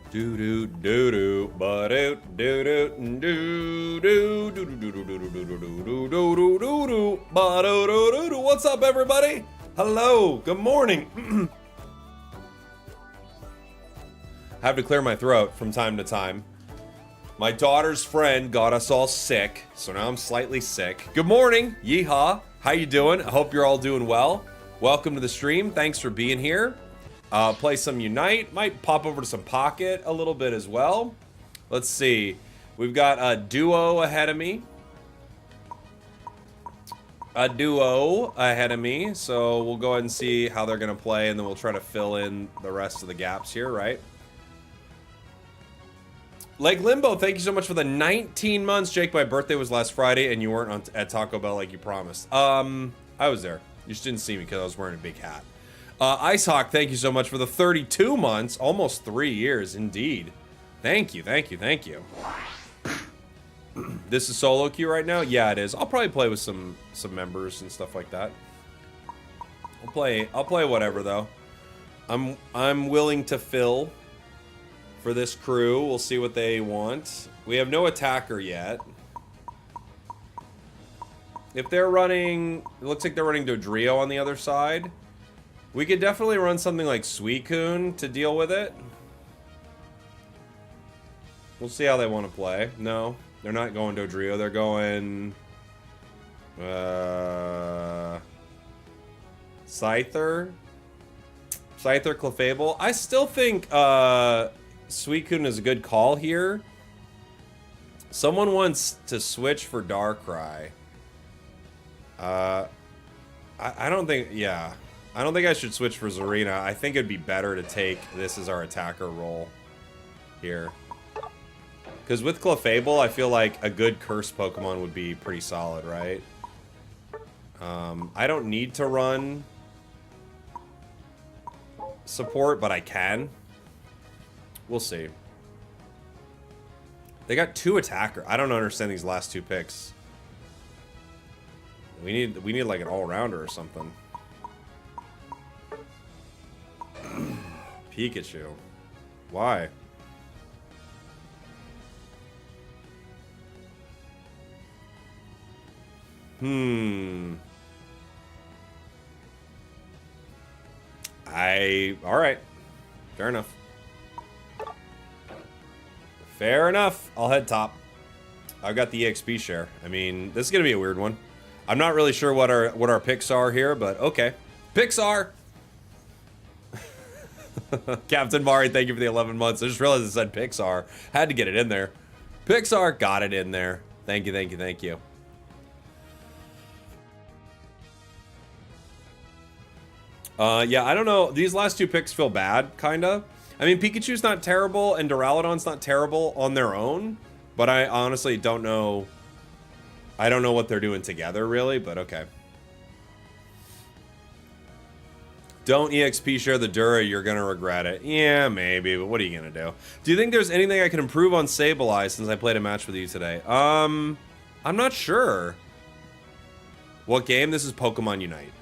Do do do do ba do do do do do do do do do do do do do do do do ba do do do. What's up, everybody? Hello. Good morning. I have to clear my throat from time to time. My daughter's friend got us all sick, so now I'm slightly sick. Good morning, Yeehaw. How you doing? I hope you're all doing well. Welcome to the stream. Thanks for being here. Play some Unite. Might pop over to some Pocket a little bit as well. Let's see. We've got a duo ahead of me. So we'll go ahead and see how they're going to play, and then we'll try to fill in the rest of the gaps here, right? Leg Limbo, thank you so much for the 19 months. Jake, my birthday was last Friday, and you weren't at Taco Bell like you promised. I was there. You just didn't see me because I was wearing a big hat. Icehawk, thank you so much for the 32 months. Almost 3 years, indeed. Thank you, thank you, thank you. This is solo queue right now? Yeah, it is. I'll probably play with some members and stuff like that. I'll play whatever, though. I'm willing to fill for this crew. We'll see what they want. We have no attacker yet. If they're running... It looks like they're running Dodrio on the other side. We could definitely run something like Suicune to deal with it. We'll see how they want to play. No, they're not going Dodrio. They're going... Scyther? Scyther, Clefable. I still think Suicune is a good call here. Someone wants to switch for Darkrai. I don't think... Yeah. I don't think I should switch for Zarina. I think it'd be better to take this as our attacker role here. Because with Clefable, I feel like a good curse Pokemon would be pretty solid, right? I don't need to run support, but I can. We'll see. They got 2 attacker. I don't understand these last 2 picks. We need like an all-rounder or something. Pikachu. Why? Alright. Fair enough. Fair enough. I'll head top. I've got the EXP share. I mean, this is gonna be a weird one. I'm not really sure what our picks are here, but okay. Pixar! Captain Mari, thank you for the 11 months. I just realized it said Pixar. Had to get it in there. Pixar, got it in there. Thank you, thank you, thank you. Yeah, I don't know. These last 2 picks feel bad, kinda. I mean, Pikachu's not terrible, and Duraludon's not terrible on their own, but I honestly don't know. I don't know what they're doing together, really, but okay. Don't EXP share the Dura, you're gonna regret it. Yeah, maybe, but what are you gonna do? Do you think there's anything I can improve on Sableye since I played a match with you today? I'm not sure. What game? This is Pokemon Unite.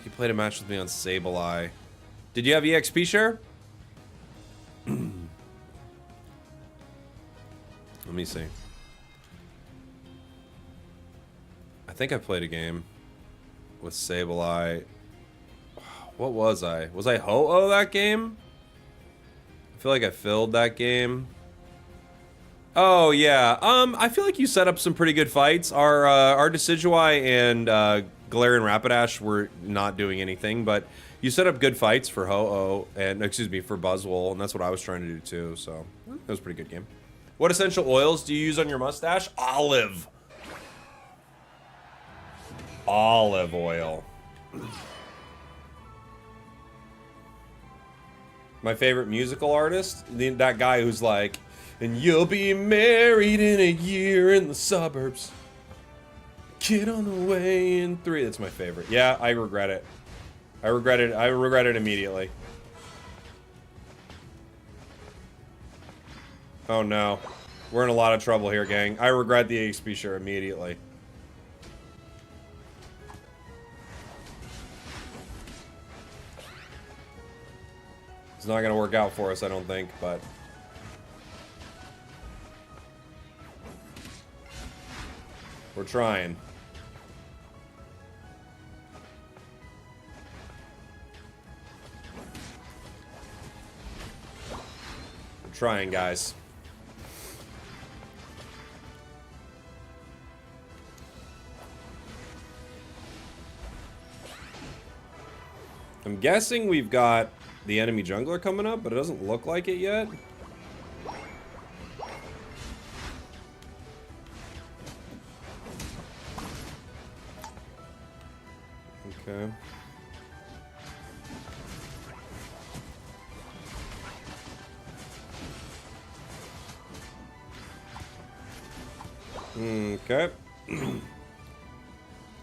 You played a match with me on Sableye. Did you have EXP share? Let me see. I think I played a game with Sableye. What was I? Was I Ho-Oh that game? I feel like I filled that game. Oh, yeah. I feel like you set up some pretty good fights. Our Decidueye and Galarian Rapidash were not doing anything, but you set up good fights for Ho-Oh, and, excuse me, for Buzzwole, and that's what I was trying to do too, so it was a pretty good game. What essential oils do you use on your mustache? Olive. Olive oil. My favorite musical artist? That guy who's like, and you'll be married in a year in the suburbs. Kid on the way in 3. That's my favorite. Yeah, I regret it. I regret it immediately. Oh no. We're in a lot of trouble here, gang. I regret the EXP share immediately. It's not going to work out for us, I don't think, but... we're trying. We're trying, guys. I'm guessing we've got the enemy jungler coming up, but it doesn't look like it yet. Okay. Okay.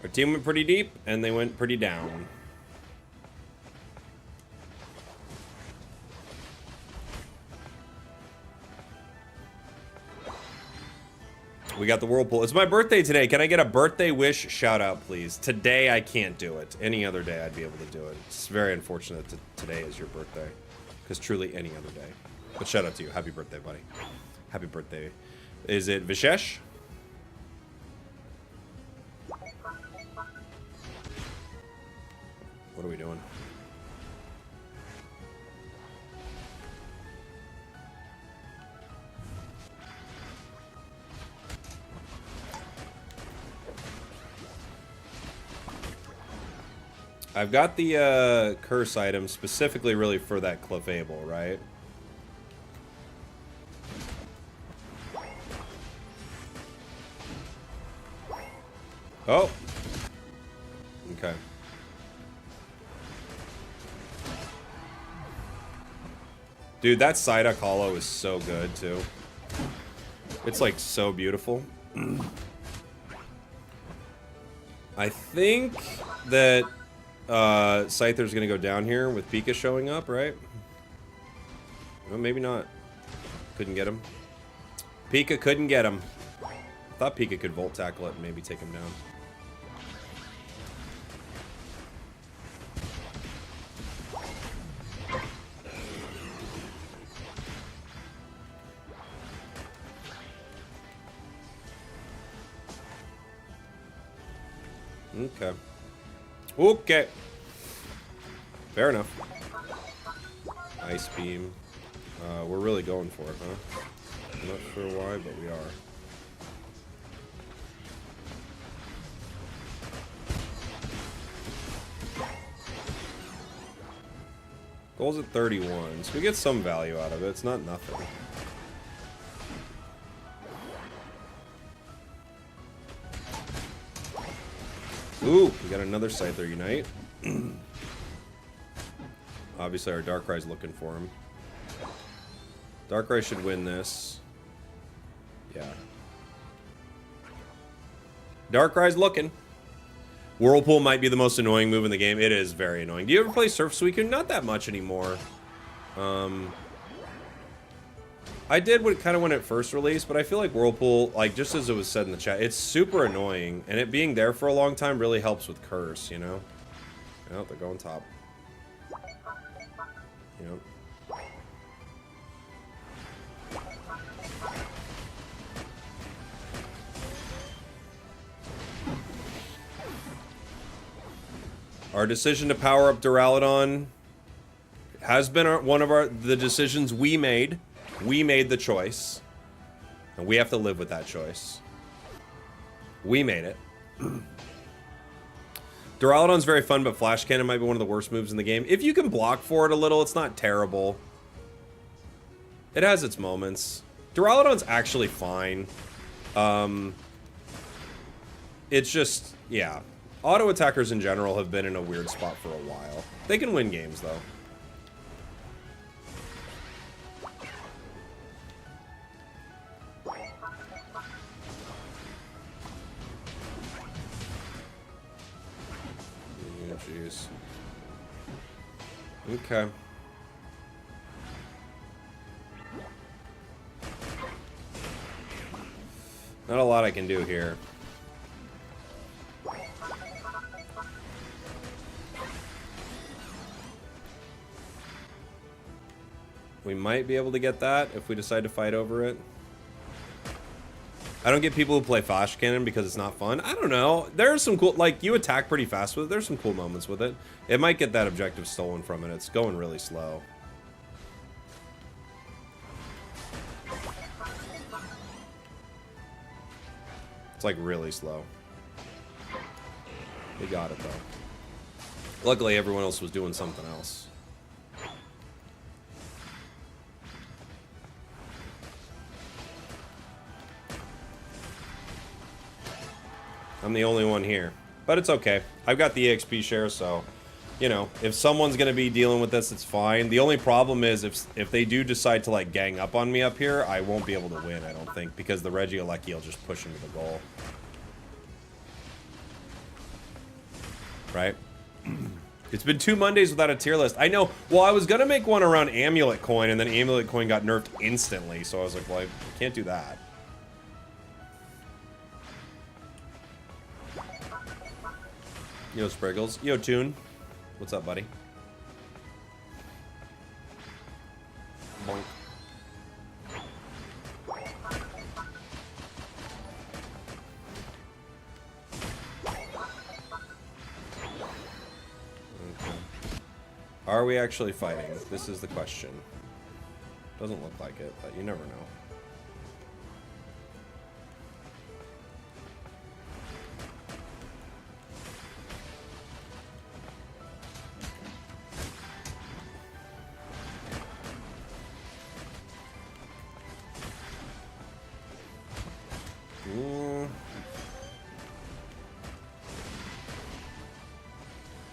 Our team went pretty deep, and they went pretty down. We got the Whirlpool. It's my birthday today. Can I get a birthday wish shout out, please? Today, I can't do it. Any other day, I'd be able to do it. It's very unfortunate that today is your birthday. Because truly, any other day. But shout out to you. Happy birthday, buddy. Happy birthday. Is it Vishesh? What are we doing? I've got the curse item specifically really for that Clefable, right? Oh. Okay. Dude, that Psyduck Hollow is so good, too. It's, like, so beautiful. I think that... Scyther's gonna go down here with Pika showing up, right? Well, maybe not. Couldn't get him. Pika couldn't get him. I thought Pika could Volt Tackle it and maybe take him down. Okay. Okay. Fair enough. Ice Beam. We're really going for it, huh? I'm not sure why, but we are. Goal's at 31, so we get some value out of it. It's not nothing. Ooh, we got another Scyther Unite. Obviously, our Darkrai's looking for him. Darkrai should win this. Yeah. Darkrai's looking. Whirlpool might be the most annoying move in the game. It is very annoying. Do you ever play Surf Suicune? Not that much anymore. I did kind of when it first released, but I feel like Whirlpool, like just as it was said in the chat, it's super annoying, and it being there for a long time really helps with Curse, you know? Oh, they're going top. Yep. Our decision to power up Duraludon has been one of the decisions we made. We made the choice, and we have to live with that choice. We made it. Duraludon's very fun, but Flash Cannon might be one of the worst moves in the game. If you can block for it a little, it's not terrible. It has its moments. Duraludon's actually fine. It's just, yeah. Auto attackers in general have been in a weird spot for a while. They can win games, though. Jeez. Okay. Not a lot I can do here. We might be able to get that if we decide to fight over it. I don't get people who play Flash Cannon because it's not fun. I don't know. There's some cool, like, you attack pretty fast with it. There's some cool moments with it. It might get that objective stolen from it. It's going really slow. It's like really slow. We got it though. Luckily everyone else was doing something else. I'm the only one here, but it's okay. I've got the EXP share, so, you know, if someone's gonna be dealing with this, it's fine. The only problem is if they do decide to like gang up on me up here, I won't be able to win, I don't think, because the Regieleki will just push into the goal. Right? It's been 2 Mondays without a tier list. I know. Well, I was gonna make one around Amulet Coin, and then Amulet Coin got nerfed instantly, so I was like, well, I can't do that. Yo, Spragels. Yo, Tune. What's up, buddy? Boink. Okay. Are we actually fighting? This is the question. Doesn't look like it, but you never know.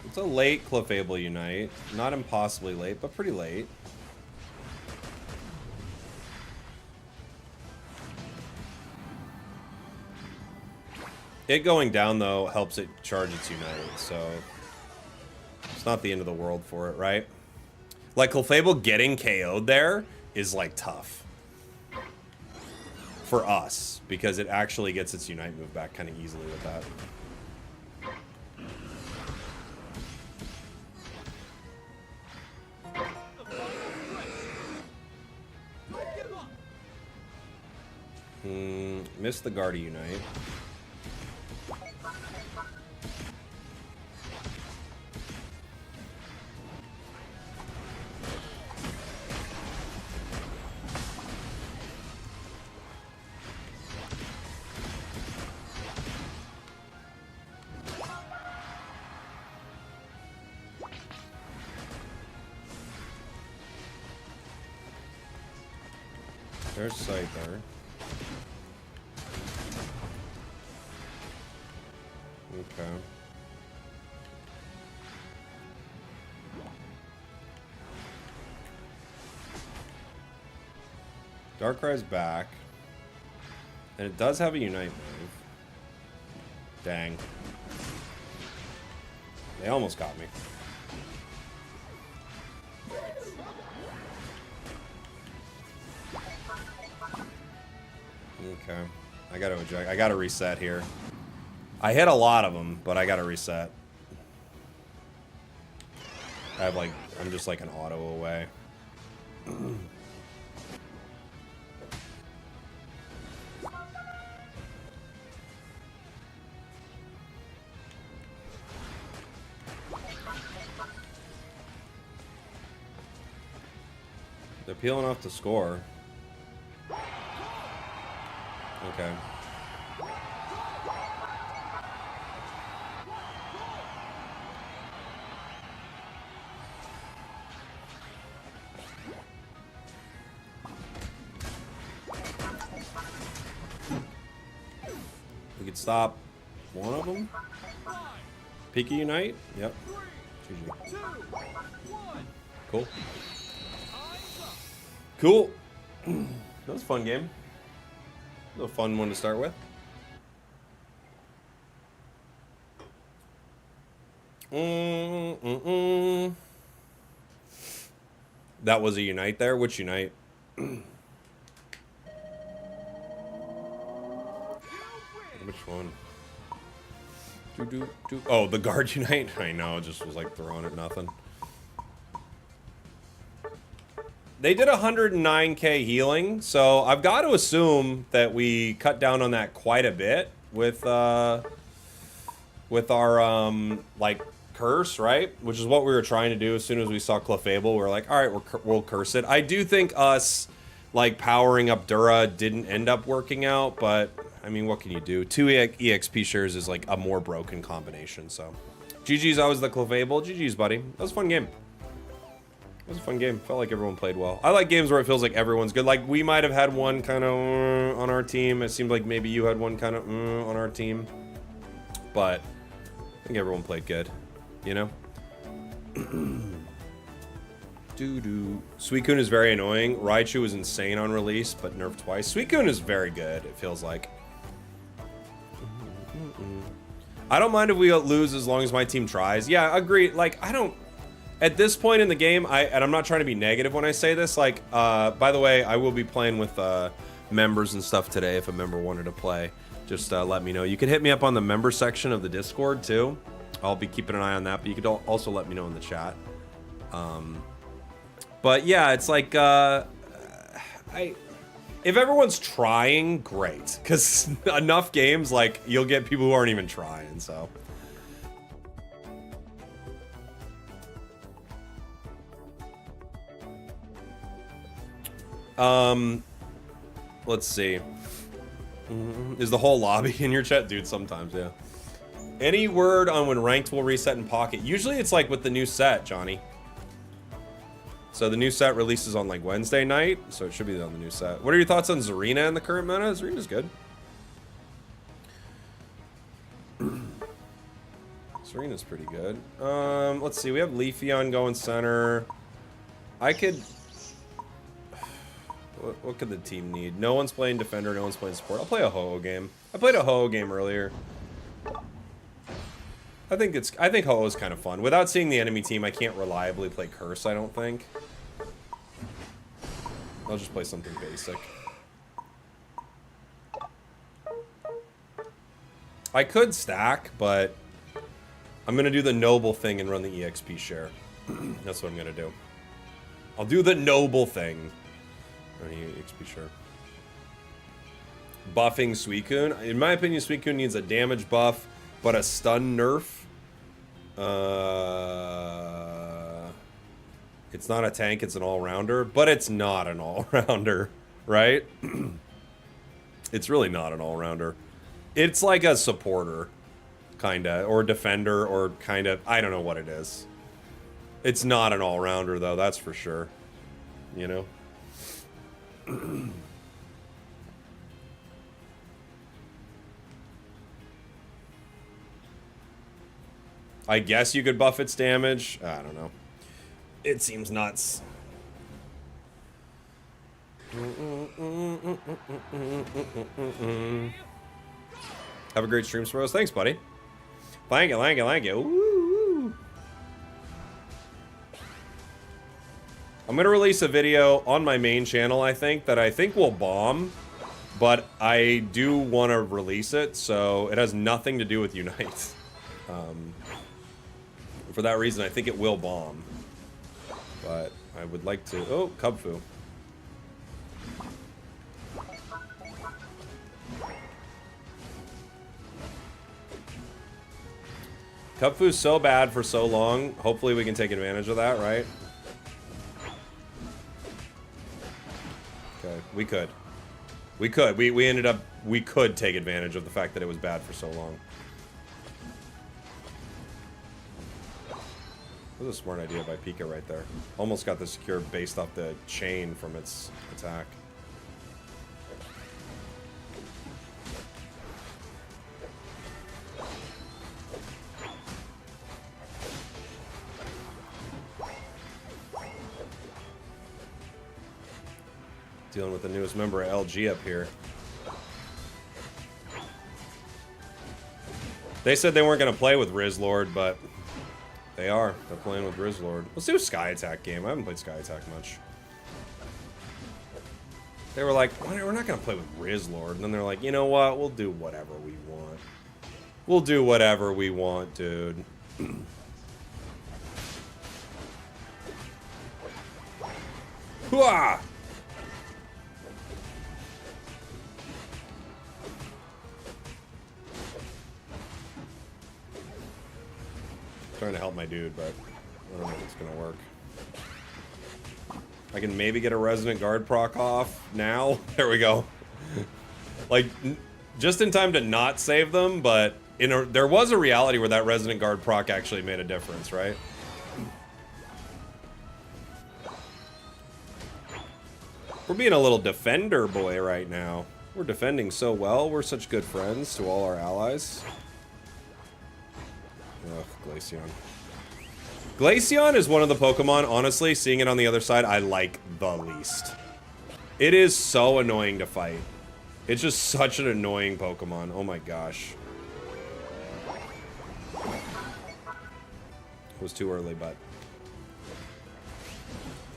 It's a late Clefable Unite. Not impossibly late, but pretty late. It going down, though, helps it charge its Unite, so it's not the end of the world for it, right? Like, Clefable getting KO'd there is, like, tough. For us, because it actually gets its Unite move back kind of easily with that. Missed the Guardy Unite. There's Scyther. Okay. Darkrai's back. And it does have a Unite move. Dang. They almost got me. Okay. I gotta eject. I gotta reset here. I hit a lot of them, but I gotta reset. I have like, I'm just like an auto away. They're peeling off the score. Okay. We could stop one of them. Peaky Unite? Yep. GG. Cool. Cool. That was a fun game. A fun one to start with. That was a Unite there? Which Unite? Which one? Oh, the Guard Unite? I know, it just was like throwing at nothing. They did 109k healing, so I've got to assume that we cut down on that quite a bit with our like curse, right? Which is what we were trying to do as soon as we saw Clefable. We were like, all right, we'll curse it. I do think us like powering up Dura didn't end up working out, but I mean, what can you do? 2 EXP shares is like a more broken combination, so. GG's, I was the Clefable. GG's, buddy. That was a fun game. It was a fun game. Felt like everyone played well. I like games where it feels like everyone's good. Like, we might have had one kind of on our team. It seemed like maybe you had one kind of on our team. But I think everyone played good. You know? Suicune is very annoying. Raichu is insane on release, but nerfed twice. Suicune is very good, it feels like. I don't mind if we lose as long as my team tries. Yeah, agree. Like, I don't... At this point in the game, and I'm not trying to be negative when I say this, like, by the way, I will be playing with members and stuff today if a member wanted to play. Just let me know. You can hit me up on the member section of the Discord, too. I'll be keeping an eye on that, but you could also let me know in the chat. But yeah, it's like, if everyone's trying, great. Because enough games, like, you'll get people who aren't even trying, so... Let's see. Is the whole lobby in your chat? Dude, sometimes, yeah. Any word on when ranked will reset in Pocket? Usually it's like with the new set, Johnny. So the new set releases on like Wednesday night, so it should be on the new set. What are your thoughts on Zarina in the current meta? Zarina's good. Zarina's pretty good. Let's see. We have Leafeon going center. I could... What could the team need? No one's playing defender, no one's playing support. I'll play a Ho-Oh game. I played a Ho-Oh game earlier. I think Ho-Oh is kind of fun. Without seeing the enemy team, I can't reliably play Curse, I don't think. I'll just play something basic. I could stack, but I'm gonna do the noble thing and run the EXP share. That's what I'm gonna do. I'll do the noble thing. XP share. Buffing Suicune. In my opinion, Suicune needs a damage buff, but a stun nerf. It's not a tank, it's an all-rounder, but it's not an all-rounder, right? It's really not an all-rounder. It's like a supporter, kinda, or defender, or kinda, I don't know what it is. It's not an all-rounder, though, that's for sure. You know? I guess you could buff its damage. I don't know. It seems nuts. Have a great stream, Sparrows. Thanks, buddy. Thank you, thank you, thank you. Woo. I'm gonna release a video on my main channel, I think, that I think will bomb, but I do want to release it, so it has nothing to do with Unite. For that reason, I think it will bomb. But I would like to... Oh, Cubfu. Cubfu's so bad for so long. Hopefully we can take advantage of that, right? Okay, we could. We could. We ended up... We could take advantage of the fact that it was bad for so long. That was a smart idea by Pika right there. Almost got the secure based off the chain from its attack. Dealing with the newest member of LG up here. They said they weren't going to play with Rizlord, but they are. They're playing with Rizlord. Let's do a Sky Attack game. I haven't played Sky Attack much. They were like, we're not going to play with Rizlord. And then they're like, you know what? We'll do whatever we want. We'll do whatever we want, dude. Hooah! Trying to help my dude, but I don't know if it's gonna work. I can maybe get a Resonant Guard proc off now. There we go. Like, just in time to not save them, but there was a reality where that Resonant Guard proc actually made a difference, right? We're being a little defender boy right now. We're defending so well. We're such good friends to all our allies. Ugh, Glaceon. Glaceon is one of the Pokemon, honestly, seeing it on the other side, I like the least. It is so annoying to fight. It's just such an annoying Pokemon. Oh my gosh. It was too early, but...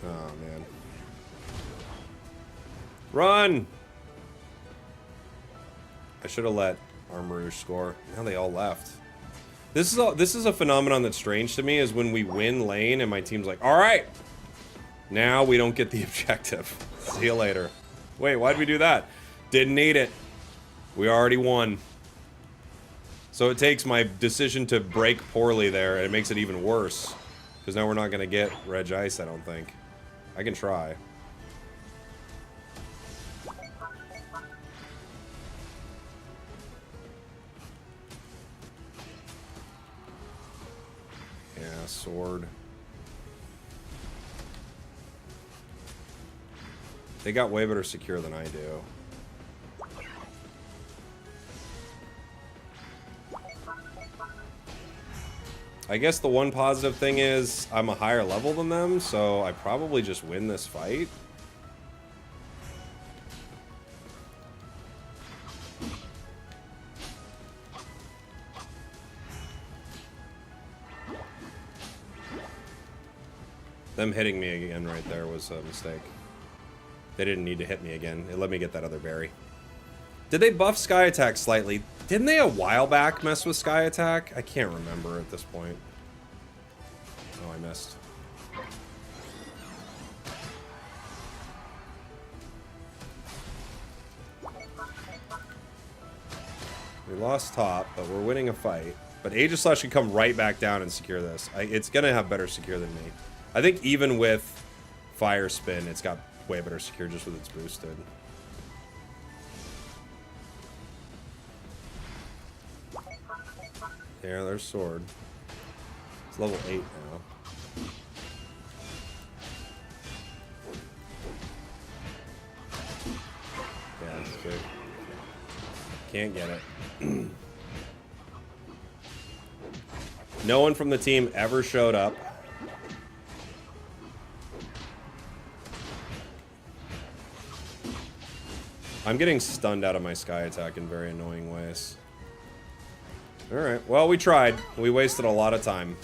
Oh, man. Run! I should have let Armarouge score. Now they all left. This is a phenomenon that's strange to me, is when we win lane and my team's like, alright! Now we don't get the objective. See you later. Wait, why'd we do that? Didn't need it. We already won. So it takes my decision to break poorly there, and it makes it even worse. Because now we're not going to get Regice, I don't think. I can try. Yeah, sword. They got way better secure than I do. I guess the one positive thing is I'm a higher level than them, so I probably just win this fight. Them hitting me again right there was a mistake. They didn't need to hit me again. It let me get that other berry. Did they buff Sky Attack slightly? Didn't they a while back mess with Sky Attack? I can't remember at this point. Oh, I missed. We lost top, but we're winning a fight. But Aegislash can come right back down and secure this. It's going to have better secure than me. I think even with Fire Spin, it's got way better secure just with its boosted. Yeah, there's sword. It's level 8 now. Yeah, that's good. Can't get it. No one from the team ever showed up. I'm getting stunned out of my Sky Attack in very annoying ways. Alright, well, we tried. We wasted a lot of time.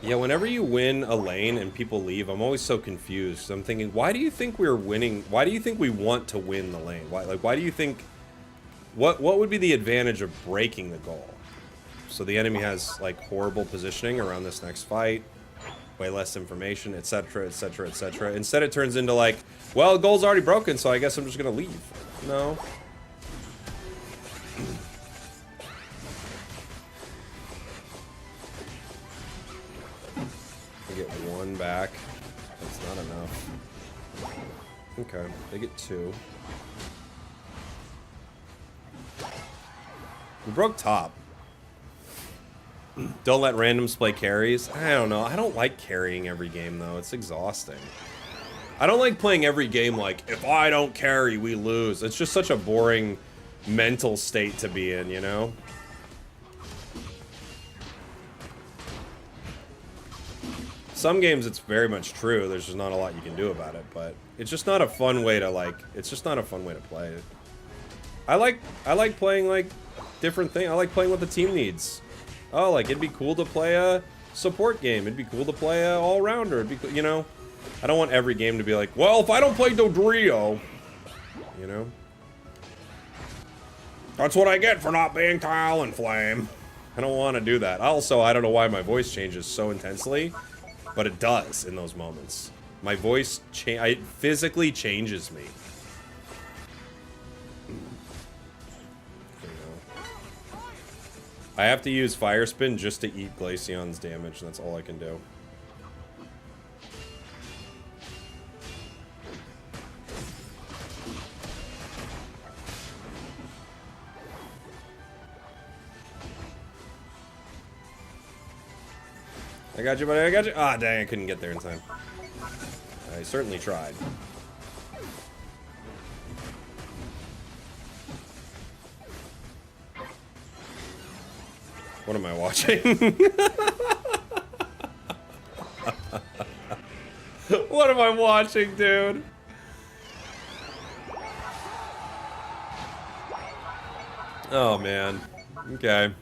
Yeah, whenever you win a lane and people leave, I'm always so confused. I'm thinking, why do you think we're winning? Why do you think we want to win the lane? Why do you think... What would be the advantage of breaking the goal? So the enemy has, like, horrible positioning around this next fight, way less information, etc., etc., etc. Instead it turns into, like, well, the goal's already broken, so I guess I'm just gonna leave. No. I get one back. That's not enough. Okay, they get two. We broke top. Don't let randoms play carries. I don't know. I don't like carrying every game, though. It's exhausting. I don't like playing every game like, if I don't carry, we lose. It's just such a boring mental state to be in, you know? Some games it's very much true. There's just not a lot you can do about it, but it's just not a fun way to, like, it's just not a fun way to play it. I like playing, like, different thing. I like playing what the team needs. Oh, like, it'd be cool to play a support game. It'd be cool to play an all-rounder. It'd be cool, you know? I don't want every game to be like, well, if I don't play Dodrio, you know? That's what I get for not being Talonflame. I don't want to do that. Also, I don't know why my voice changes so intensely, but it does in those moments. My voice it physically changes me. I have to use Fire Spin just to eat Glaceon's damage, and that's all I can do. I got you, buddy. I got you. Ah, dang, I couldn't get there in time. I certainly tried. What am I watching? What am I watching, dude? Oh, man. Okay.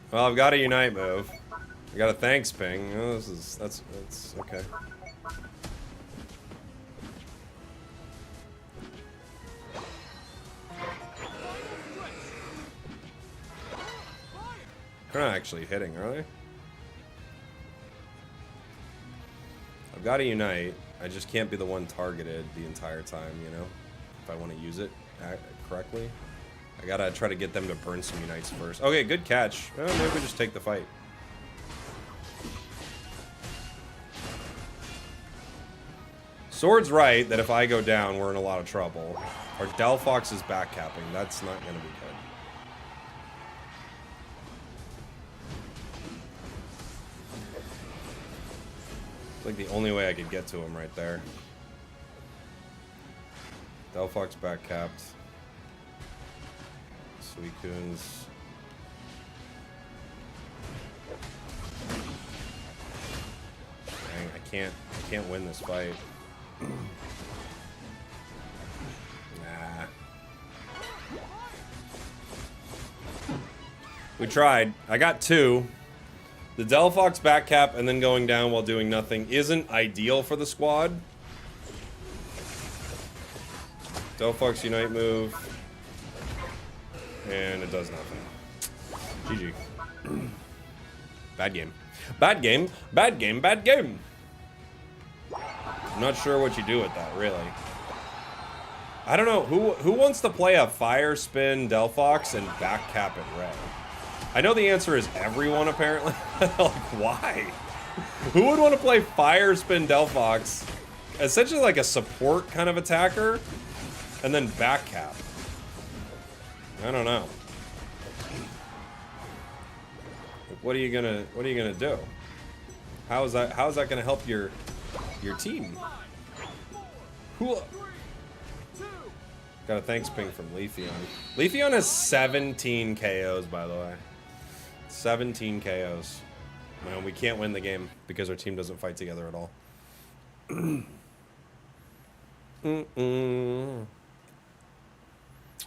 Well, I've got a Unite move. I got a Thanks ping. Oh, that's okay. They're not actually hitting, are they? I've got a Unite. I just can't be the one targeted the entire time, you know? If I want to use it correctly. I gotta try to get them to burn some Unites first. Okay, good catch. Oh, maybe we just take the fight. Sword's right that if I go down, we're in a lot of trouble. Our Delphox is backcapping. That's not gonna be good. It's like the only way I could get to him right there. Delphox backcapped. Suicune's. Dang, I can't win this fight. Nah. We tried. I got 2. The Delphox backcap and then going down while doing nothing isn't ideal for the squad. Delphox Unite move. And it does nothing. GG. Bad game. Bad game. Bad game. Bad game. I'm not sure what you do with that, really. I don't know. Who wants to play a Fire Spin Delphox and backcap it Ray? I know the answer is everyone, apparently. Like, why? Who would want to play Fire Spin Delphox? Essentially like a support kind of attacker. And then backcap. I don't know. What are you gonna do? How is that gonna help your team? Cool. Got a thanks ping from Leafeon. Leafeon has 17 KOs, by the way. 17 KOs. Man, we can't win the game because our team doesn't fight together at all.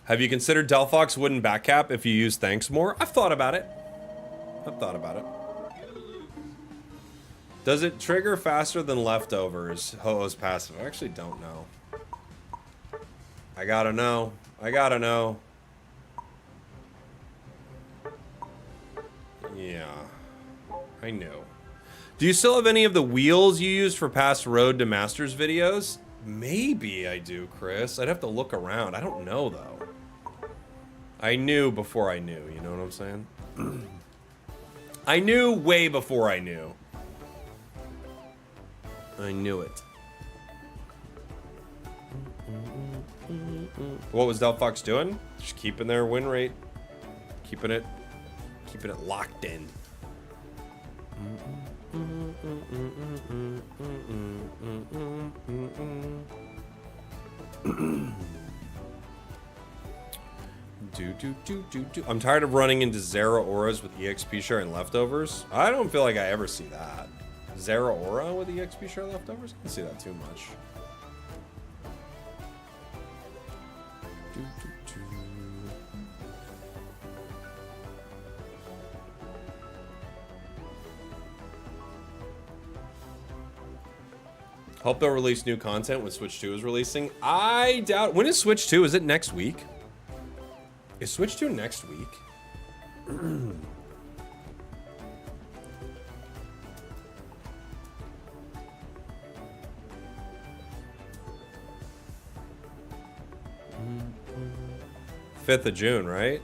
Have you considered Delphox wouldn't backcap if you use thanks more? I've thought about it. Does it trigger faster than leftovers? Ho-Oh's passive. I actually don't know. I gotta know. Yeah. I know. Do you still have any of the wheels you used for past Road to Masters videos? Maybe I do, Chris. I'd have to look around. I don't know, though. I knew before I knew, you know what I'm saying? I knew way before I knew. I knew it. What was Delphox doing? Just keeping their win rate. Keeping it locked in. I'm tired of running into Zera Auras with EXP share and leftovers. I don't feel like I ever see that. Zera Aura with EXP share leftovers? I don't see that too much. Hope they'll release new content when Switch 2 is releasing. I doubt. When is Switch 2? Is it next week? Is Switch 2 next week? 5th of June, right?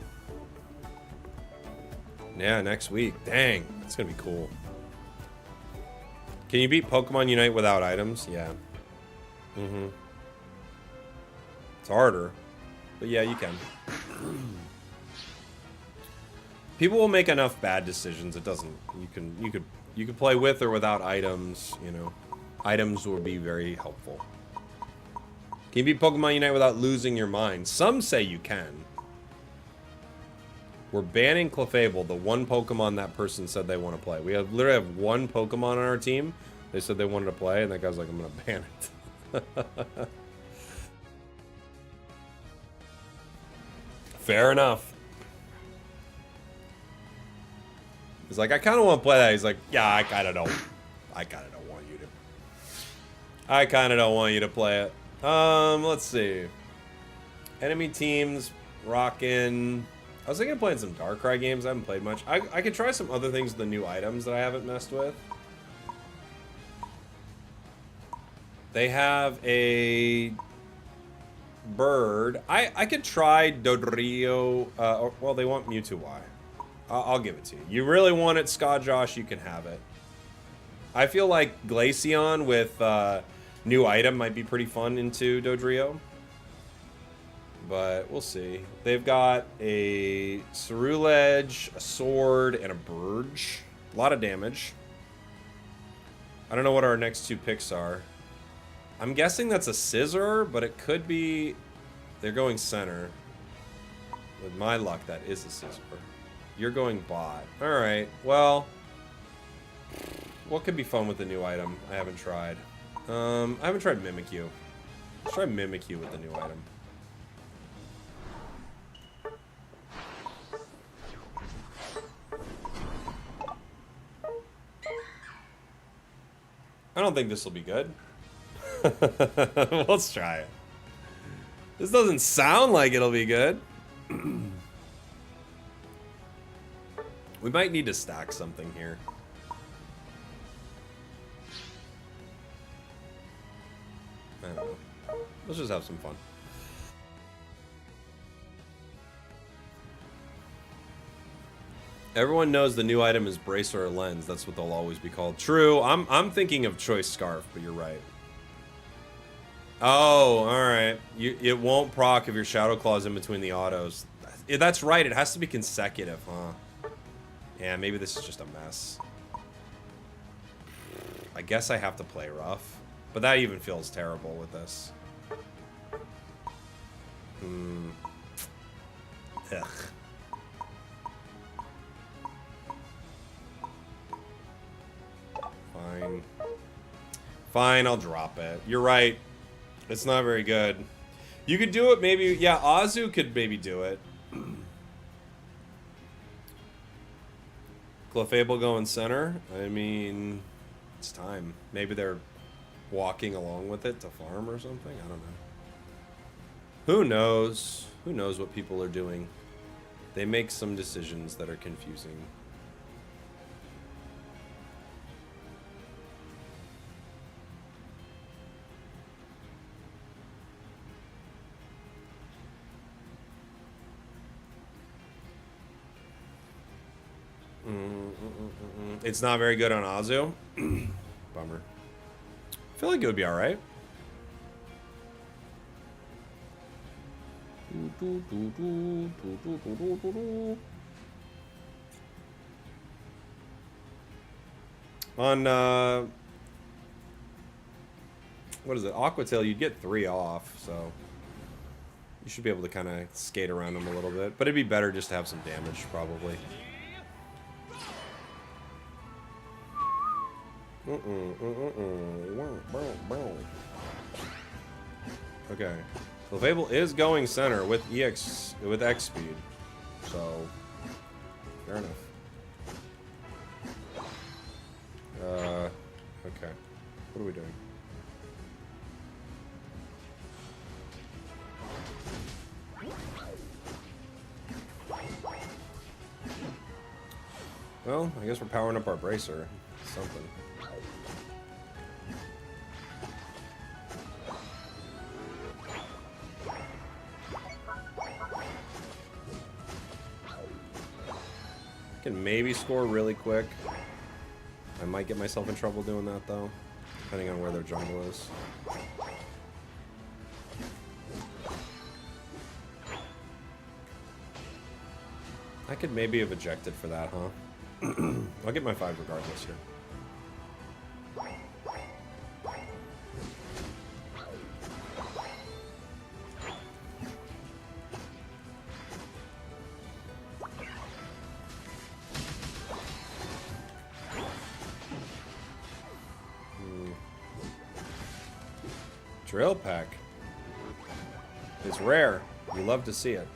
Yeah, next week. Dang, it's gonna be cool. Can you beat Pokemon Unite without items? Yeah. It's harder, but yeah, you can. People will make enough bad decisions. It doesn't. You could play with or without items. You know, items will be very helpful. Can you beat Pokemon Unite without losing your mind? Some say you can. We're banning Clefable, the one Pokemon that person said they want to play. We literally have one Pokemon on our team. They said they wanted to play, and that guy's like, I'm going to ban it. Fair enough. He's like, I kind of want to play that. He's like, yeah, I kind of don't want you to. I kind of don't want you to play it. Let's see. Enemy teams, rockin'. I was thinking of playing some Darkrai games. I haven't played much. I could try some other things with the new items that I haven't messed with. They have a bird. I could try Dodrio. Well, they want Mewtwo Y. I'll give it to you. You really want it, Scott Josh, you can have it. I feel like Glaceon with new item might be pretty fun into Dodrio. But we'll see. They've got a Ceruledge, a sword, and a Burge. A lot of damage. I don't know what our next two picks are. I'm guessing that's a Scizor, but it could be... They're going center. With my luck, that is a Scizor. You're going bot. Alright, well... What could be fun with the new item? I haven't tried. I haven't tried Mimikyu. Let's try Mimikyu with the new item. I don't think this will be good. Let's try it. This doesn't sound like it'll be good. We might need to stack something here. I don't know. Let's just have some fun. Everyone knows the new item is Bracer or Lens. That's what they'll always be called. True. I'm thinking of Choice Scarf, but you're right. Oh, alright. It won't proc if your Shadow Claw's in between the autos. That's right. It has to be consecutive, huh? Yeah, maybe this is just a mess. I guess I have to play rough. But that even feels terrible with this. Ugh. Fine. Fine, I'll drop it. You're right. It's not very good. You could do it maybe... Yeah, Azu could maybe do it. Clefable going center. I mean... It's time. Maybe they're walking along with it to farm or something. I don't know. Who knows? Who knows what people are doing? They make some decisions that are confusing. It's not very good on Azu. Bummer. I feel like it would be alright. On, what is it? Aquatail, you'd get 3 off, so... You should be able to kind of skate around them a little bit. But it'd be better just to have some damage, probably. Okay. Clefable is going center with X speed. So fair enough. Okay. What are we doing? Well, I guess we're powering up our bracer. Something. Can maybe score really quick. I might get myself in trouble doing that though, depending on where their jungle is. I could maybe have ejected for that, huh? I'll get my 5 regardless here. Drill pack. It's rare. You love to see it.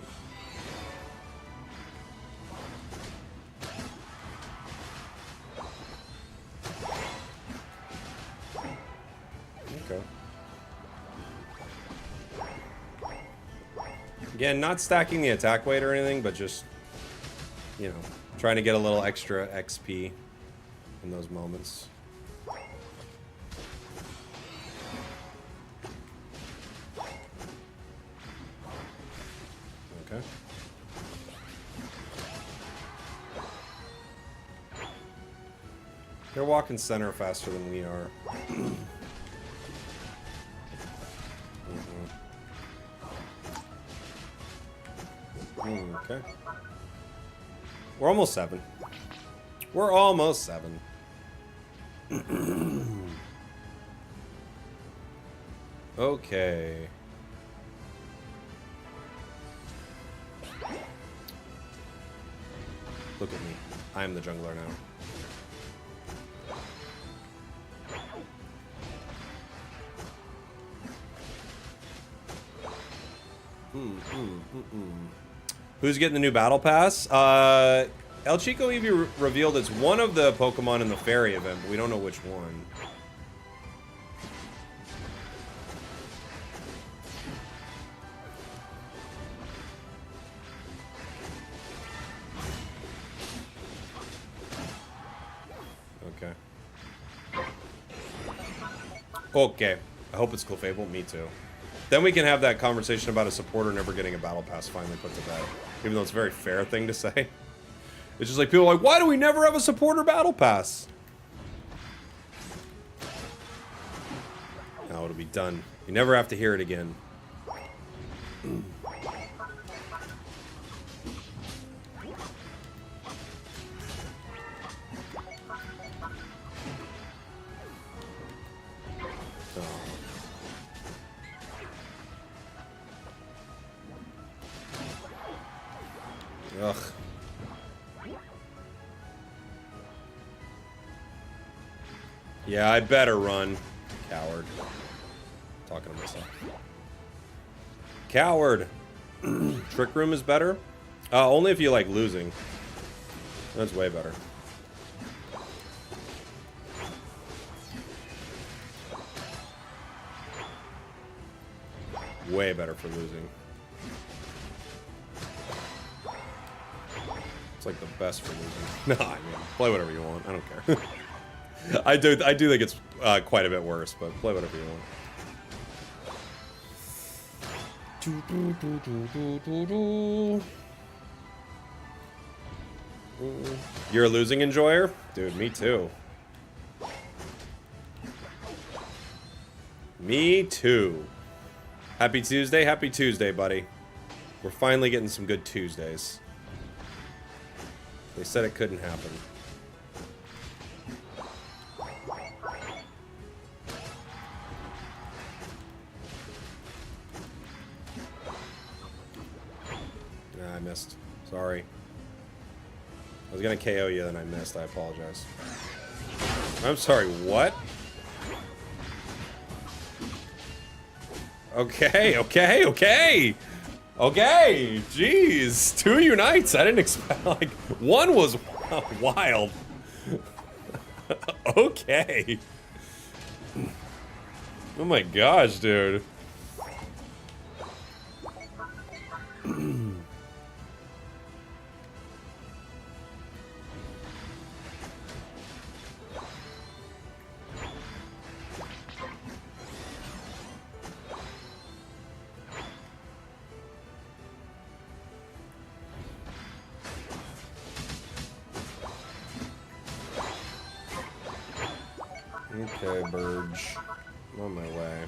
Okay. Again, not stacking the attack weight or anything, but just, you know, trying to get a little extra XP in those moments. Okay. They're walking center faster than we are. Okay. We're almost 7. We're almost 7. Okay. Look at me. I am the jungler now. Who's getting the new battle pass? El Chico Eevee revealed it's one of the Pokemon in the fairy event, but we don't know which one. Okay. Okay. I hope it's Clefable. Me too. Then we can have that conversation about a supporter never getting a battle pass finally put to bed. Even though it's a very fair thing to say. It's just like, people are like, why do we never have a supporter battle pass? Now it'll be done. You never have to hear it again. Ugh. Yeah, I better run. Coward. Talking to myself. Coward. Trick Room is better? Only if you like losing. That's way better. Way better for losing. It's like the best for losing. No, I mean, play whatever you want. I don't care. I do think it's quite a bit worse, but play whatever you want. You're a losing enjoyer? Dude, me too. Me too. Happy Tuesday, buddy. We're finally getting some good Tuesdays. They said it couldn't happen. Nah, I missed. Sorry. I was gonna KO you, then I missed. I apologize. I'm sorry, what? Okay, okay, okay! Okay, jeez. 2 unites. I didn't expect, like, 1 was wild. Okay. Oh my gosh, dude. Okay, Burge. I'm on my way.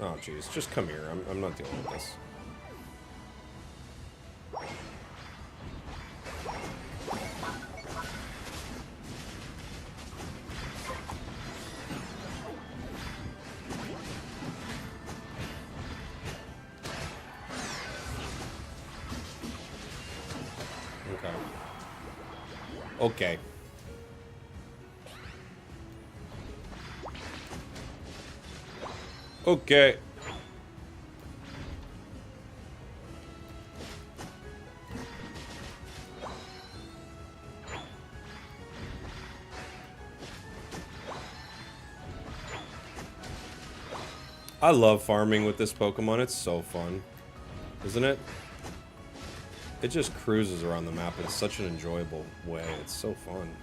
Oh, jeez. Just come here. I'm not dealing with this. Okay. Okay. I love farming with this Pokemon. It's so fun. Isn't it? It just cruises around the map in such an enjoyable way. It's so fun.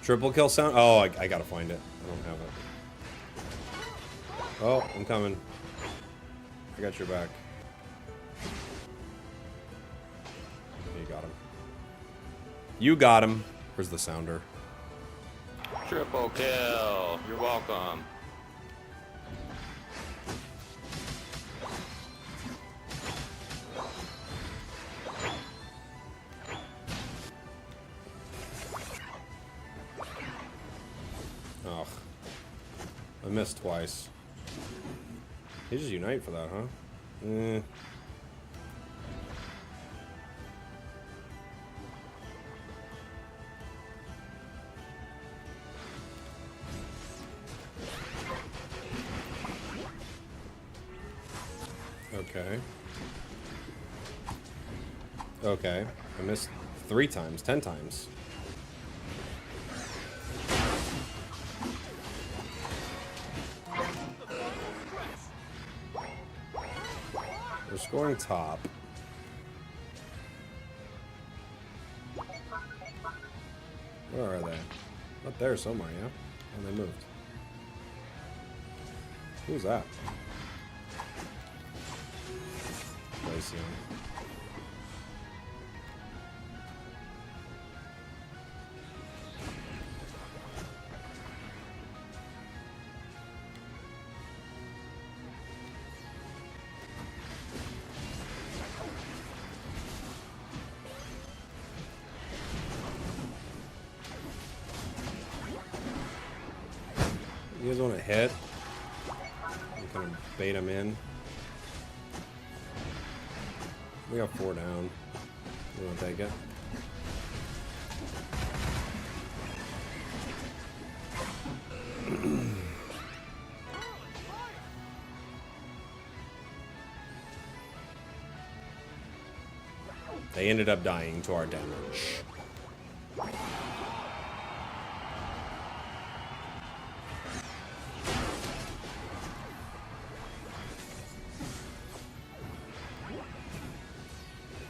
Triple kill sound? Oh, I gotta find it. I don't have it. Oh, I'm coming. I got your back. You got him. You got him. Where's the sounder? Triple kill. You're welcome. Oh. I missed twice. He just unite for that, huh? Eh. Okay. Okay. I missed 3 times, 10 times. We're scoring top. Where are they? Up there somewhere, yeah? And they moved. Who's that? Placing. You guys want to hit? You kind of bait them in. We got 4 down. You want to take it? They ended up dying to our damage.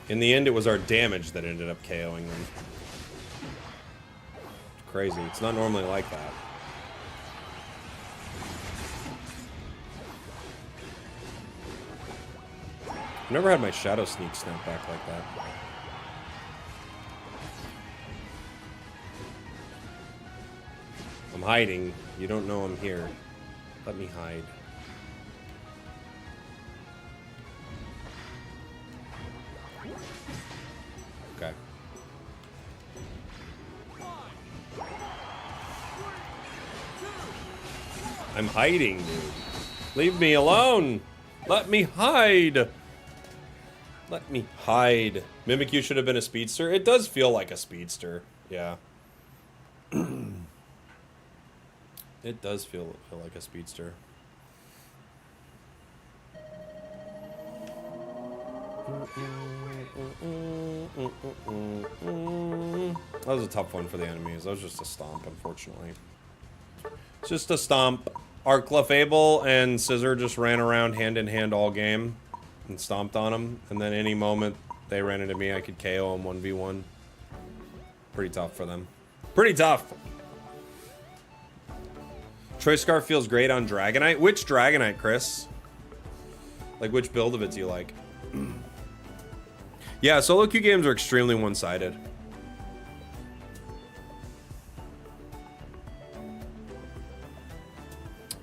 In the end, it was our damage that ended up KOing them. It's crazy. It's not normally like that. I've never had my Shadow Sneak snap back like that. I'm hiding. You don't know I'm here. Let me hide. Okay. I'm hiding, dude. Leave me alone. Let me hide. Let me hide. Mimikyu should have been a speedster. It does feel like a speedster. Yeah. It does feel like a speedster. That was a tough one for the enemies. That was just a stomp, unfortunately. It's just a stomp. Our Clefable and Scissor just ran around hand in hand all game and stomped on them. And then any moment they ran into me, I could KO them 1v1. Pretty tough for them. Pretty tough. Choice Scarf feels great on Dragonite. Which Dragonite, Chris? Like, which build of it do you like? Yeah, solo queue games are extremely one-sided.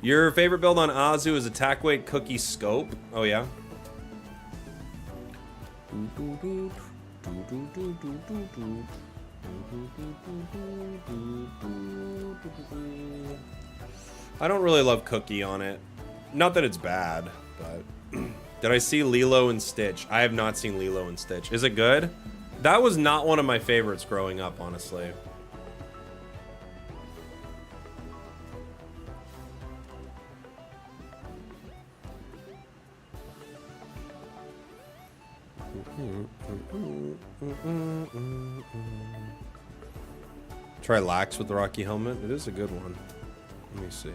Your favorite build on Azu is Attack Weight Cookie Scope. Oh, yeah? I don't really love Cookie on it. Not that it's bad, but... Did I see Lilo and Stitch? I have not seen Lilo and Stitch. Is it good? That was not one of my favorites growing up, honestly. Try Lax with the Rocky Helmet. It is a good one. Let me see.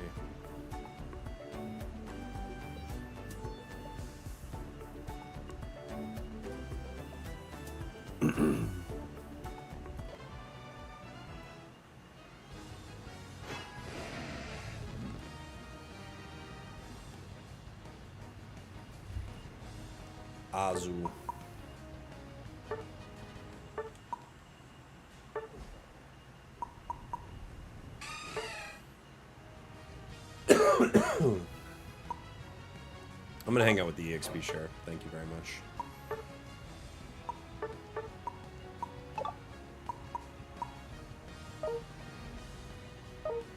Azu. I'm gonna hang out with the EXP share. Thank you very much.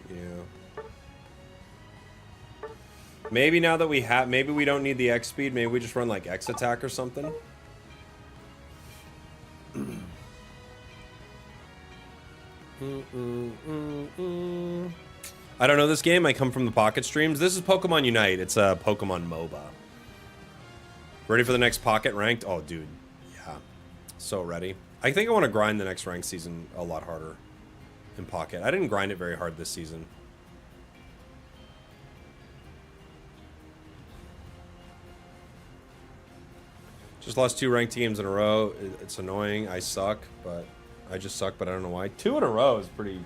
Yeah. Maybe now that we have, maybe we don't need the X speed. Maybe we just run like X attack or something. I don't know this game. I come from the Pocket streams. This is Pokemon Unite. It's a Pokemon MOBA. Ready for the next Pocket ranked? Oh, dude. Yeah. So ready. I think I want to grind the next ranked season a lot harder in Pocket. I didn't grind it very hard this season. Just lost 2 ranked games in a row. It's annoying. I suck, but I just suck, but I don't know why. 2 in a row is pretty...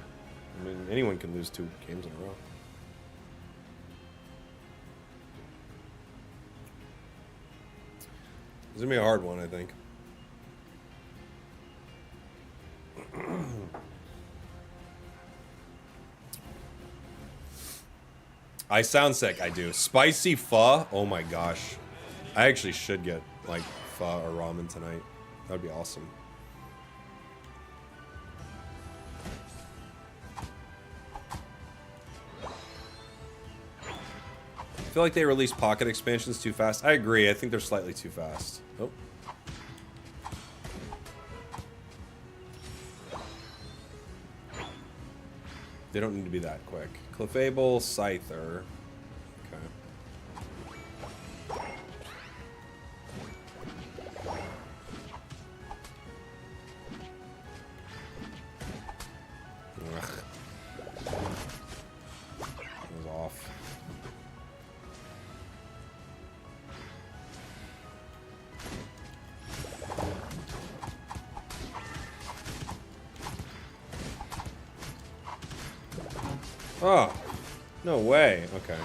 I mean, anyone can lose 2 games in a row. It's gonna be a hard one, I think. I sound sick, I do. Spicy pho? Oh my gosh. I actually should get, like, pho or ramen tonight. That'd be awesome. I feel like they release Pocket expansions too fast. I agree. I think they're slightly too fast. Oh. They don't need to be that quick. Clefable, Scyther. Okay. Ugh. That was off. Oh, no way. Okay.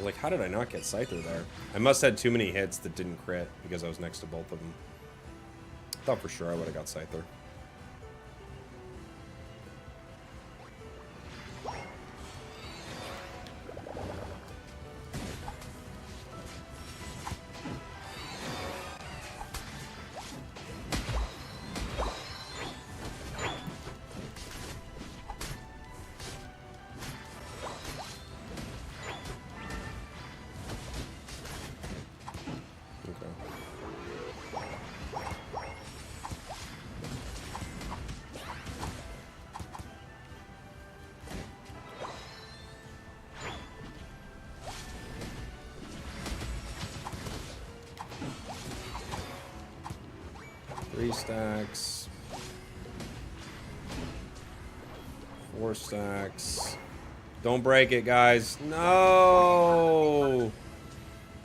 Like, how did I not get Scyther there? I must have had too many hits that didn't crit because I was next to both of them. I thought for sure I would have got Scyther. Stacks. 4 stacks. Don't break it, guys. No!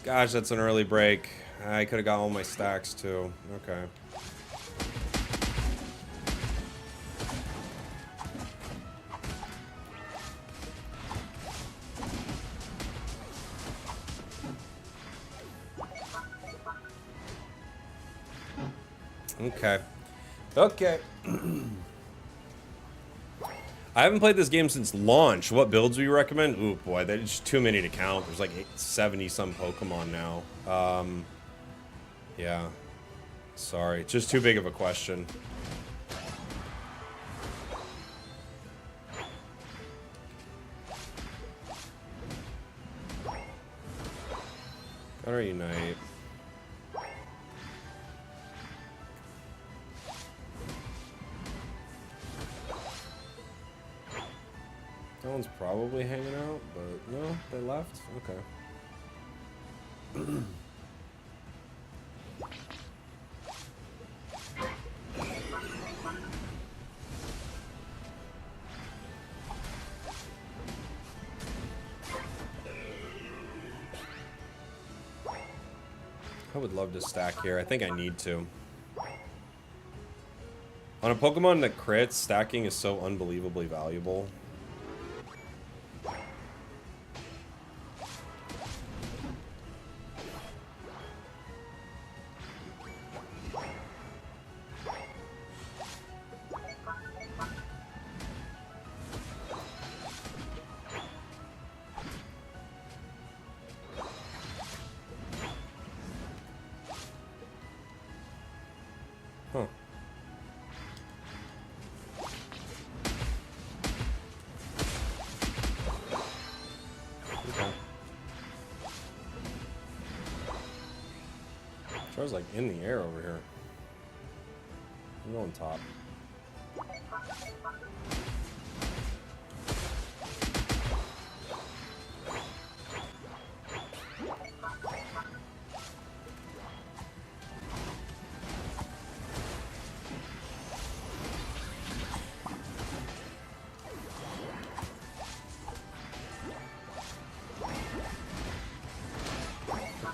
Gosh, that's an early break. I could have got all my stacks, too. Okay. Okay. Okay. I haven't played this game since launch. What builds do you recommend? Ooh, boy, there's too many to count. There's like 70-some Pokemon now. Yeah. Sorry. Just too big of a question. Gotta unite. That one's probably hanging out, but no, they left? Okay. I would love to stack here. I think I need to. On a Pokemon that crits, stacking is so unbelievably valuable. Huh. Okay. Char's like in the air over here. I'm going top.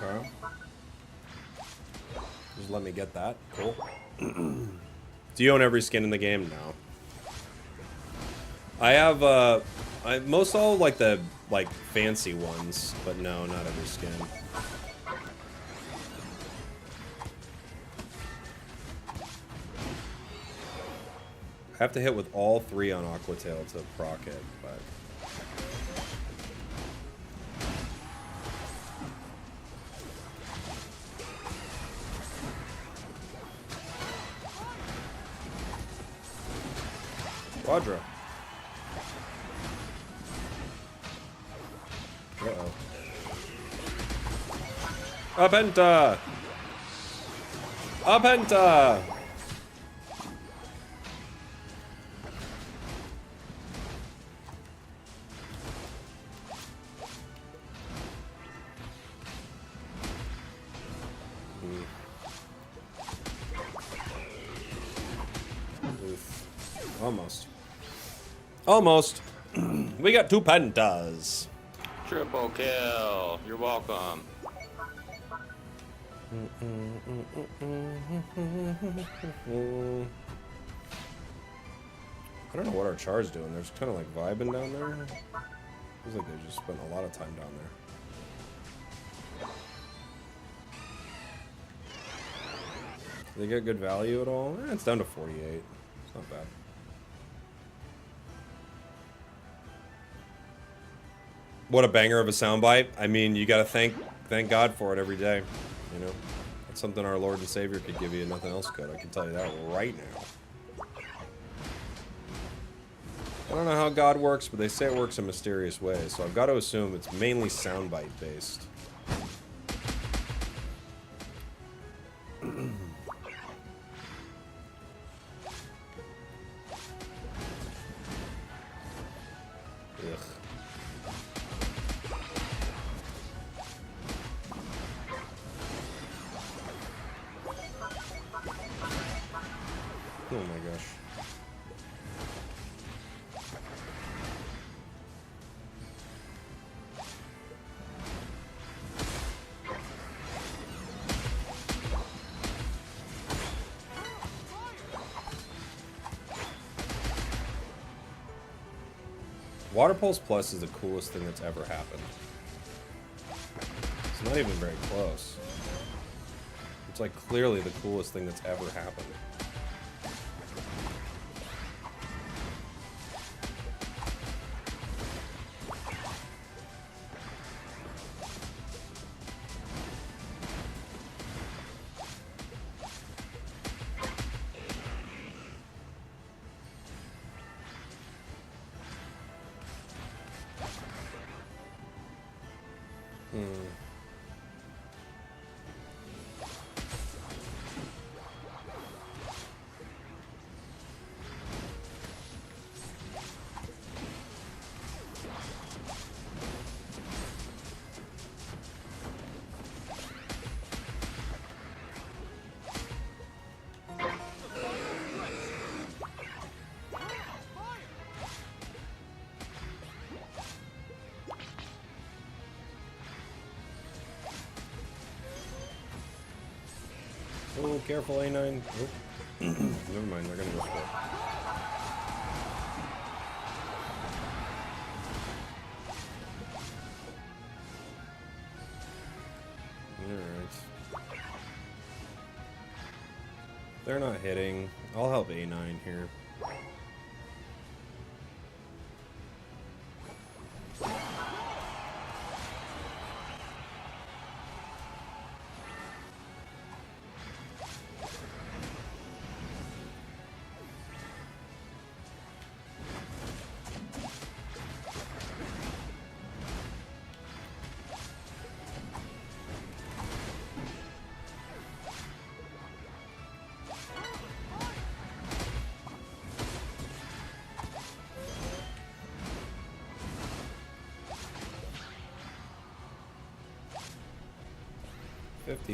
Okay. Just let me get that. Cool. Do you own every skin in the game? No. I have most all like the fancy ones, but no, not every skin. I have to hit with all 3 on Aquatail to proc it, but Quadra. Uh-oh. Apenta! Apenta! Oof. Almost. Almost. We got 2 pentas. Triple kill. You're welcome. I don't know what our char's doing. They're just kind of like vibing down there. Feels like they just spent a lot of time down there. Do they get good value at all? It's down to 48. It's not bad. What a banger of a soundbite. I mean, you gotta thank God for it every day. You know? That's something our Lord and Savior could give you and nothing else could. I can tell you that right now. I don't know how God works, but they say it works in mysterious ways, so I've got to assume it's mainly soundbite based. Oh my gosh. Water Pulse Plus is the coolest thing that's ever happened. It's not even very close. It's like clearly the coolest thing that's ever happened. Oh, careful, A9. Oh. Never mind, they're gonna go for it. Alright. They're not hitting. I'll help A9 here.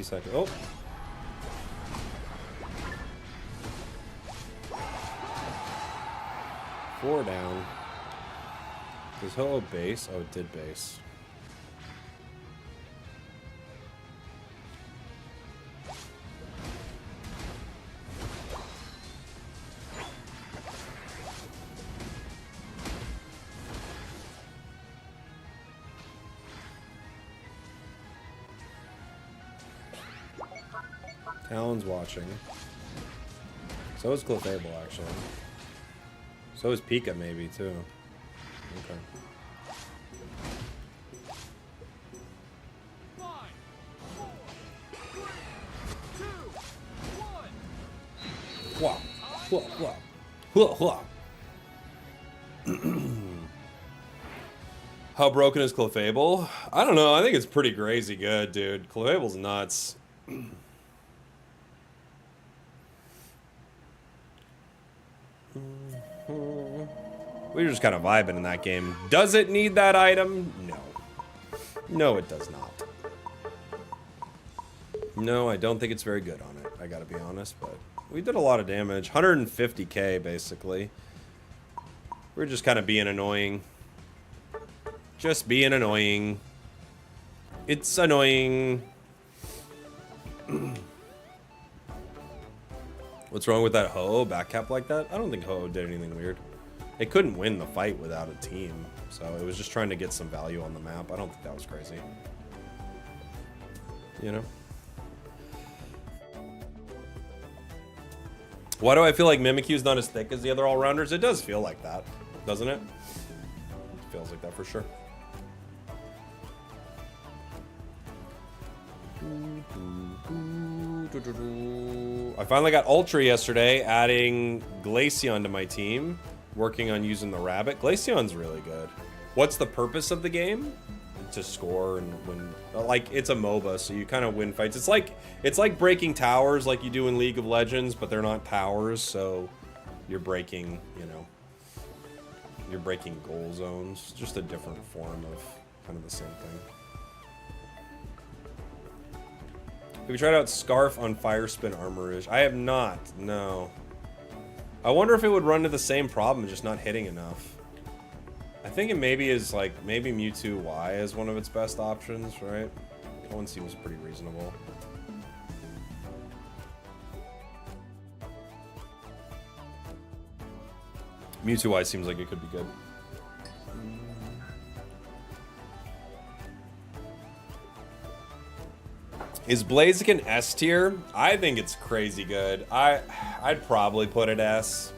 Seconds. Oh. Four down. Does Ho-Oh base? Oh, it did base. Talon's watching. So is Clefable, actually. So is Pika, maybe, too. Okay. Whoa. Whoa, whoa. Whoa, whoa. How broken is Clefable? I don't know. I think it's pretty crazy good, dude. Clefable's nuts. We were just kind of vibing in that game. Does it need that item? No. No, it does not. No, I don't think it's very good on it. I gotta be honest, but we did a lot of damage. 150k, basically. We're just kind of being annoying. Just being annoying. It's annoying. What's wrong with that Ho-Oh backcap like that? I don't think Ho-Oh did anything weird. It couldn't win the fight without a team, so it was just trying to get some value on the map. I don't think that was crazy. You know? Why do I feel like Mimikyu's not as thick as the other all-rounders? It does feel like that, doesn't it? It feels like that for sure. I finally got Ultra yesterday, adding Glaceon to my team, working on using the rabbit. Glaceon's really good. What's the purpose of the game? To score and win. Like, it's a MOBA, so you kind of win fights. It's like breaking towers like you do in League of Legends, but they're not towers, so you're breaking, you know, you're breaking goal zones. Just a different form of kind of the same thing. Have you tried out Scarf on Fire Spin Armorish? I have not, no. I wonder if it would run to the same problem, just not hitting enough. I think it maybe is like, maybe Mewtwo Y is one of its best options, right? That one seems pretty reasonable. Mewtwo Y seems like it could be good. Is Blaziken S tier? I think it's crazy good. I'd probably put it S.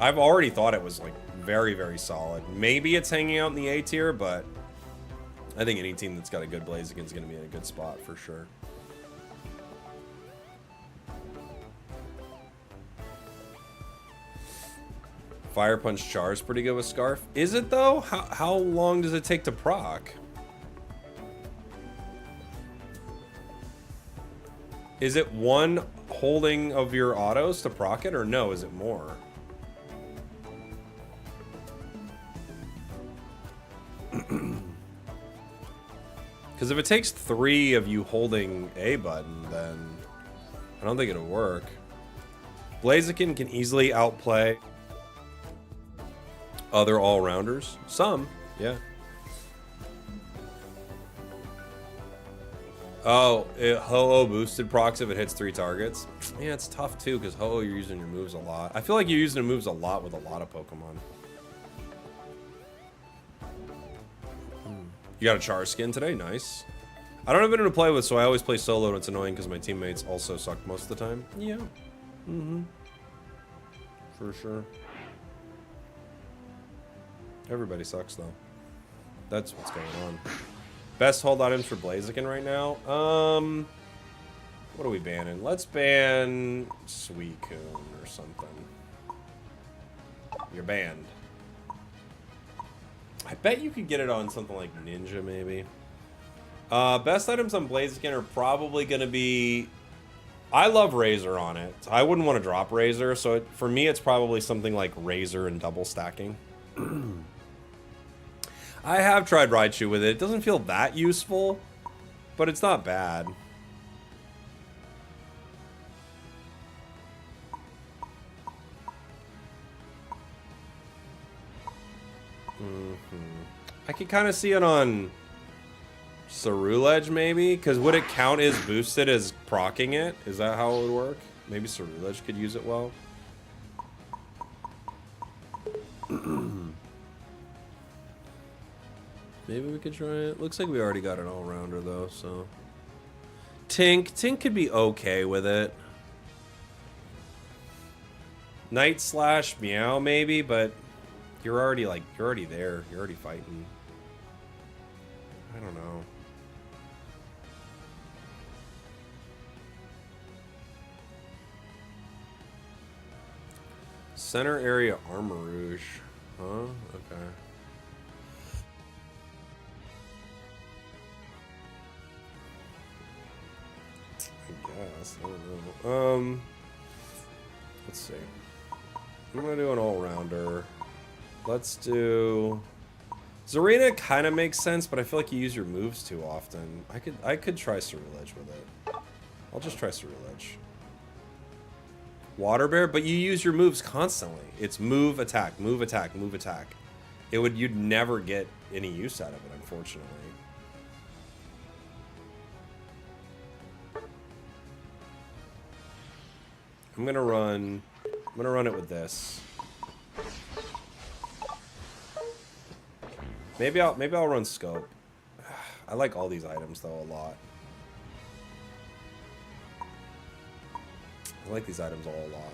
I've already thought it was like very, very solid. Maybe it's hanging out in the A tier, but I think any team that's got a good Blaziken is going to be in a good spot for sure. Fire Punch Char is pretty good with Scarf. Is it though? How long does it take to proc? Is it one holding of your autos to proc it, or no, is it more? Because if it takes 3 of you holding A button, then I don't think it'll work. Blaziken can easily outplay other all-rounders. Some, yeah. Oh, Ho-Oh boosted procs if it hits 3 targets. Yeah, it's tough too, because Ho-Oh, you're using your moves a lot. I feel like you're using your moves a lot with a lot of Pokemon. You got a Char skin today? Nice. I don't have anyone to play with, so I always play solo, and it's annoying because my teammates also suck most of the time. Yeah. For sure. Everybody sucks, though. That's what's going on. Best hold items for Blaziken right now? What are we banning? Let's ban Suicune or something. You're banned. I bet you could get it on something like Ninja, maybe. Best items on Blaziken are probably going to be... I love Razor on it. I wouldn't want to drop Razor, so for me it's probably something like Razor and double stacking. I have tried Raichu with it. It doesn't feel that useful, but it's not bad. I could kind of see it on Ceruledge, maybe? Because would it count as boosted as proccing it? Is that how it would work? Maybe Ceruledge could use it well. Maybe we could try it. Looks like we already got an all-rounder, though, so... Tink could be okay with it. Night Slash Meow, maybe, but... You're already there. You're already fighting. I don't know. Center area Armor Rouge. Huh? Okay. I guess. I don't know. Let's see. I'm gonna do an all-rounder. Let's do... Zarina kind of makes sense, but I feel like you use your moves too often. I could try Ceruledge with it. I'll just try Ceruledge. Water Bear, but you use your moves constantly. It's move, attack, move, attack, move, attack. You'd never get any use out of it, unfortunately. I'm gonna run it with this. Maybe I'll run Scope. I like all these items though a lot. I like these items all a lot.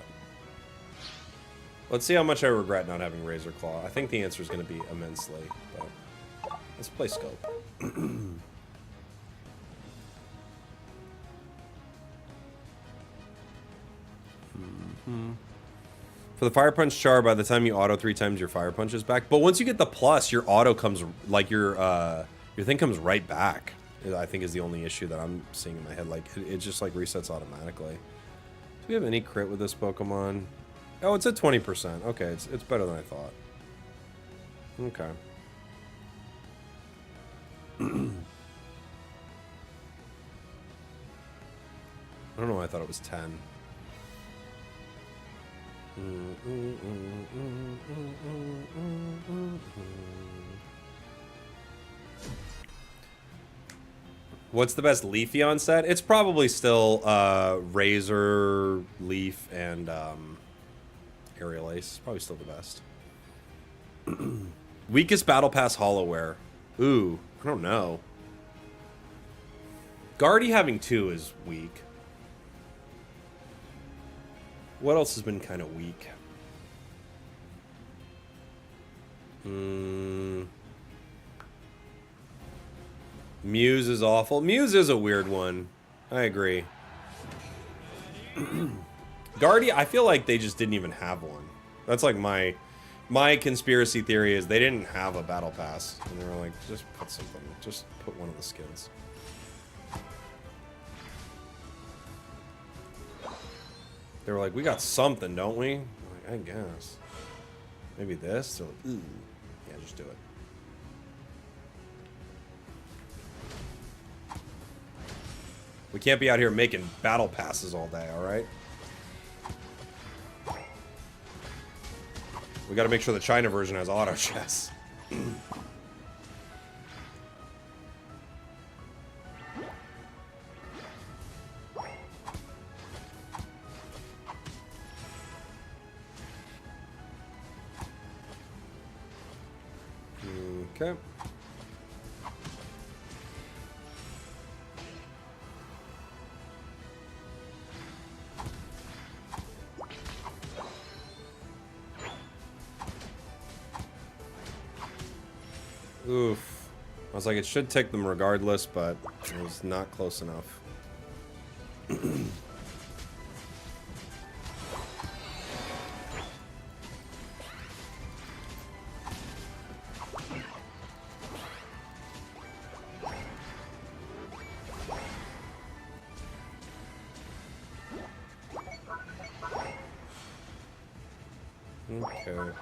Let's see how much I regret not having Razor Claw. I think the answer is going to be immensely, but let's play Scope. For the Fire Punch Char, by the time you auto 3 times, your Fire Punch is back. But once you get the plus, your auto comes, like your thing comes right back. I think is the only issue that I'm seeing in my head. Like it just like resets automatically. Do we have any crit with this Pokemon? Oh, it's at 20%. Okay, it's better than I thought. Okay. I don't know why I thought it was 10. What's the best Leafeon set? It's probably still Razor, Leaf, and Aerial Ace. Probably still the best. Weakest Battle Pass Hollowware. Ooh, I don't know. Guardy having 2 is weak. What else has been kind of weak? Muse is awful. Muse is a weird one. I agree. Guardy, I feel like they just didn't even have one. That's like my conspiracy theory is they didn't have a battle pass. And they were like, just put something. Just put one of the skins. They were like, we got something, don't we? I'm like, I guess. Maybe this? They're like, ooh. Yeah, just do it. We can't be out here making battle passes all day, alright? We gotta make sure the China version has auto chess. Okay. Oof. I was like, it should take them regardless, but it was not close enough. Okay.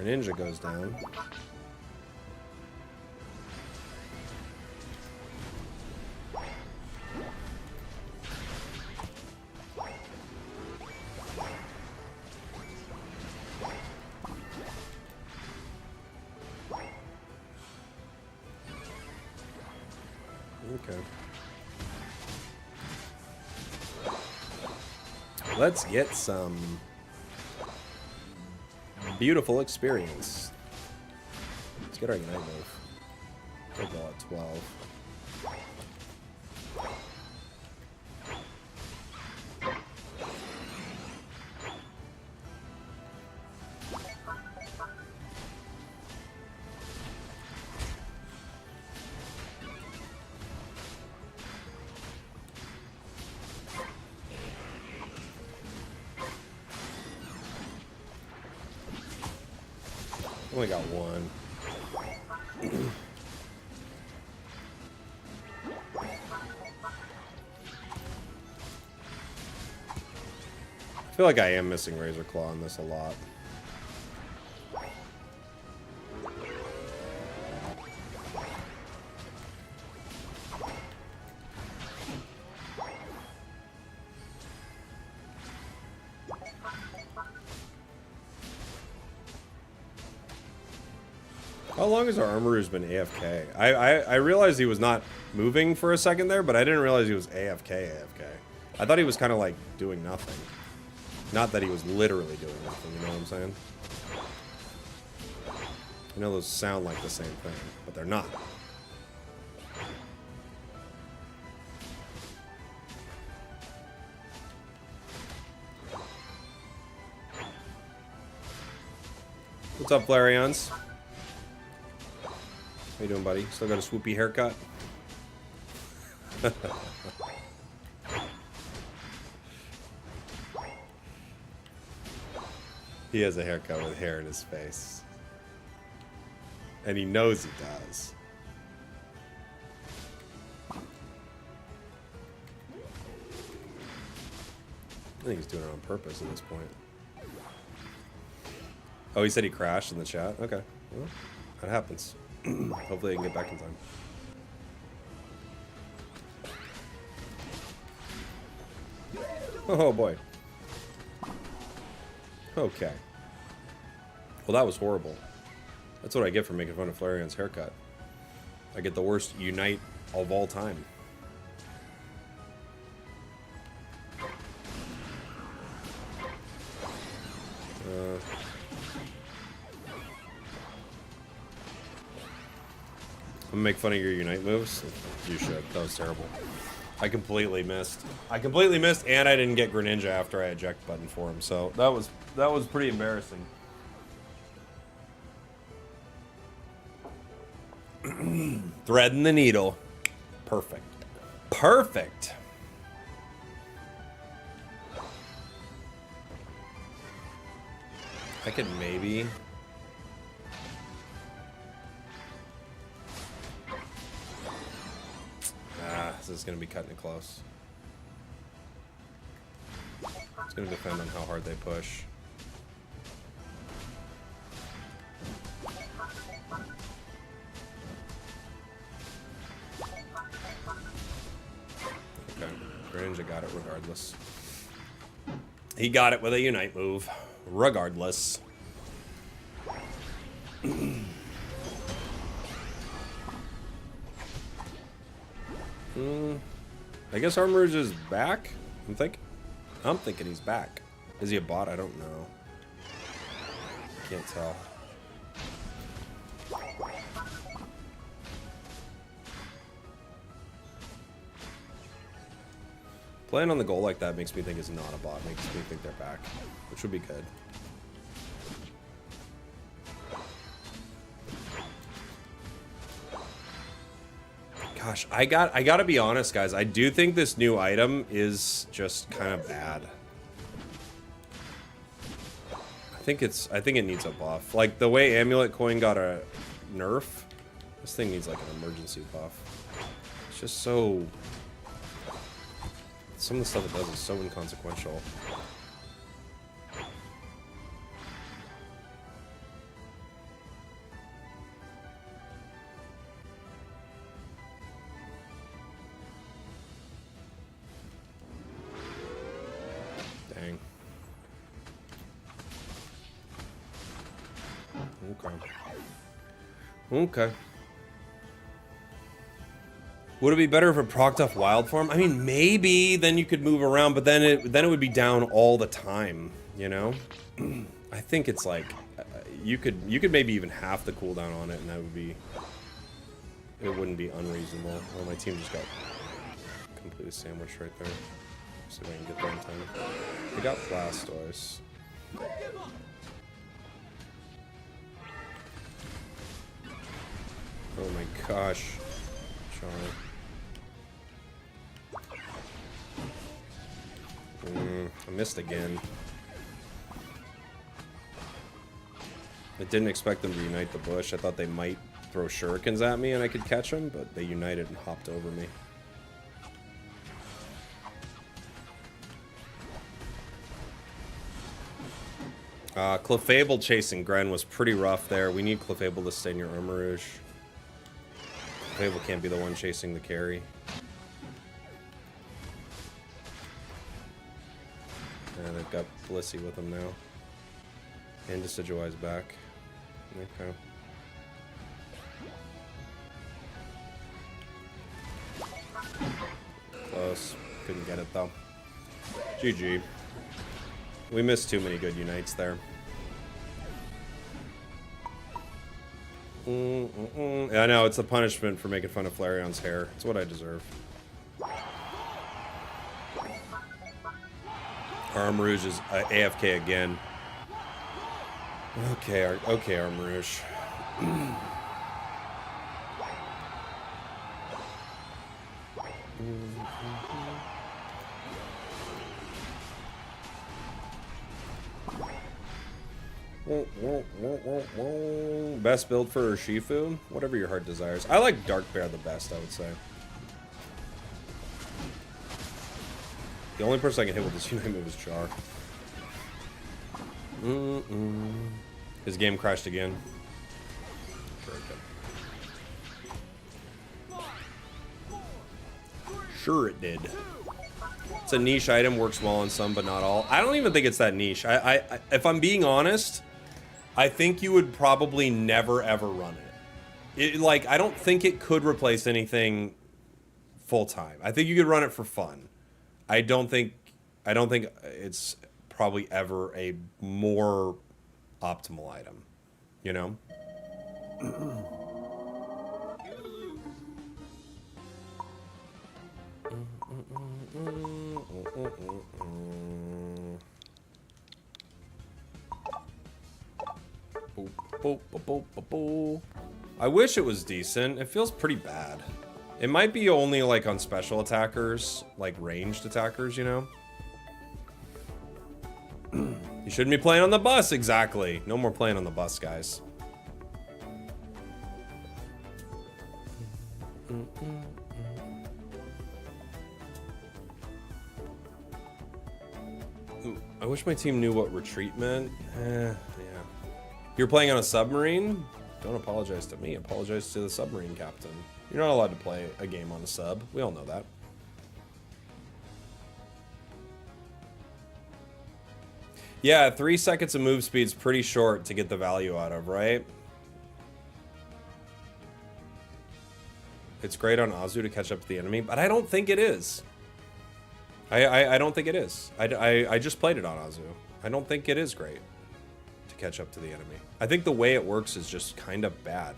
Ninja goes down. Okay. Let's get some beautiful experience. Let's get our Unite move. We'll go at 12. Only got one. I feel like I am missing Razor Claw in this a lot. How long has our Armorer's been AFK? I realized he was not moving for a second there, but I didn't realize he was AFK. I thought he was kind of like doing nothing. Not that he was literally doing nothing, you know what I'm saying? I know those sound like the same thing, but they're not. What's up, Flareons? How you doing, buddy? Still got a swoopy haircut? He has a haircut with hair in his face. And he knows he does. I think he's doing it on purpose at this point. Oh, he said he crashed in the chat? Okay. Well, that happens. Hopefully I can get back in time. Oh boy. Okay. Well, that was horrible. That's what I get for making fun of Flareon's haircut. I get the worst Unite of all time. I'm gonna make fun of your Unite moves. You should. That was terrible. I completely missed. And I didn't get Greninja after I eject button for him. So that was pretty embarrassing. Threading the needle. Perfect. Perfect. I could maybe... This is going to be cutting it close. It's going to depend on how hard they push. Okay, Greninja got it regardless. He got it with a Unite move, regardless. I guess Armourouge is back. I'm thinking he's back. Is he a bot? I don't know. Can't tell. Playing on the goal like that makes me think it's not a bot. Makes me think they're back, which would be good. Gosh, I gotta be honest, guys. I do think this new item is just kind of bad. I think it needs a buff. Like the way Amulet Coin got a nerf, this thing needs like an emergency buff. It's just so... Some of the stuff it does is so inconsequential. Dang. Okay. Would it be better if it procced off wild form? I mean, maybe then you could move around, but then it would be down all the time, you know? I think it's like you could maybe even half the cooldown on it, and that would be, it wouldn't be unreasonable. Well, my team just got completely sandwiched right there. See if I can get there in time. They got Blastoise. Oh my gosh, Charlie. I missed again. I didn't expect them to unite the bush. I thought they might throw shurikens at me and I could catch them, but they united and hopped over me. Clefable chasing Gren was pretty rough there. We need Clefable to stay near Armourouge. Clefable can't be the one chasing the carry. And they've got Blissey with them now. And Decidueye's back. Okay. Close. Couldn't get it though. GG. We missed too many good unites there. I know, it's a punishment for making fun of Flareon's hair. It's what I deserve. Armourouge is AFK again. Okay, okay, Armourouge. Best build for Shifu? Whatever your heart desires. I like Dark Bear the best, I would say. The only person I can hit with this Unite move is Char. His game crashed again. Sure it did. It's a niche item, works well on some, but not all. I don't even think it's that niche. If I'm being honest, I think you would probably never ever run it. Like, I don't think it could replace anything full time. I think you could run it for fun. I don't think it's probably ever a more optimal item, you know? I wish it was decent. It feels pretty bad. It might be only like on special attackers, like ranged attackers, you know? You shouldn't be playing on the bus, exactly. No more playing on the bus, guys. I wish my team knew what retreat meant. Yeah. You're playing on a submarine? Don't apologize to me. Apologize to the submarine captain. You're not allowed to play a game on a sub. We all know that. Yeah, 3 seconds of move speed's pretty short to get the value out of, right? It's great on Azu to catch up to the enemy, but I don't think it is. I don't think it is. I just played it on Azu. I don't think it is great to catch up to the enemy. I think the way it works is just kind of bad.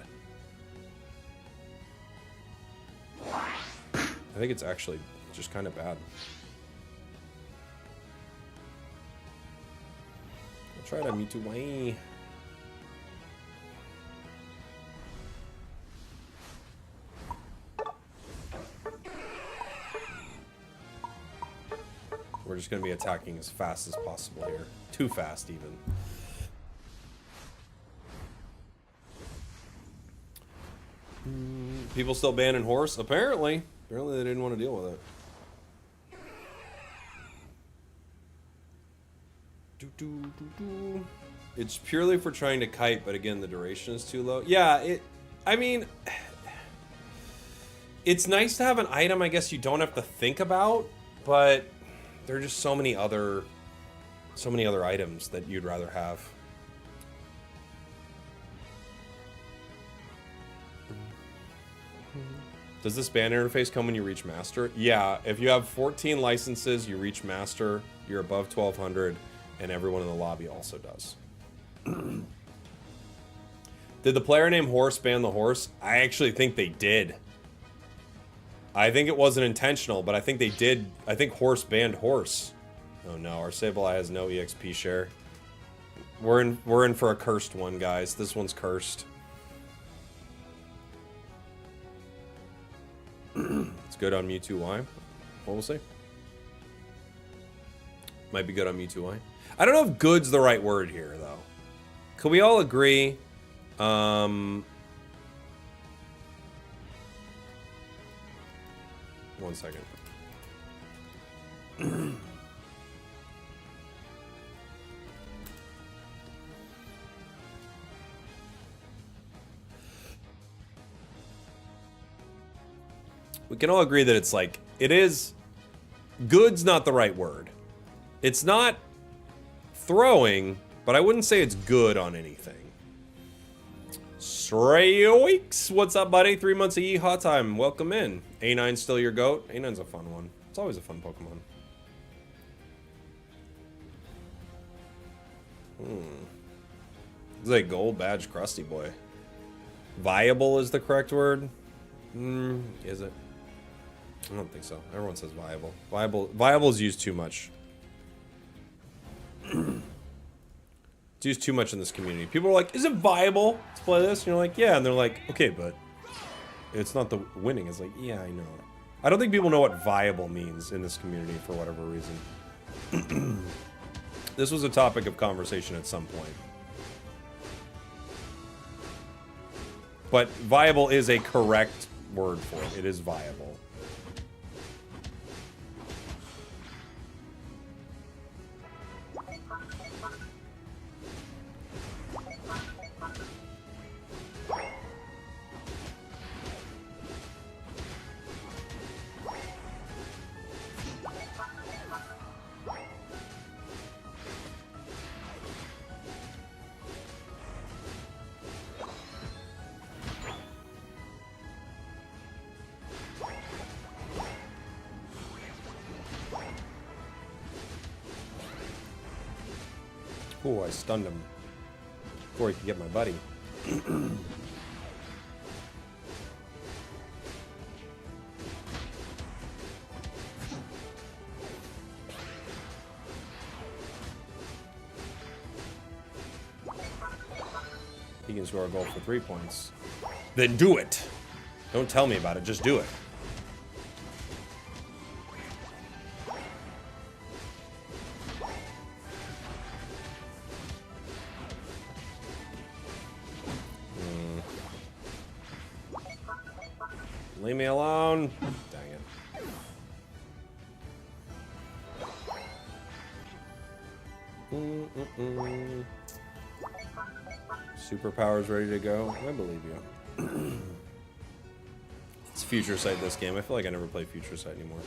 I think it's actually just kind of bad. I'll try to Mewtwo way. We're just going to be attacking as fast as possible here. Too fast, even. People still banning horse? Apparently. Apparently they didn't want to deal with it. It's purely for trying to kite, but again, the duration is too low. Yeah, I mean, it's nice to have an item I guess you don't have to think about, but there are just so many other items that you'd rather have. Does this ban interface come when you reach Master? Yeah, if you have 14 licenses, you reach Master, you're above 1200, and everyone in the lobby also does. Did the player named Horse ban the horse? I actually think they did. I think it wasn't intentional, but I think they did. I think Horse banned Horse. Oh no, our Sableye has no EXP share. We're in for a cursed one, guys. This one's cursed. It's good on Mewtwo Y. What we'll see. Might be good on Mewtwo Y. I don't know if good's the right word here, though. Could we all agree? One second. We can all agree that it's like, it is, good's not the right word. It's not throwing, but I wouldn't say it's good on anything. Stray Weeks, what's up, buddy? 3 months of Yeehaw time. Welcome in. A9's still your goat? A9's a fun one. It's always a fun Pokemon. It's like gold badge crusty boy. Viable is the correct word? Is it? I don't think so. Everyone says viable. Viable is used too much. It's used too much in this community. People are like, is it viable to play this? And you're like, yeah. And they're like, okay, but it's not the winning. It's like, yeah, I know. I don't think people know what viable means in this community for whatever reason. This was a topic of conversation at some point. But viable is a correct word for it. It is viable. Oh, I stunned him before he could get my buddy. He can score a goal for 3 points. Then do it. Don't tell me about it, just do it. Leave me alone. Dang it. Superpowers ready to go? I believe you. It's Future Sight this game. I feel like I never play Future Sight anymore.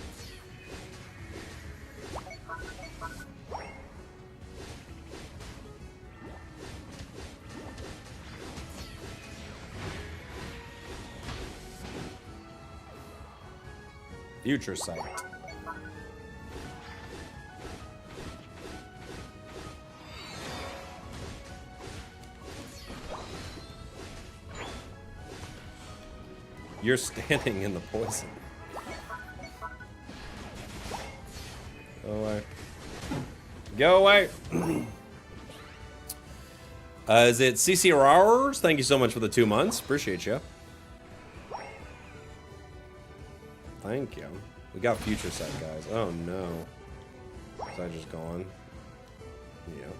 Future Sight. You're standing in the poison. Go away. Go away. Is it CC Hours? Thank you so much for the 2 months. Appreciate you. Thank you. We got Future Sight, guys. Oh no. Was I just gone? Yeah.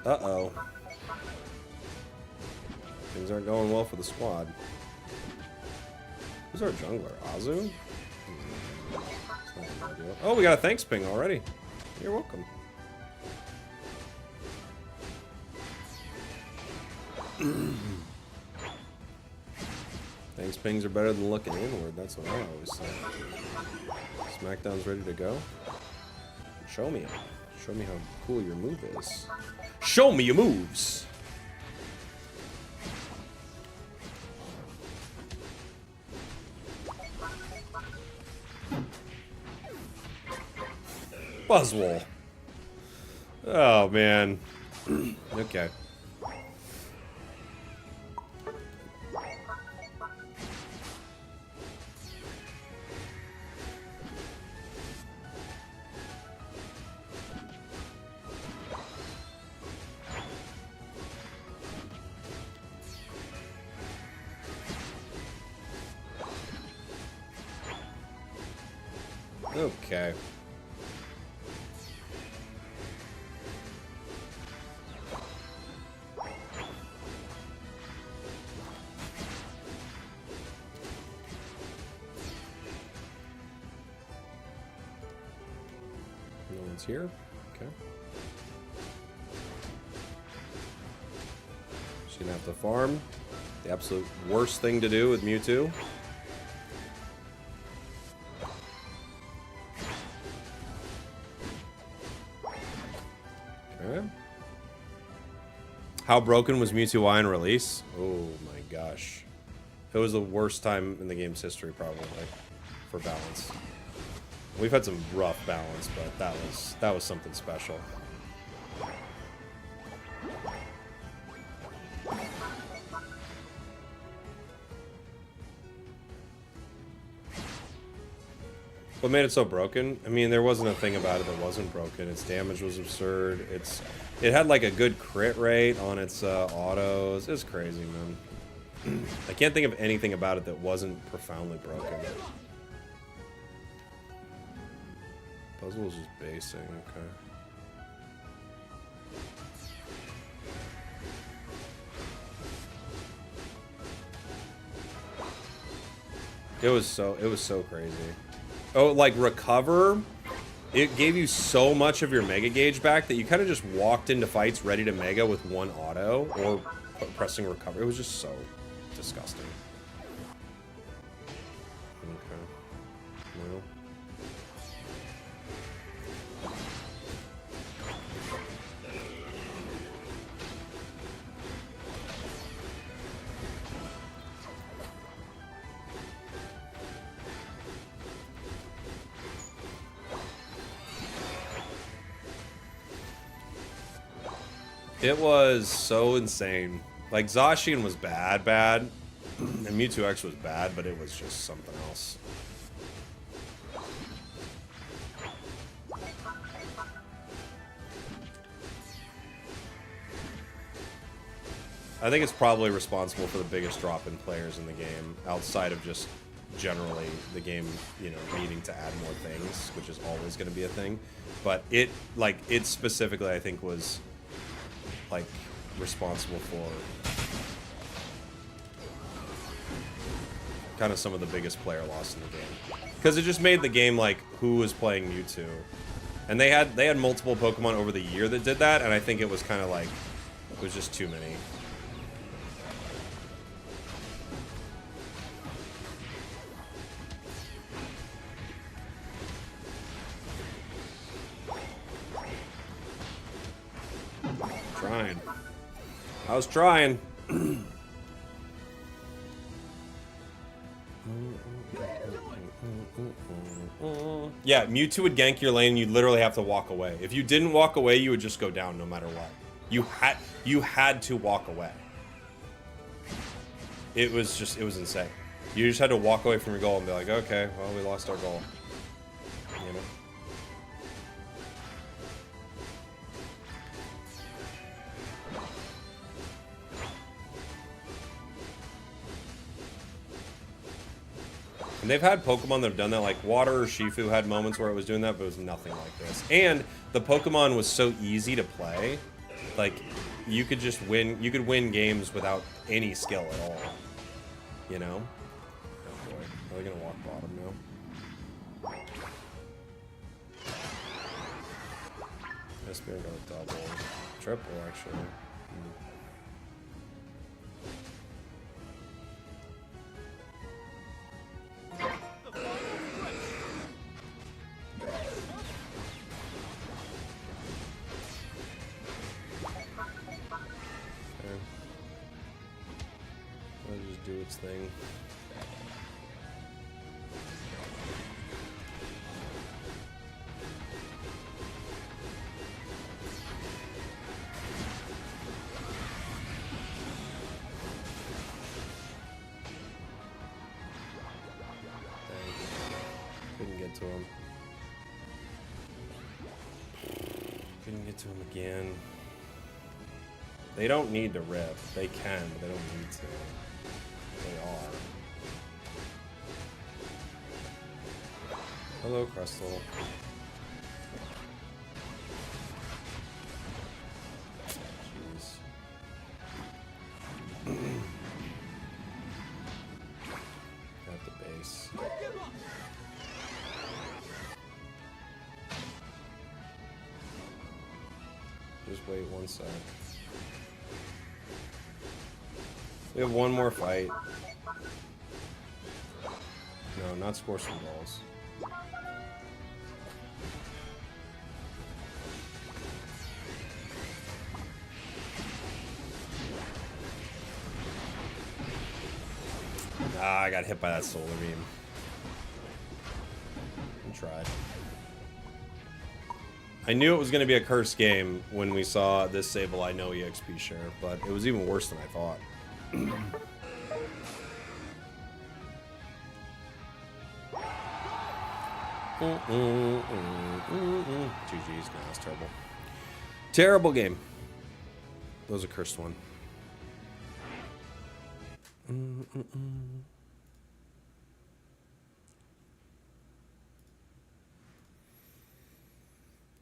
Uh-oh. Things aren't going well for the squad. Who's our jungler? Azu? Oh, we got a thanks ping already. You're welcome. Thanks pings are better than looking inward. That's what I always say. SmackDown's ready to go. Show me. Show me how cool your move is. Show me your moves. Buzzwole. Oh, man. Okay. Okay. No one's here. Okay. She's gonna have to farm. The absolute worst thing to do with Mewtwo. How broken was Mewtwo Y in release? Oh my gosh. It was the worst time in the game's history, probably, for balance. We've had some rough balance, but that was something special. What made it so broken? I mean, there wasn't a thing about it that wasn't broken. Its damage was absurd. It had like a good crit rate on its autos. It's crazy, man. I can't think of anything about it that wasn't profoundly broken. Puzzle was just basing, okay. It was so crazy. Oh, like recover, it gave you so much of your mega gauge back that you kind of just walked into fights ready to mega with one auto or pressing recover. It was just so disgusting. Okay. No. It was so insane. Like, Zacian was bad, and Mewtwo X was bad, but it was just something else. I think it's probably responsible for the biggest drop in players in the game, outside of just generally the game, you know, needing to add more things, which is always going to be a thing. But it specifically, I think, was like responsible for kind of some of the biggest player loss in the game, because it just made the game like who was playing Mewtwo, and they had multiple Pokemon over the year that did that, and I think it was kind of like it was just too many. I was trying. Yeah, Mewtwo would gank your lane and you'd literally have to walk away. If you didn't walk away, you would just go down no matter what. You had to walk away. It was insane. You just had to walk away from your goal and be like, okay, well, we lost our goal. You know? And they've had Pokemon that have done that, like Water or Shifu had moments where it was doing that, but it was nothing like this. And the Pokemon was so easy to play, like you could just win. You could win games without any skill at all. You know? Oh boy, are they gonna walk bottom now? This bear got a double, triple actually. Do its thing. Couldn't get to him. Couldn't get to him again. They don't need to riff. They can, but they don't need to. They are. Hello, Crystal. Jeez. At the base. Just wait 1 sec. We have one more fight. No, not score some balls. Ah, I got hit by that solar beam. I tried. I knew it was going to be a cursed game when we saw this Sableye no EXP share, but it was even worse than I thought. GG's, no, that's terrible. Terrible game. That was a cursed one.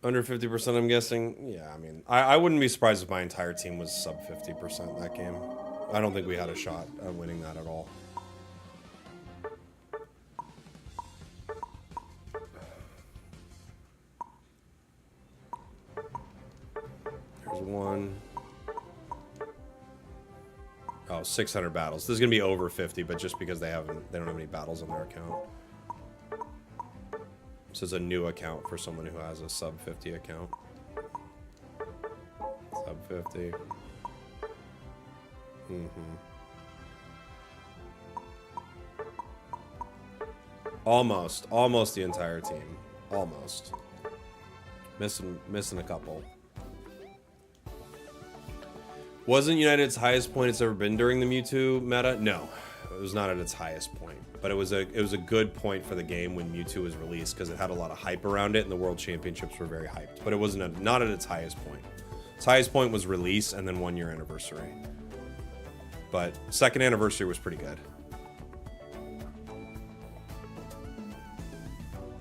Under 50%, I'm guessing. Yeah, I mean, I wouldn't be surprised if my entire team was sub 50% that game. I don't think we had a shot at winning that at all. There's one. Oh, 600 battles. This is gonna be over 50, but just because they don't have any battles on their account. This is a new account for someone who has a sub 50 account. Sub 50. Almost the entire team. Almost. Missing a couple. Wasn't United's highest point it's ever been during the Mewtwo meta? No, it was not at its highest point. But it was a good point for the game when Mewtwo was released because it had a lot of hype around it and the World Championships were very hyped. But it wasn't not at its highest point. Its highest point was release and then 1 year anniversary. But second anniversary was pretty good.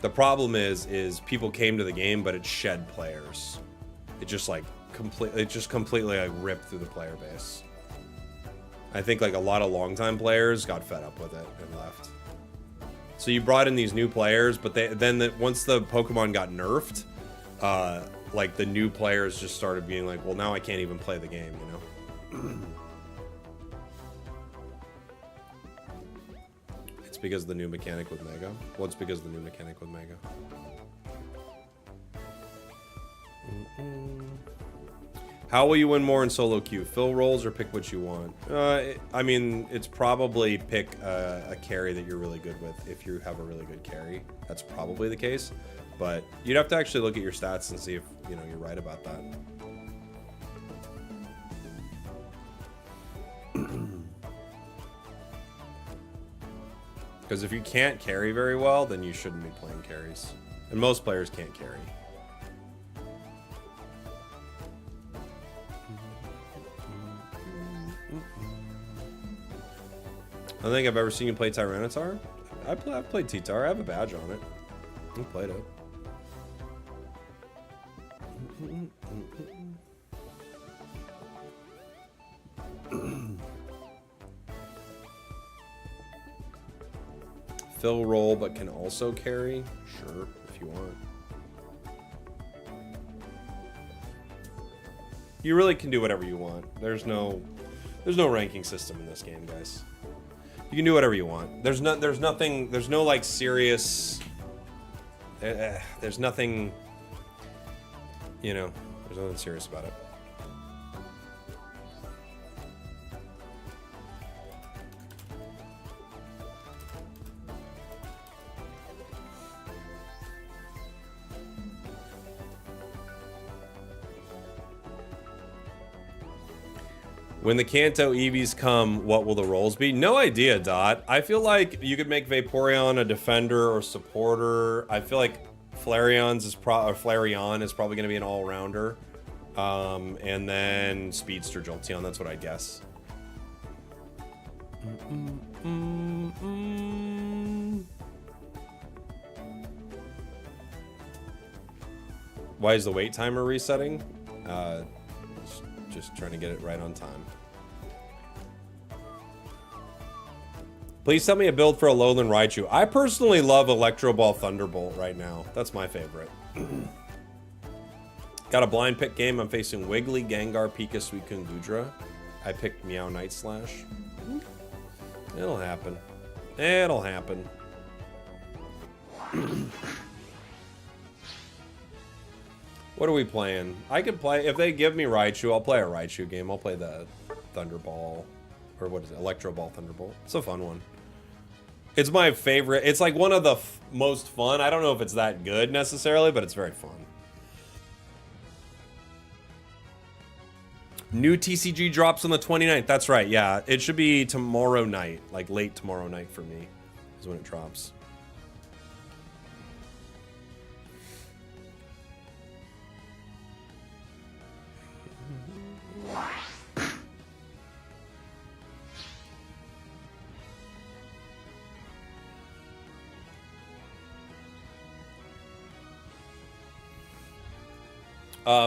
The problem is people came to the game, but it shed players. It just like completely like ripped through the player base. I think like a lot of longtime players got fed up with it and left. So you brought in these new players, but once the Pokemon got nerfed, like the new players just started being like, well, now I can't even play the game, you know? It's because of the new mechanic with Mega. Well, it's because of the new mechanic with Mega. How will you win more in solo queue? Fill roles or pick what you want? I mean, it's probably pick a carry that you're really good with if you have a really good carry. That's probably the case. But you'd have to actually look at your stats and see if, you know, you're right about that. Because if you can't carry very well, then you shouldn't be playing carries. And most players can't carry. I don't think I've ever seen you play Tyranitar. I've played T-Tar. I have a badge on it. I played it. Fill role, but can also carry? Sure, if you want. You really can do whatever you want. There's no ranking system in this game, guys. You can do whatever you want. There's no like serious. There's nothing. You know, there's nothing serious about it. When the Kanto EVs come, what will the roles be? No idea, Dot. I feel like you could make Vaporeon a defender or supporter. I feel like Flareon is probably going to be an all-rounder. And then Speedster Jolteon, that's what I guess. Why is the wait timer resetting? Just trying to get it right on time. Please tell me a build for a Alolan Raichu. I personally love Electro Ball Thunderbolt right now. That's my favorite. Got a blind pick game. I'm facing Wiggly, Gengar, Pika, Suicune, Gudra. I picked Meow Night Slash. It'll happen. It'll happen. What are we playing? I could play, if they give me Raichu, I'll play a Raichu game. I'll play the Thunderball, or what is it? Electro Ball Thunderbolt. It's a fun one. It's my favorite. It's like one of the most fun. I don't know if it's that good necessarily, but it's very fun. New TCG drops on the 29th. That's right, yeah. It should be tomorrow night, like late tomorrow night for me is when it drops.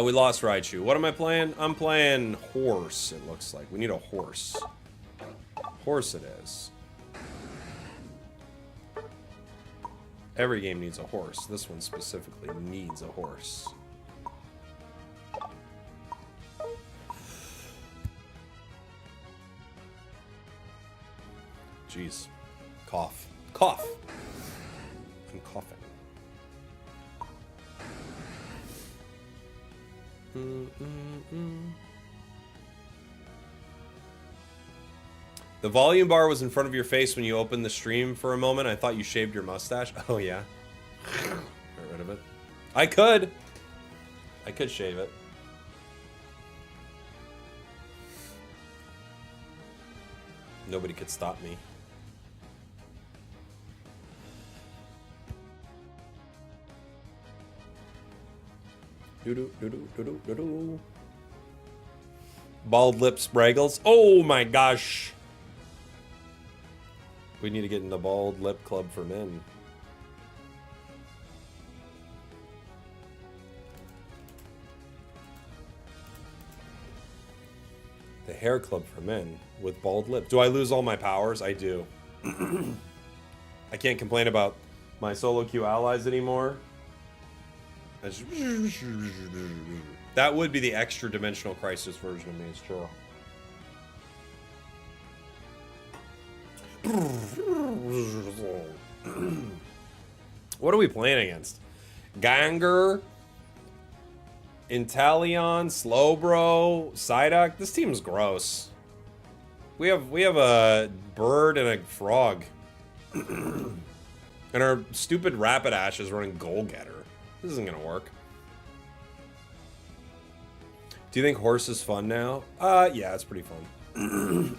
We lost Raichu. What am I playing? I'm playing horse, it looks like. We need a horse. Horse it is. Every game needs a horse. This one specifically needs a horse. jeez. Cough. Cough. I'm coughing. The volume bar was in front of your face when you opened the stream for a moment. I thought you shaved your mustache. Oh, yeah. Get rid of it. I could shave it. Nobody could stop me. Doo-doo. Bald lip spragels. Oh my gosh. We need to get in the bald lip club for men. The hair club for men with bald lip. Do I lose all my powers? I do. I can't complain about my solo queue allies anymore. That would be the extra dimensional crisis version of me, it's true. What are we playing against? Ganger, Inteleon, Slowbro, Psyduck. This team's gross. We have a bird and a frog. And our stupid Rapidash is running Goal Getter. This isn't gonna work. Do you think horse is fun now? Yeah, it's pretty fun.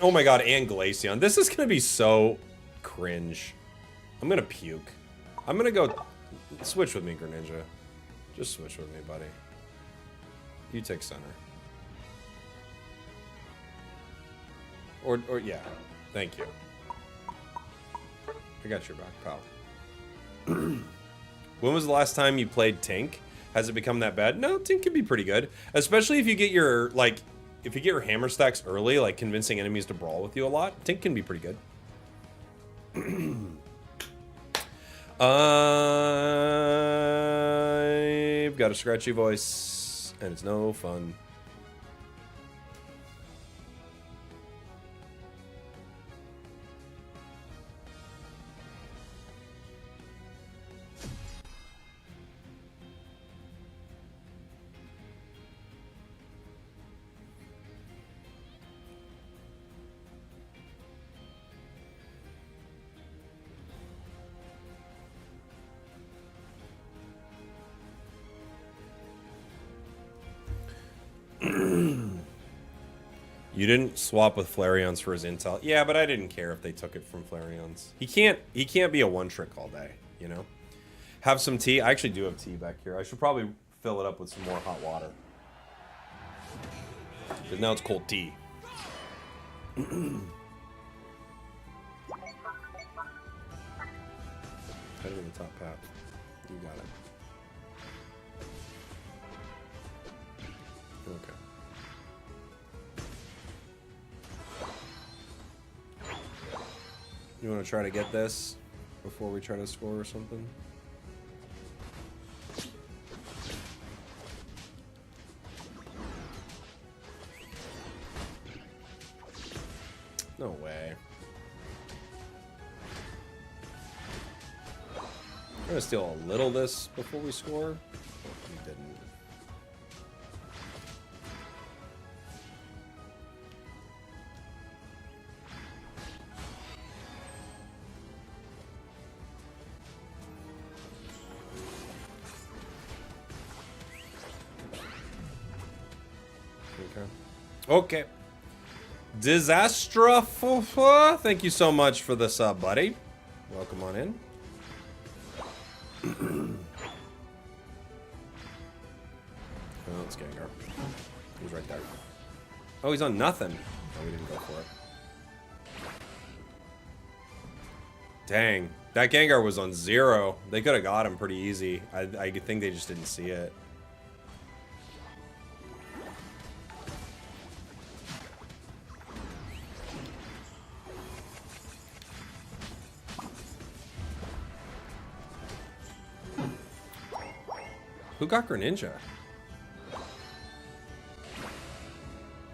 Oh my god, and Glaceon. This is gonna be so cringe. I'm gonna puke. I'm gonna go switch with me, Greninja. Just switch with me, buddy. You take center. Or yeah. Thank you. I got your back, pal. When was the last time you played Tink? Has it become that bad? No, Tink can be pretty good. Especially if you get your, like, if you get your hammer stacks early, like convincing enemies to brawl with you a lot, Tink can be pretty good. I've got a scratchy voice, and it's no fun. You didn't swap with Flareons for his intel. Yeah, but I didn't care if they took it from Flareons. He can't be a one-trick all day, you know? Have some tea. I actually do have tea back here. I should probably fill it up with some more hot water. Because now it's cold tea. Head to the top path. You got it. Okay. You want to try to get this before we try to score or something? No way. I'm gonna steal a little of this before we score. Oh, we didn't. Okay. Disastra, thank you so much for the sub, buddy. Welcome on in. Oh, it's Gengar. He's right there. Oh, he's on nothing. Oh, we didn't go for it. Dang. That Gengar was on 0. They could have got him pretty easy. I think they just didn't see it. Who got Greninja?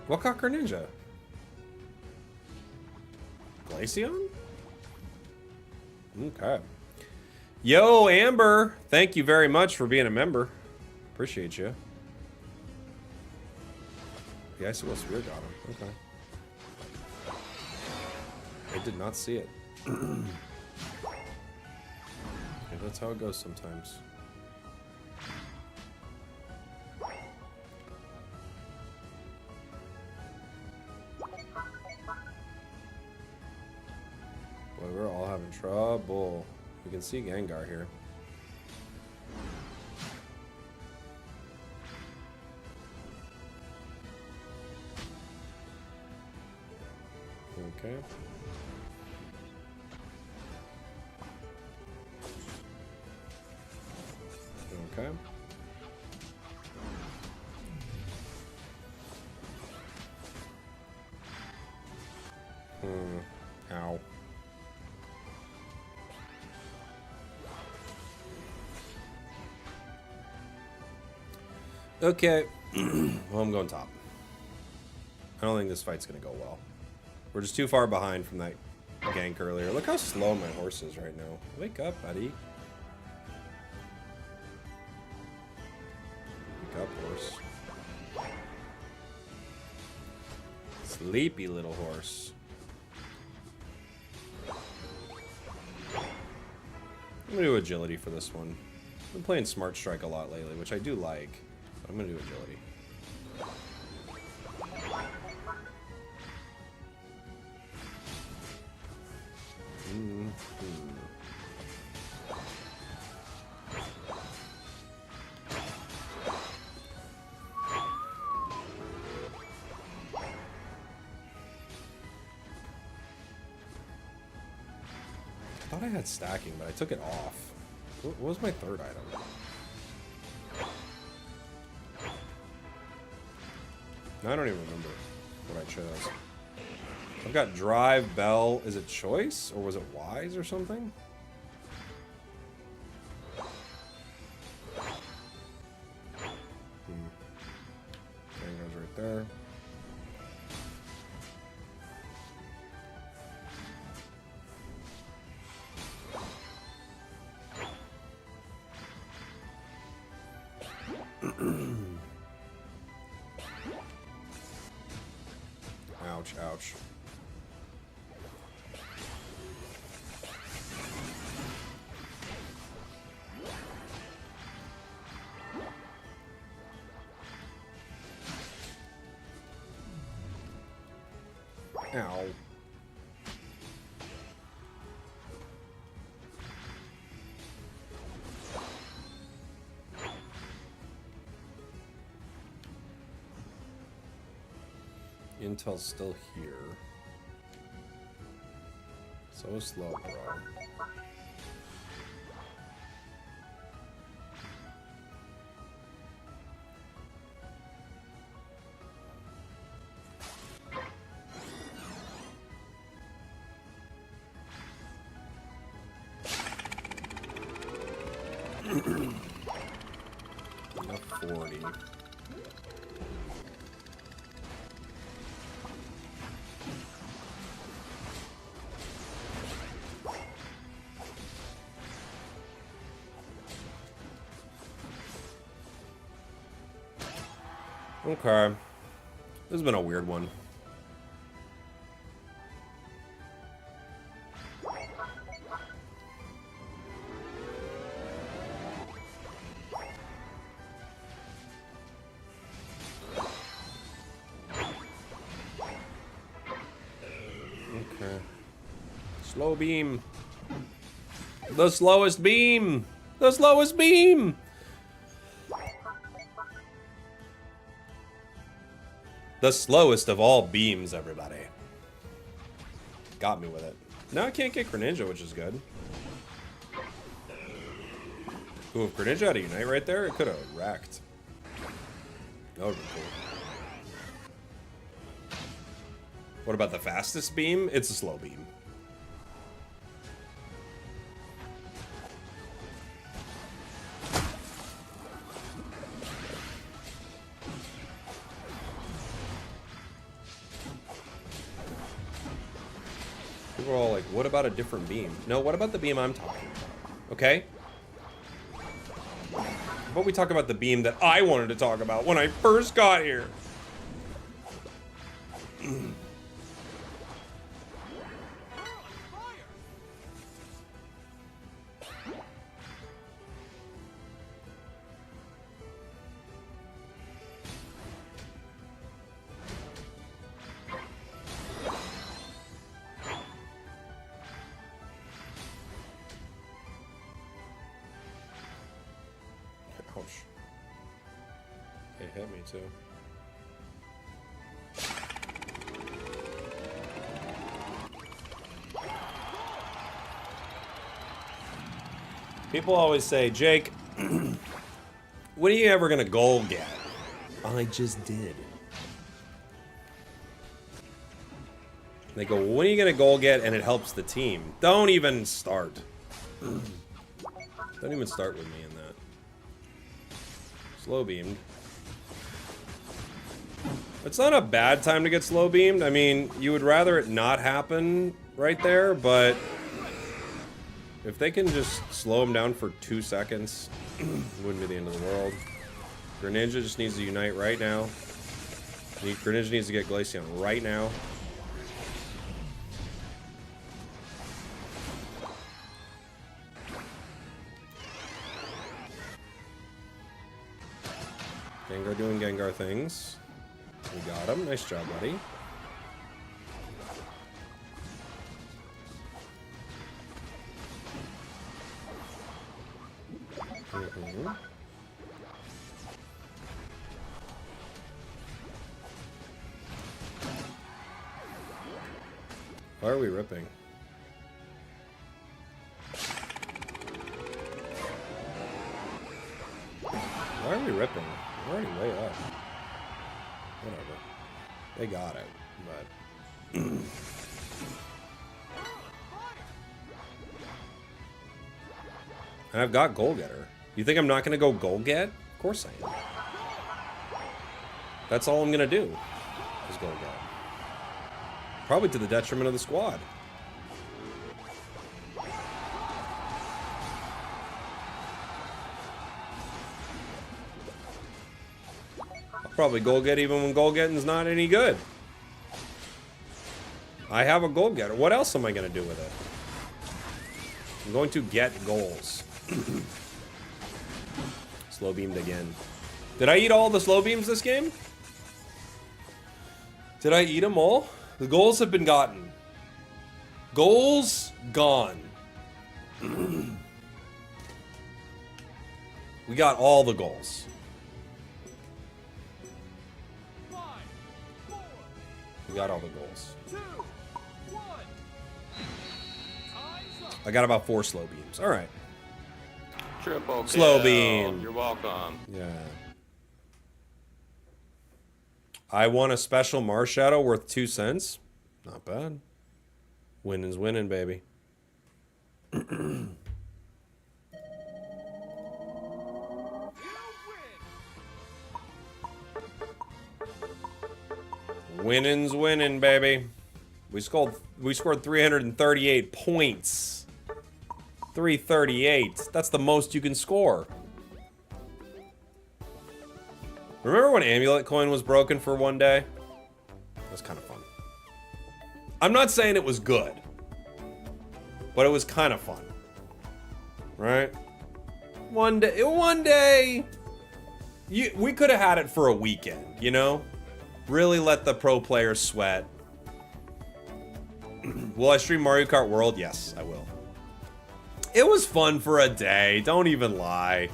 What got Greninja? Glaceon? Okay. Yo, Amber, thank you very much for being a member. Appreciate you. The Icicle Spear got him. Okay. I did not see it. Okay, that's how it goes sometimes. Boy, we're all having trouble. We can see Gengar here. Okay. Okay. Ow. Okay. Well, I'm going top. I don't think this fight's gonna go well. We're just too far behind from that gank earlier. Look how slow my horse is right now. Wake up, buddy. Wake up, horse. Sleepy little horse. I'm gonna do agility for this one. I've been playing Smart Strike a lot lately, which I do like. But I'm gonna do agility. I thought I had stacking, but I took it off. What was my third item? No, I don't even remember what I chose. I've got Drive, Bell. Is it Choice? Or was it Wise or something? Gengar's right there. Ouch, ouch. Ow. Intel's still here. So slow, bro. Enough 40. Okay. This has been a weird one. Okay. Slow beam. The slowest beam. The slowest beam. The slowest of all beams, everybody. Got me with it. Now I can't get Greninja, which is good. Ooh, if Greninja had a Unite right there, it could have wrecked. That would be cool. What about the fastest beam? It's a slow beam. People are all like, what about a different beam? No, what about the beam I'm talking about? Okay? But we talk about the beam that I wanted to talk about when I first got here. Ouch. It hit me too. People always say, Jake, when are you ever gonna goal get? I just did. They go, when are you gonna goal get and it helps the team? Don't even start. Don't even start with me in that. Slow beamed. It's not a bad time to get slow beamed. I mean, you would rather it not happen right there, but if they can just slow him down for 2 seconds, it wouldn't be the end of the world. Greninja just needs to unite right now. Greninja needs to get Glaceon right now. Gengar doing Gengar things. We got him. Nice job, buddy. Why are we ripping? Why are we ripping? We're already way up. Whatever. They got it, but... And I've got Goal Getter. You think I'm not going to go Goal Get? Of course I am. That's all I'm going to do, is Goal Get. Probably to the detriment of the squad. I'll probably Goal Get even when Goal Getting's not any good. I have a Goal Getter. What else am I going to do with it? I'm going to get goals. Slow beamed again. Did I eat all the slow beams this game? Did I eat them all? The goals have been gotten. Goals gone. We got all the goals. 5, 4, We got all the goals. 2, 1. Time's up. I got about 4 slow beams. All right. Triple kill. Slow beam. You're welcome. Yeah. I won a special Marshadow worth 2 cents. Not bad. Winning's winning, baby. Winning's winning, baby. We scored 338 points. 338. That's the most you can score. Remember when Amulet Coin was broken for one day? That was kind of fun. I'm not saying it was good, but it was kind of fun. Right? One day, we could have had it for a weekend, you know? Really let the pro players sweat. Will I stream Mario Kart World? Yes, I will. It was fun for a day. Don't even lie.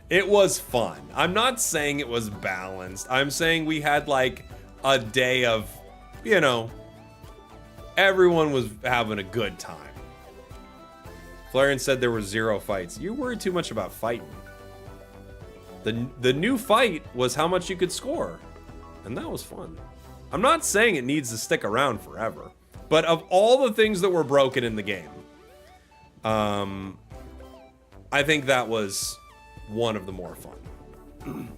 It was fun. I'm not saying it was balanced. I'm saying we had like a day of, you know, everyone was having a good time. Flareon said there were 0 fights. You worried too much about fighting. The new fight was how much you could score. And that was fun. I'm not saying it needs to stick around forever. But of all the things that were broken in the game, I think that was one of the more fun.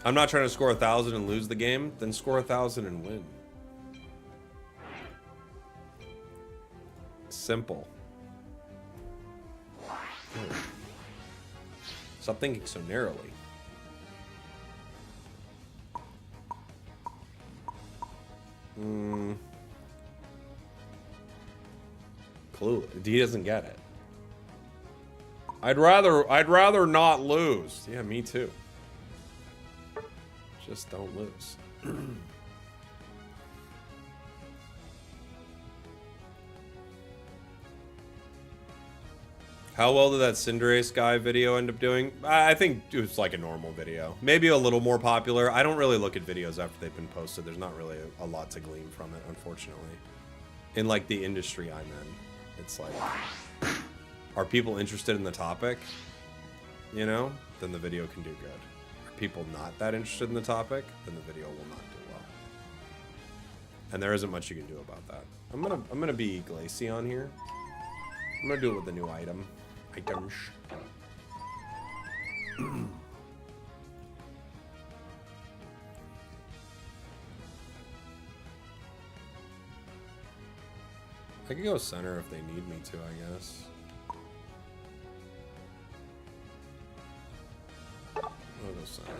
I'm not trying to score 1,000 and lose the game. Then score 1,000 and win. Simple. Stop thinking so narrowly. Clue. He doesn't get it. I'd rather not lose. Yeah, me too. Just don't lose. How well did that Cinderace guy video end up doing? I think it was like a normal video. Maybe a little more popular. I don't really look at videos after they've been posted. There's not really a lot to glean from it, unfortunately. In like the industry I'm in, it's like, are people interested in the topic? You know, then the video can do good. Are people not that interested in the topic? Then the video will not do well. And there isn't much you can do about that. I'm gonna be Glaceon here. I'm gonna do it with the new item. Items. I could go center if they need me to, I guess. I'll go center.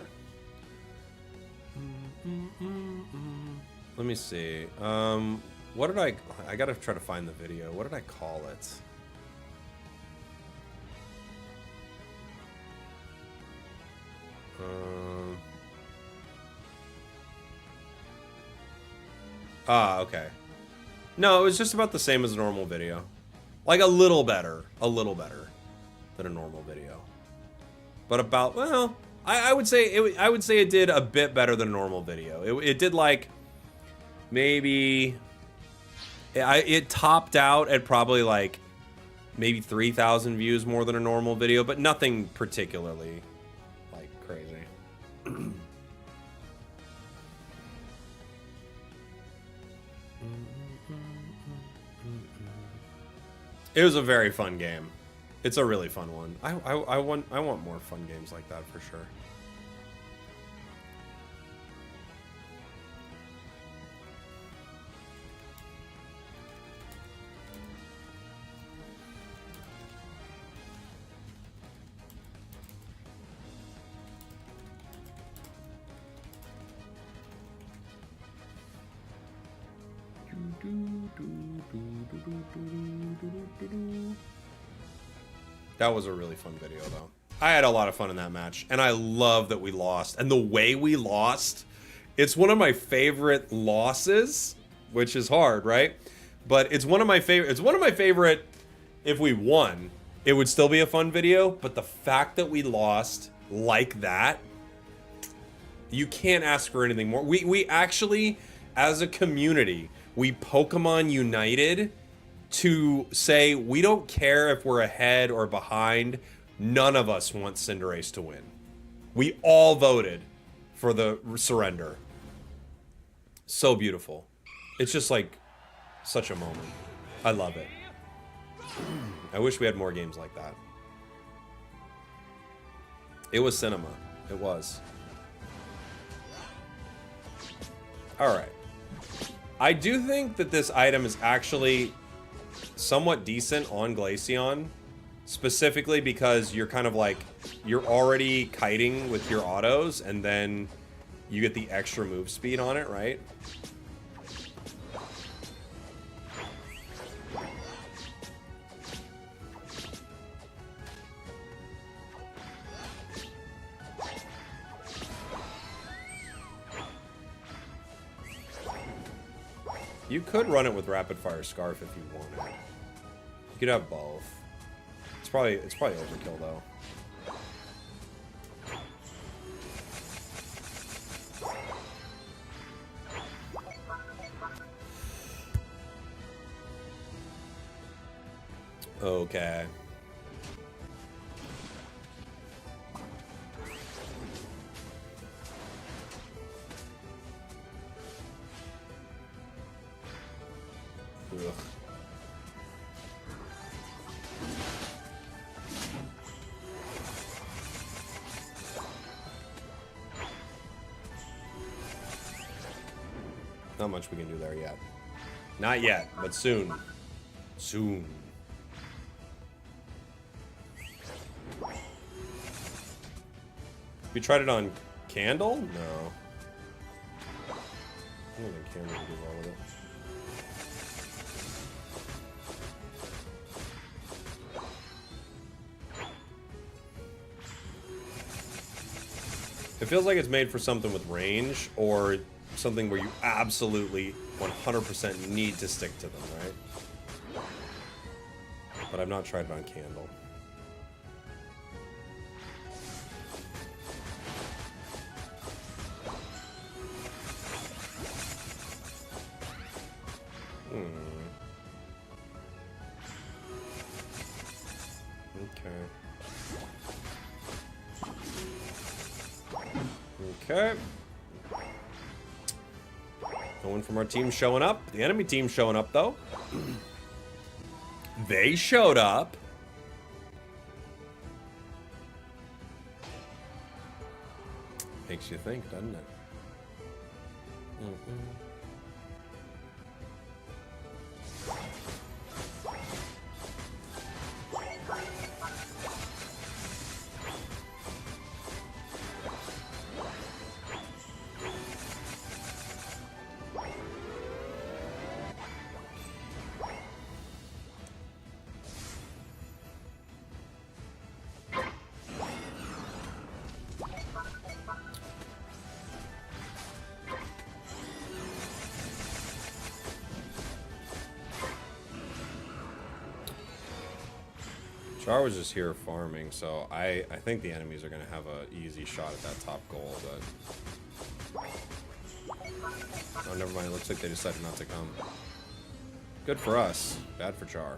Let me see. What did I gotta try to find the video. What did I call it? Okay. No, it was just about the same as a normal video. Like a little better than a normal video. But about, well, I would say it did a bit better than a normal video. It did like maybe it topped out at probably like maybe 3,000 views more than a normal video, but nothing particularly like crazy. It was a very fun game. It's a really fun one. I want more fun games like that for sure. That was a really fun video, though. I had a lot of fun in that match, and I love that we lost. And the way we lost, it's one of my favorite losses, which is hard, right? But it's one of my favorite. It's one of my favorite. If we won, it would still be a fun video. But the fact that we lost like that, you can't ask for anything more. We actually, as a community, we Pokemon united to say we don't care if we're ahead or behind. None of us want Cinderace to win. We all voted for the surrender. So beautiful. It's just like such a moment. I love it. I wish we had more games like that. It was cinema. It was. All right. I do think that this item is actually somewhat decent on Glaceon, specifically because you're kind of like, you're already kiting with your autos, and then you get the extra move speed on it, right? You could run it with Rapid Fire Scarf if you wanted. You could have both. It's probably overkill though. Okay. Ugh. not much we can do there yet. Not yet, but soon. Soon. We tried it on Candle? No. I don't think Candle would do well with it. It feels like it's made for something with range or something where you absolutely 100% need to stick to them, right? But I've not tried it on Candle. Okay. No one from our team showing up. The enemy team showing up, though. They showed up. Makes you think, doesn't it? Char was just here farming, so I think the enemies are going to have an easy shot at that top goal, but... Oh, never mind. It looks like they decided not to come. Good for us. Bad for Char.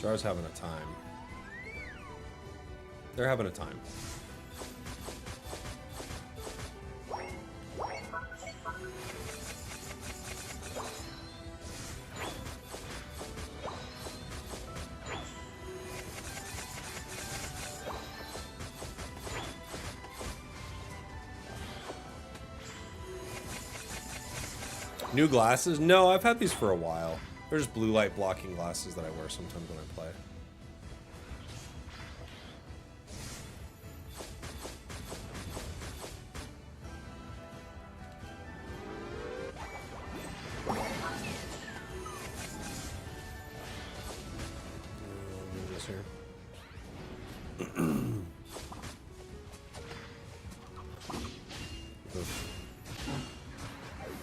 Char's having a time. They're having a time. New glasses? No, I've had these for a while. They're just blue light blocking glasses that I wear sometimes when I play. Move this here.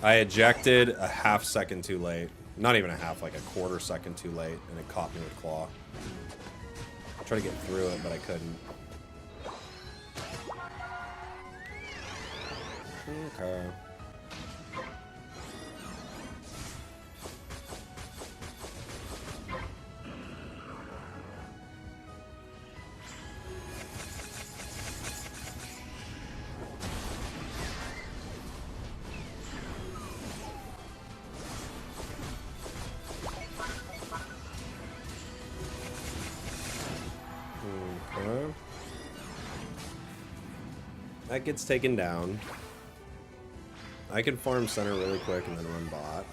I ejected a half second too late. Not even a half, like a quarter second too late, and it caught me with claw. I tried to get through it, but I couldn't. Okay. That gets taken down. I can farm center really quick and then run bot.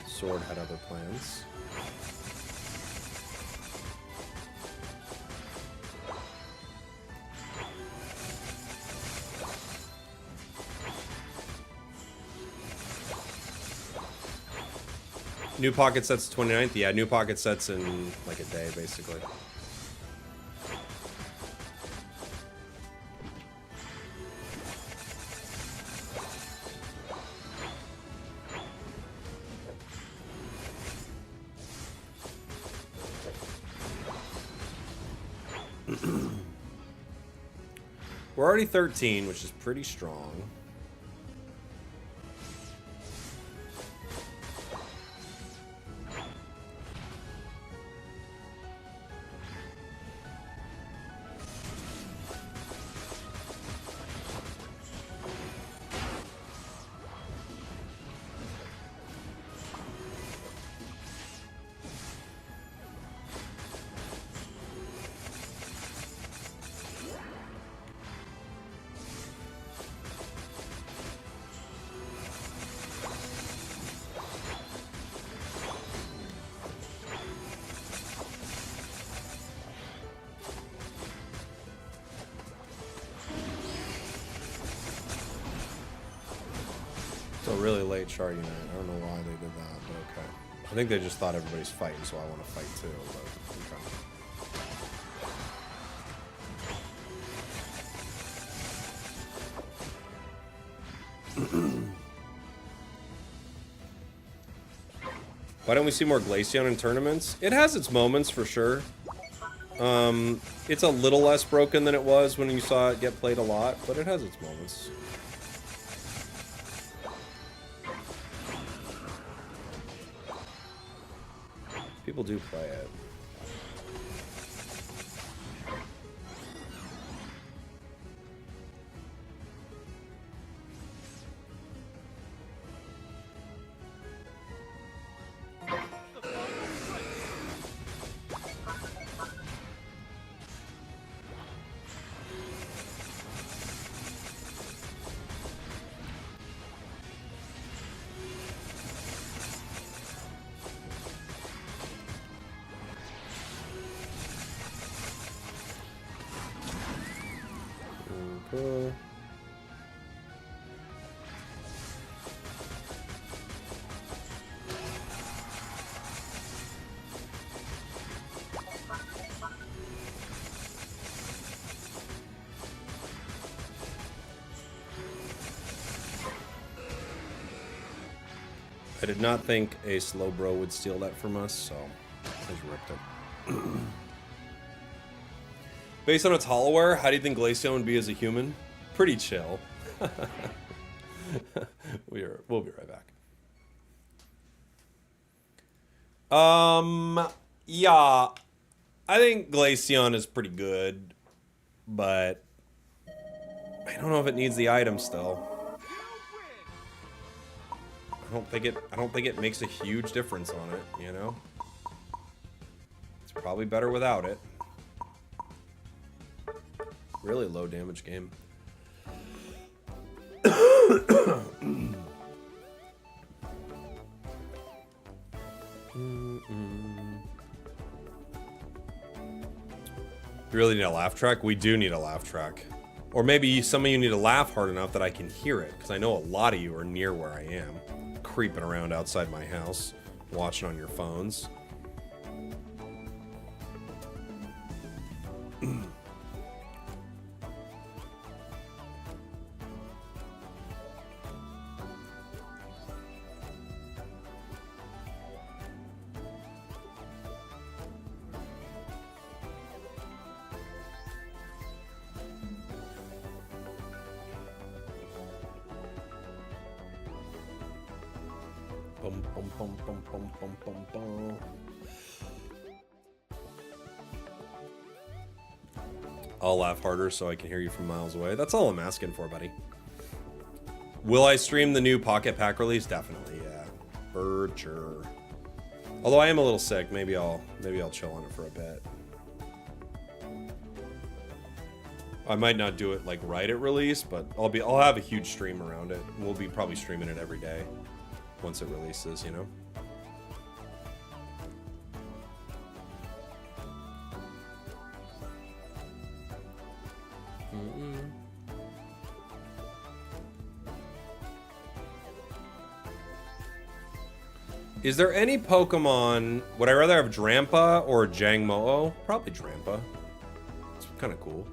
Sword had other plans. New pocket sets 29th? Yeah, new pocket sets in like a day, basically. We're already 13, which is pretty strong. It's a really late chart unit. I don't know why they did that, but okay. I think they just thought everybody's fighting, so I want to fight too, but okay. Why don't we see more Glaceon in tournaments? It has its moments for sure. It's a little less broken than it was when you saw it get played a lot, but it has its moments. People do play it. I did not think a slow bro would steal that from us, so I just ripped it. Based on its hollowware, how do you think Glaceon would be as a human? Pretty chill. We'll be right back. Yeah, I think Glaceon is pretty good, but I don't know if it needs the item still. I don't think it makes a huge difference on it, you know? It's probably better without it. Really low damage game. We really need a laugh track? We do need a laugh track. Or maybe some of you need to laugh hard enough that I can hear it, because I know a lot of you are near where I am. Creeping around outside my house, watching on your phones. I'll laugh harder so I can hear you from miles away. That's all I'm asking for, buddy. Will I stream the new Pocket Pack release? Definitely, yeah. For sure. Although I am a little sick, maybe I'll chill on it for a bit. I might not do it like right at release, but I'll have a huge stream around it. We'll be probably streaming it every day once it releases, you know. Is there any Pokemon... Would I rather have Drampa or Jangmo-O? Probably Drampa. It's kind of cool.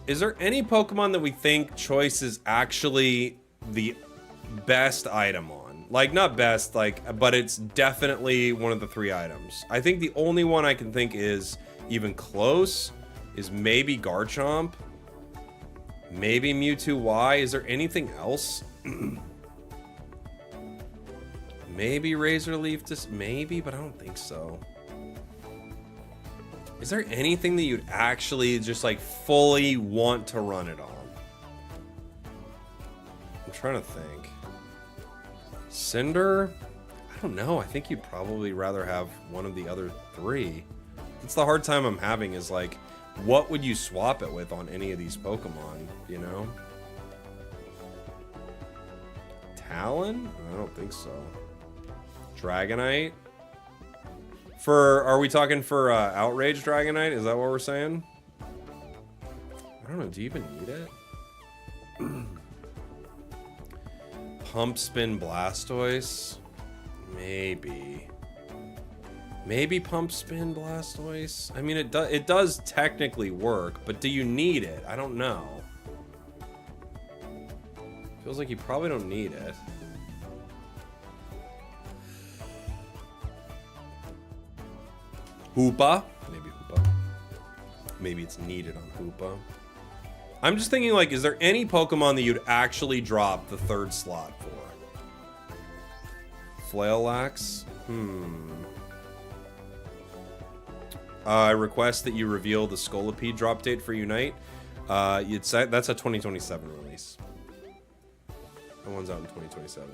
Is there any Pokemon that we think Choice is actually the best item on? Like, not best, like, but it's definitely one of the 3 items. I think the only one I can think is even close is maybe Garchomp. Maybe Mewtwo Y. Is there anything else? Maybe Razor Leaf. Maybe, but I don't think so. Is there anything that you'd actually just like fully want to run it on? I'm trying to think. Cinder? I don't know. I think you'd probably rather have one of the other three. It's the hard time I'm having is like, what would you swap it with on any of these Pokemon, you know? Talon? I don't think so. Dragonite? Are we talking for Outrage Dragonite? Is that what we're saying? I don't know, do you even need it? Pump Spin Blastoise? Maybe. Maybe Pump Spin Blastoise? I mean, it does technically work, but do you need it? I don't know. Feels like you probably don't need it. Hoopa? Maybe Hoopa. Maybe it's needed on Hoopa. I'm just thinking, like, is there any Pokemon that you'd actually drop the third slot for? Flaillax? I request that you reveal the Scolipede drop date for Unite. That's a 2027 release. That one's out in 2027.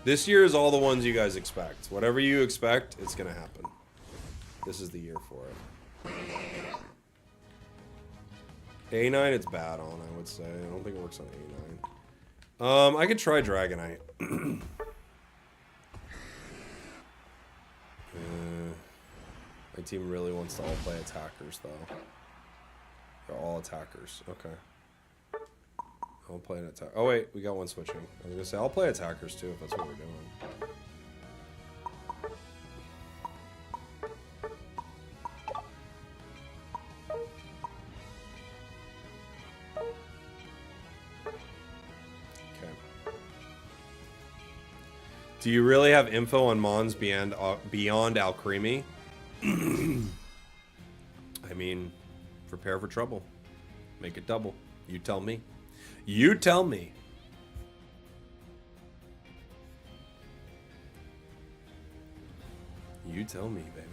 This year is all the ones you guys expect. Whatever you expect, it's gonna happen. This is the year for it. A9, it's bad on, I would say. I don't think it works on A9. I could try Dragonite. My team really wants to all play attackers, though. They're all attackers. Okay. I'll play an attack. Oh, wait. We got one switching. I was going to say, I'll play attackers, too, if that's what we're doing. Do you really have info on Mons beyond Alcremie? I mean, prepare for trouble. Make it double. You tell me. You tell me. You tell me, baby.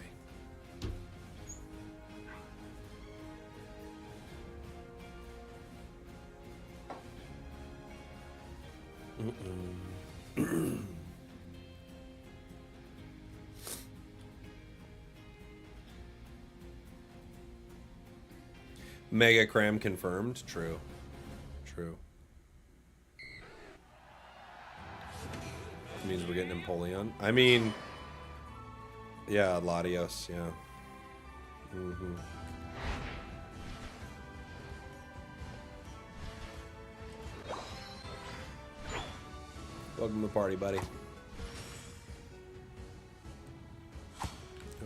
Mega Cram confirmed. True. True. Means we're getting Empoleon. I mean, yeah, Latios, yeah. Welcome to the party, buddy.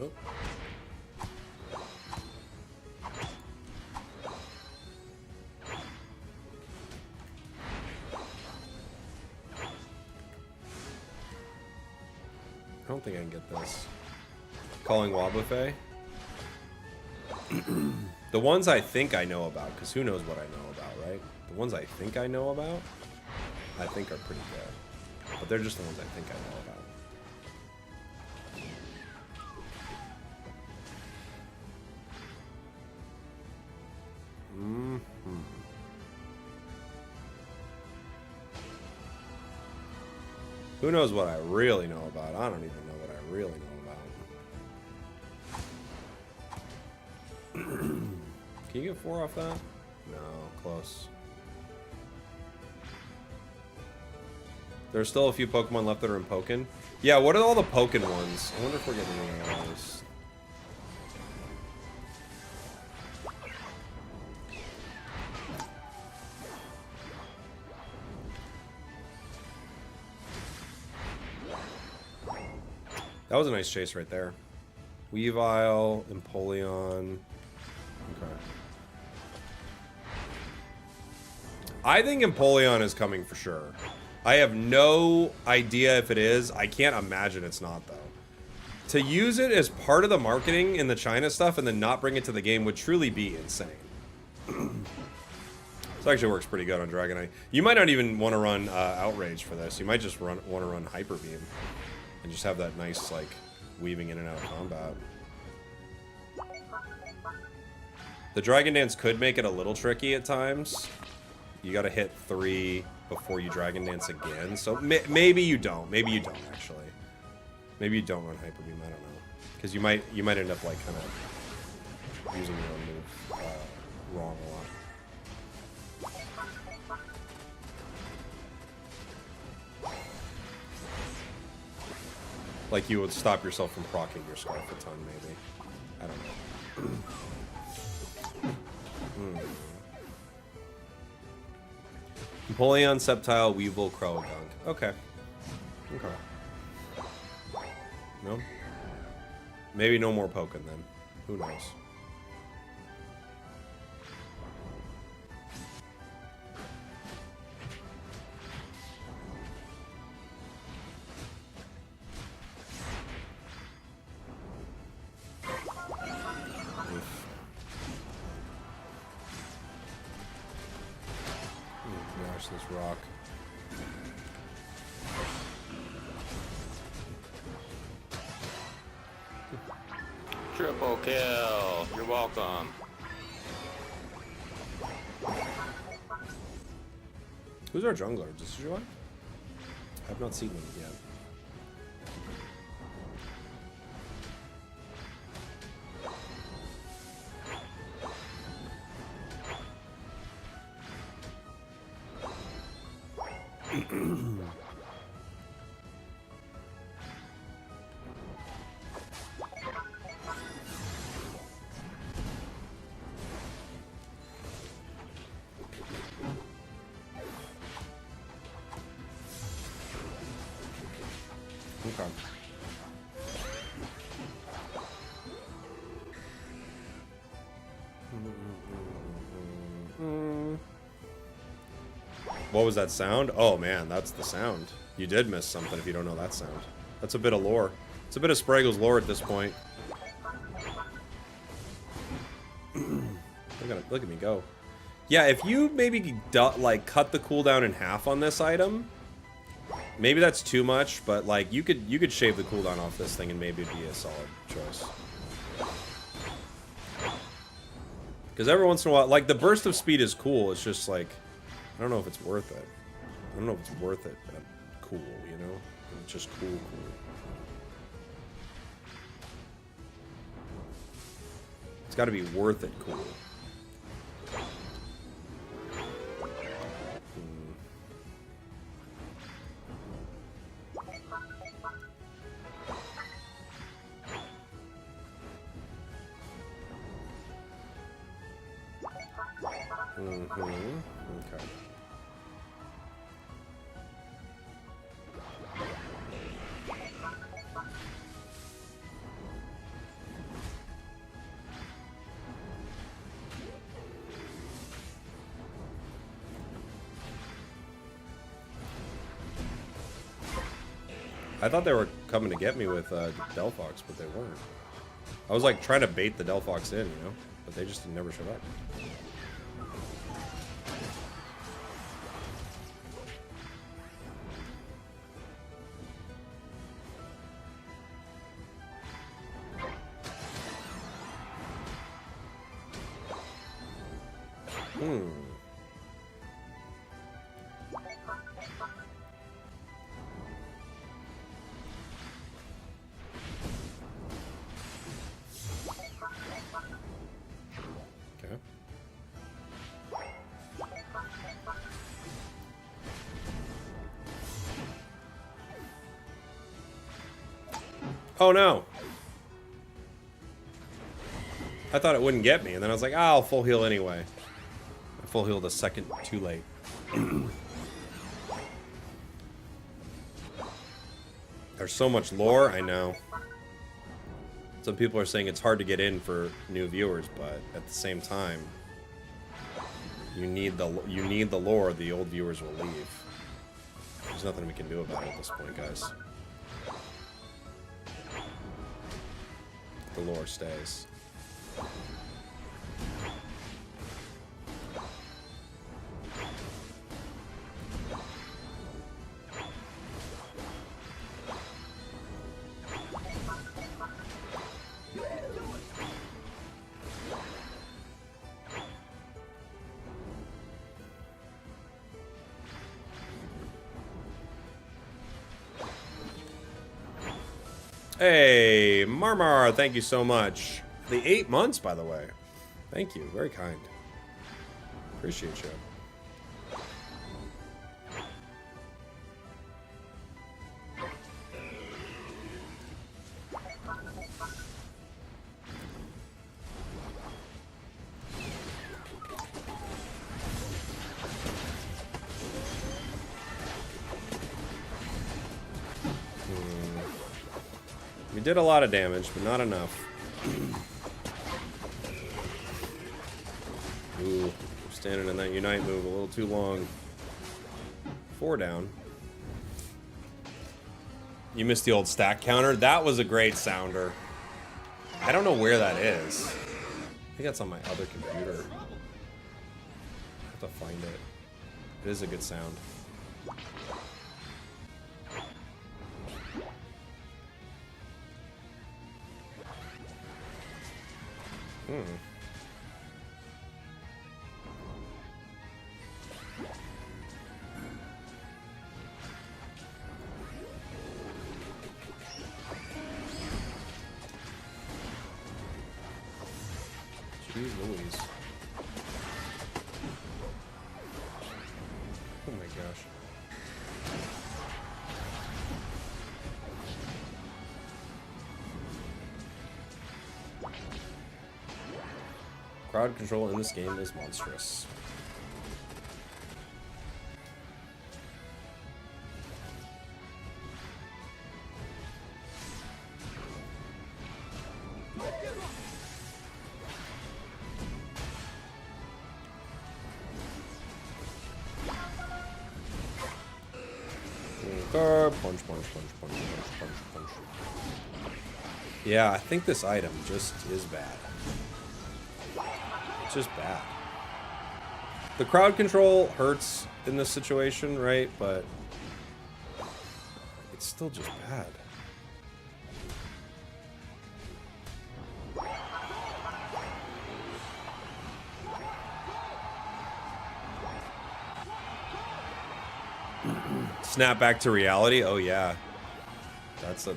Oh. I don't think I can get this. Calling Wobbuffet? The ones I think I know about, because who knows what I know about, right? The ones I think I know about, I think are pretty good. But they're just the ones I think I know about. Who knows what I really know about? I don't even know what I really know about. Can you get 4 off that? No, close. There's still a few Pokemon left that are in Pokken. Yeah, what are all the Pokken ones? I wonder if we're getting any of those. That was a nice chase right there. Weavile, Empoleon. Okay. I think Empoleon is coming for sure. I have no idea if it is. I can't imagine it's not, though. to use it as part of the marketing in the China stuff and then not bring it to the game would truly be insane. This actually works pretty good on Dragonite. You might not even want to run Outrage for this. You might just want to run Hyper Beam and just have that nice, like, weaving in and out of combat. The Dragon Dance could make it a little tricky at times. You gotta hit 3 before you Dragon Dance again. So maybe you don't. Maybe you don't, actually. Maybe you don't run Hyper Beam. I don't know. Because you might end up, like, kind of using your own move wrong a lot. Like you would stop yourself from proccing your Scarf a ton, maybe. I don't know. Empoleon, Sceptile, Weevil, Croagunk. Okay. Okay. No? Maybe no more Pokken then. Who knows? This rock. Triple kill. You're welcome. Who's our jungler? Is this Joy? I've not seen one yet. Okay. What was that sound? Oh man, that's the sound. You did miss something if you don't know that sound. That's a bit of lore. It's a bit of Spragels lore at this point. Look at me go. Yeah, if you maybe like cut the cooldown in half on this item, maybe that's too much, but like you could shave the cooldown off this thing and maybe it'd be a solid choice. Because every once in a while, like the burst of speed is cool. It's just like I don't know if it's worth it. I don't know if it's worth it. But cool, you know? It's just cool. It's got to be worth it cool. Okay. I thought they were coming to get me with Delphox, but they weren't. I was like trying to bait the Delphox in, you know? But they just never showed up. Oh no! I thought it wouldn't get me, and then I was like, I'll full heal anyway. I full healed a second too late. There's so much lore, I know. Some people are saying it's hard to get in for new viewers, but at the same time, you need the lore, the old viewers will leave. There's nothing we can do about it at this point, guys. the lore stays. Hey, Marmar, thank you so much. The 8 months, by the way. Thank you, very kind. Appreciate you. We did a lot of damage, but not enough. Ooh, standing in that Unite move a little too long. 4 down. You missed the old stack counter. That was a great sounder. I don't know where that is. I think that's on my other computer. I have to find it. It is a good sound. Jeez Louise. Oh my gosh. Crowd control in this game is monstrous. Punch, punch, punch, punch, punch, punch, punch. Yeah, I think this item just is bad. It's just bad. The crowd control hurts in this situation, right? But it's still just bad. Snap back to reality. Oh yeah, that's when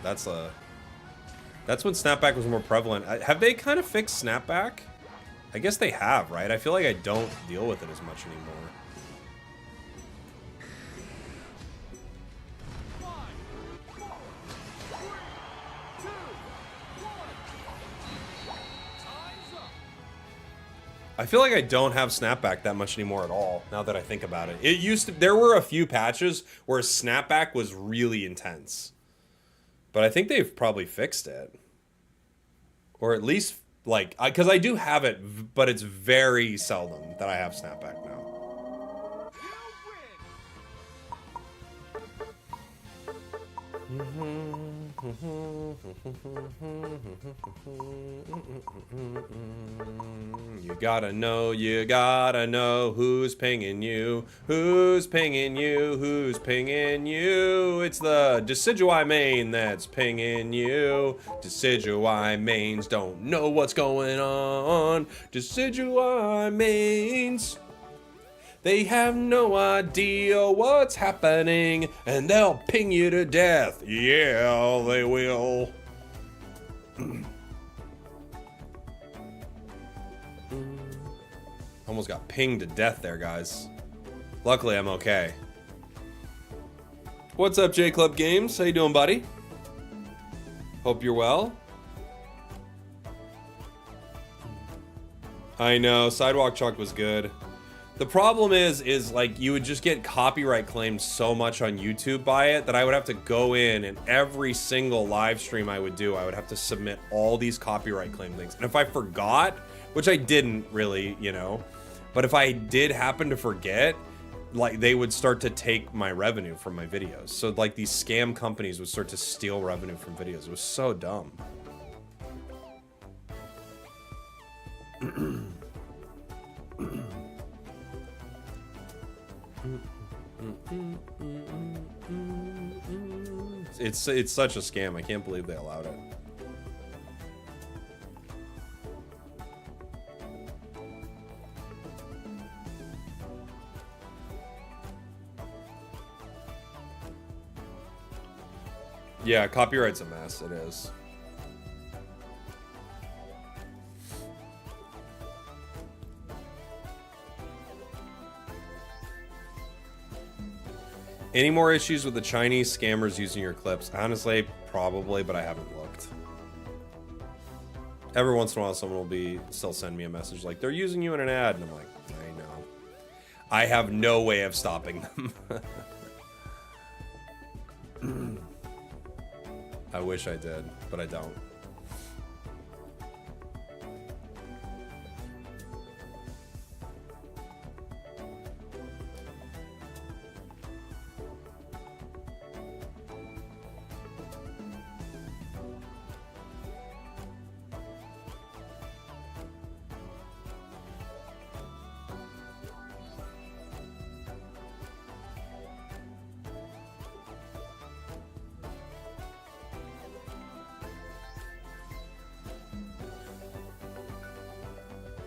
snapback was more prevalent. Have they kind of fixed snapback? I guess they have, right? I feel like I don't deal with it as much anymore. I feel like I don't have snapback that much anymore at all, now that I think about it. It used to, there were a few patches where snapback was really intense. But I think they've probably fixed it. Or at least, like, because I do have it, but it's very seldom that I have snapback now. You gotta know who's pinging you, who's pinging you, who's pinging you. It's the Decidui main that's pinging you. Decidui mains don't know what's going on. Decidui mains, they have no idea what's happening, and they'll ping you to death. Yeah, they will. Almost got pinged to death there, guys. Luckily, I'm okay. What's up, J Club Games? How you doing, buddy? Hope you're well. I know, Sidewalk Chalk was good. The problem is like you would just get copyright claimed so much on YouTube by it that I would have to go in and every single live stream I would do, I would have to submit all these copyright claim things. And if I forgot, which I didn't really, you know, but if I did happen to forget, like they would start to take my revenue from my videos. So like these scam companies would start to steal revenue from videos. It was so dumb. It's such a scam. I can't believe they allowed it. Yeah, copyright's a mess. It is. Any more issues with the Chinese scammers using your clips? Honestly, probably, but I haven't looked. Every once in a while, someone will still send me a message like, they're using you in an ad. And I'm like, I know. I have no way of stopping them. I wish I did, but I don't.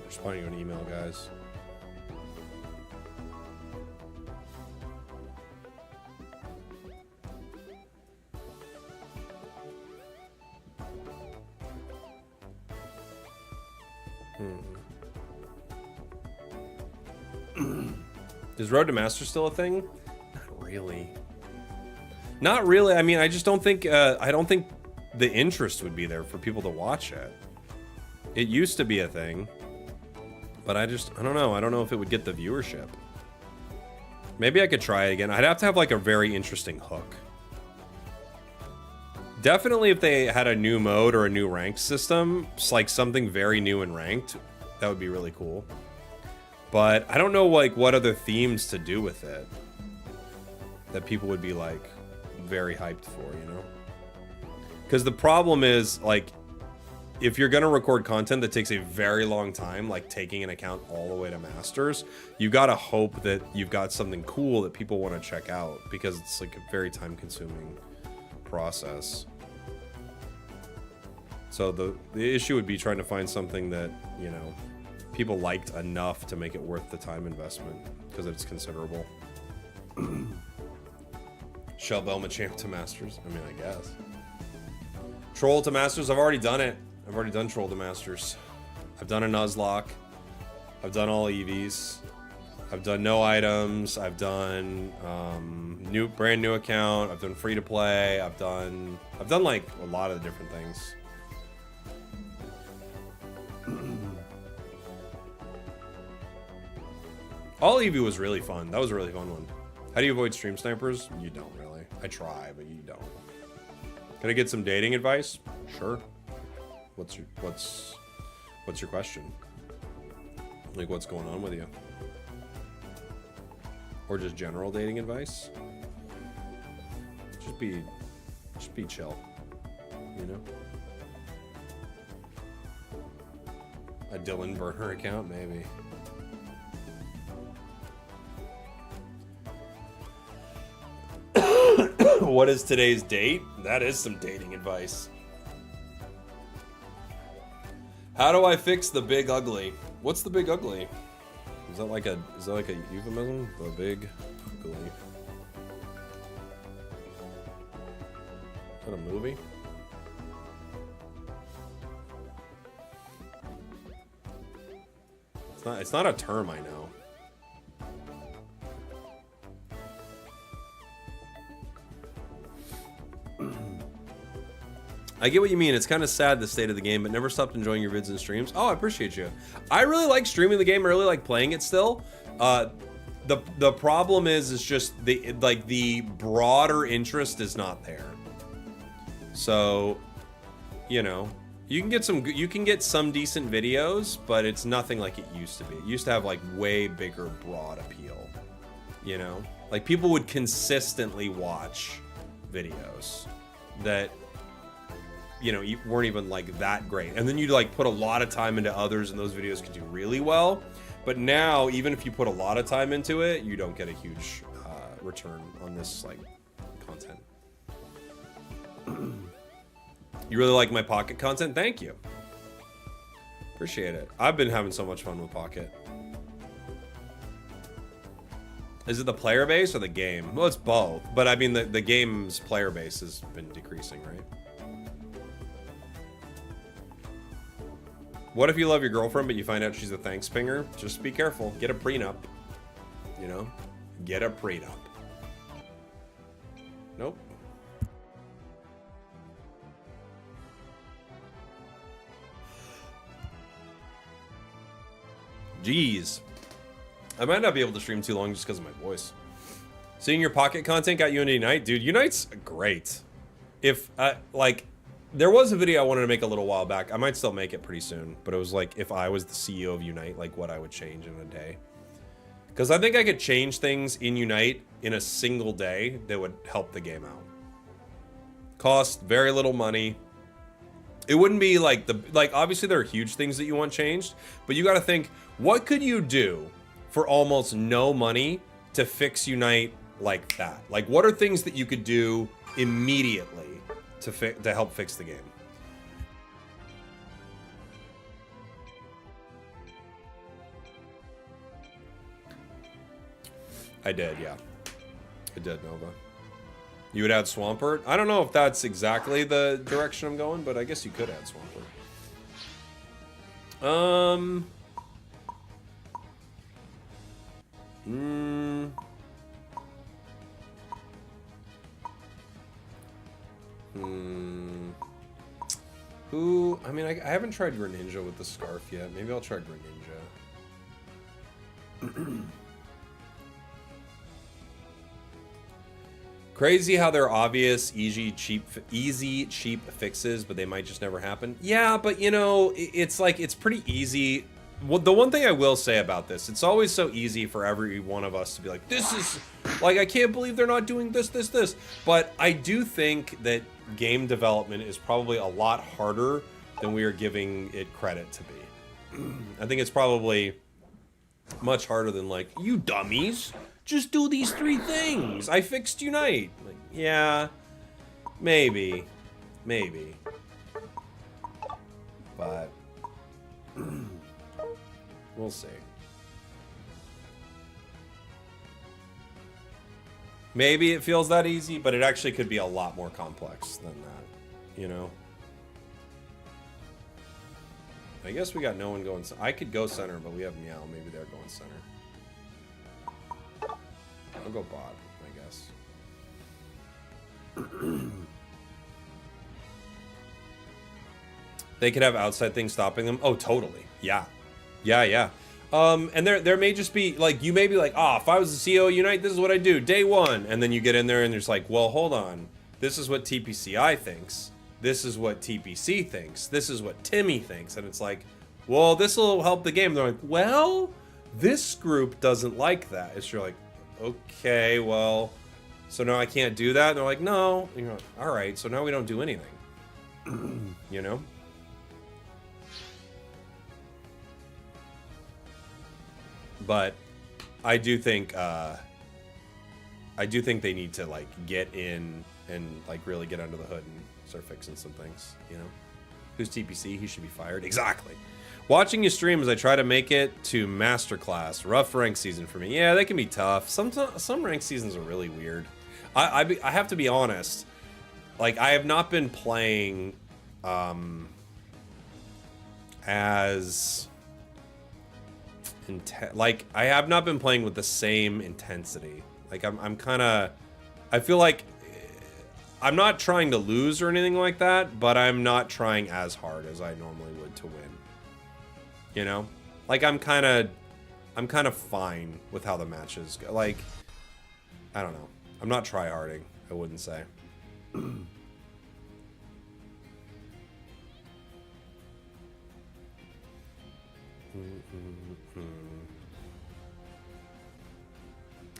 Responding to an email, guys. Is Road to Master still a thing? Not really. Not really. I mean, I just don't think I don't think the interest would be there for people to watch it. It used to be a thing. But I don't know. I don't know if it would get the viewership. Maybe I could try it again. I'd have to have like a very interesting hook. Definitely if they had a new mode or a new ranked system, it's like something very new and ranked, that would be really cool. But I don't know like what other themes to do with it that people would be like very hyped for, you know? Because the problem is like, if you're going to record content that takes a very long time, like taking an account all the way to Masters, you got to hope that you've got something cool that people want to check out, because it's like a very time-consuming process. So the issue would be trying to find something that, you know, people liked enough to make it worth the time investment, because it's considerable. Shell Belma champ to Masters? I mean, I guess. Troll to Masters? I've already done it. I've already done Troll to Masters. I've done a Nuzlocke. I've done all EVs. I've done no items. I've done brand new account. I've done free to play. I've done like a lot of the different things. All EV was really fun. That was a really fun one. How do you avoid stream snipers? You don't really. I try, but you don't. Can I get some dating advice? Sure. What's your question? Like, what's going on with you? Or just general dating advice? Just be chill, you know? A Dylan burner account, maybe. What is today's date? That is some dating advice. How do I fix the big ugly? What's the big ugly? Is that like a euphemism? The big ugly. Is that a movie? It's not a term I know. I get what you mean. It's kind of sad, the state of the game, but never stopped enjoying your vids and streams. Oh, I appreciate you. I really like streaming the game. I really like playing it still. The problem is just the broader interest is not there. So, you know, you can get some decent videos, but it's nothing like it used to be. It used to have like way bigger broad appeal. You know, like people would consistently watch videos that, you know, weren't even like that great, and then you'd like put a lot of time into others and those videos could do really well, But now, even if you put a lot of time into it, you don't get a huge return on this like content. You really like my Pocket content? Thank you. Appreciate it. I've been having so much fun with Pocket. Is it the player base or the game? Well, it's both. But I mean, the game's player base has been decreasing, right? What if you love your girlfriend, but you find out she's a thanks pinger? Just be careful. Get a prenup. You know? Get a prenup. Nope. Jeez. I might not be able to stream too long just because of my voice. Seeing your Pocket content got you into Unite? Dude, Unite's great. If, like, there was a video I wanted to make a little while back. I might still make it pretty soon. But it was like, if I was the CEO of Unite, like what I would change in a day. Because I think I could change things in Unite in a single day that would help the game out. Cost very little money. It wouldn't be like obviously there are huge things that you want changed, but you got to think, what could you do for almost no money to fix Unite like that? Like, what are things that you could do immediately to help fix the game? I did, yeah. I did, Nova. You would add Swampert? I don't know if that's exactly the direction I'm going, but I guess you could add Swampert. Who? I mean, I haven't tried Greninja with the scarf yet. Maybe I'll try Greninja. Crazy how they're obvious, easy, cheap fixes, but they might just never happen. Yeah, but you know, it's like, it's pretty easy. Well, the one thing I will say about this, it's always so easy for every one of us to be like, this is, like, I can't believe they're not doing this. But I do think that game development is probably a lot harder than we are giving it credit to be. I think it's probably much harder than like, you dummies, just do these 3 things. I fixed Unite. Like, yeah, maybe. But we'll see. Maybe it feels that easy, but it actually could be a lot more complex than that, you know? I guess we got no one going. I could go center, but we have Meow. Maybe they're going center. I'll go bot, I guess. They could have outside things stopping them. Oh, totally. Yeah. And there may just be, like, you may be like, if I was the CEO of Unite, this is what I do, day 1. And then you get in there and there's like, well, hold on. This is what TPCI thinks. This is what TPC thinks. This is what Timmy thinks. And it's like, well, this will help the game. They're like, well, this group doesn't like that. It's you're like, okay, well, so now I can't do that? And they're like, no. And you're like, all right, so now we don't do anything. You know? But I do think they need to like get in and like really get under the hood and start fixing some things, you know? Who's TPC? He should be fired. Exactly. Watching you stream as I try to make it to Masterclass. Rough rank season for me. Yeah, they can be tough. Some rank seasons are really weird. I have to be honest. Like, I have not been playing as like, I have not been playing with the same intensity. Like, I'm kind of, I feel like I'm not trying to lose or anything like that, but I'm not trying as hard as I normally would to win. You know? Like, I'm kind of fine with how the matches go. Like, I don't know. I'm not try-harding, I wouldn't say.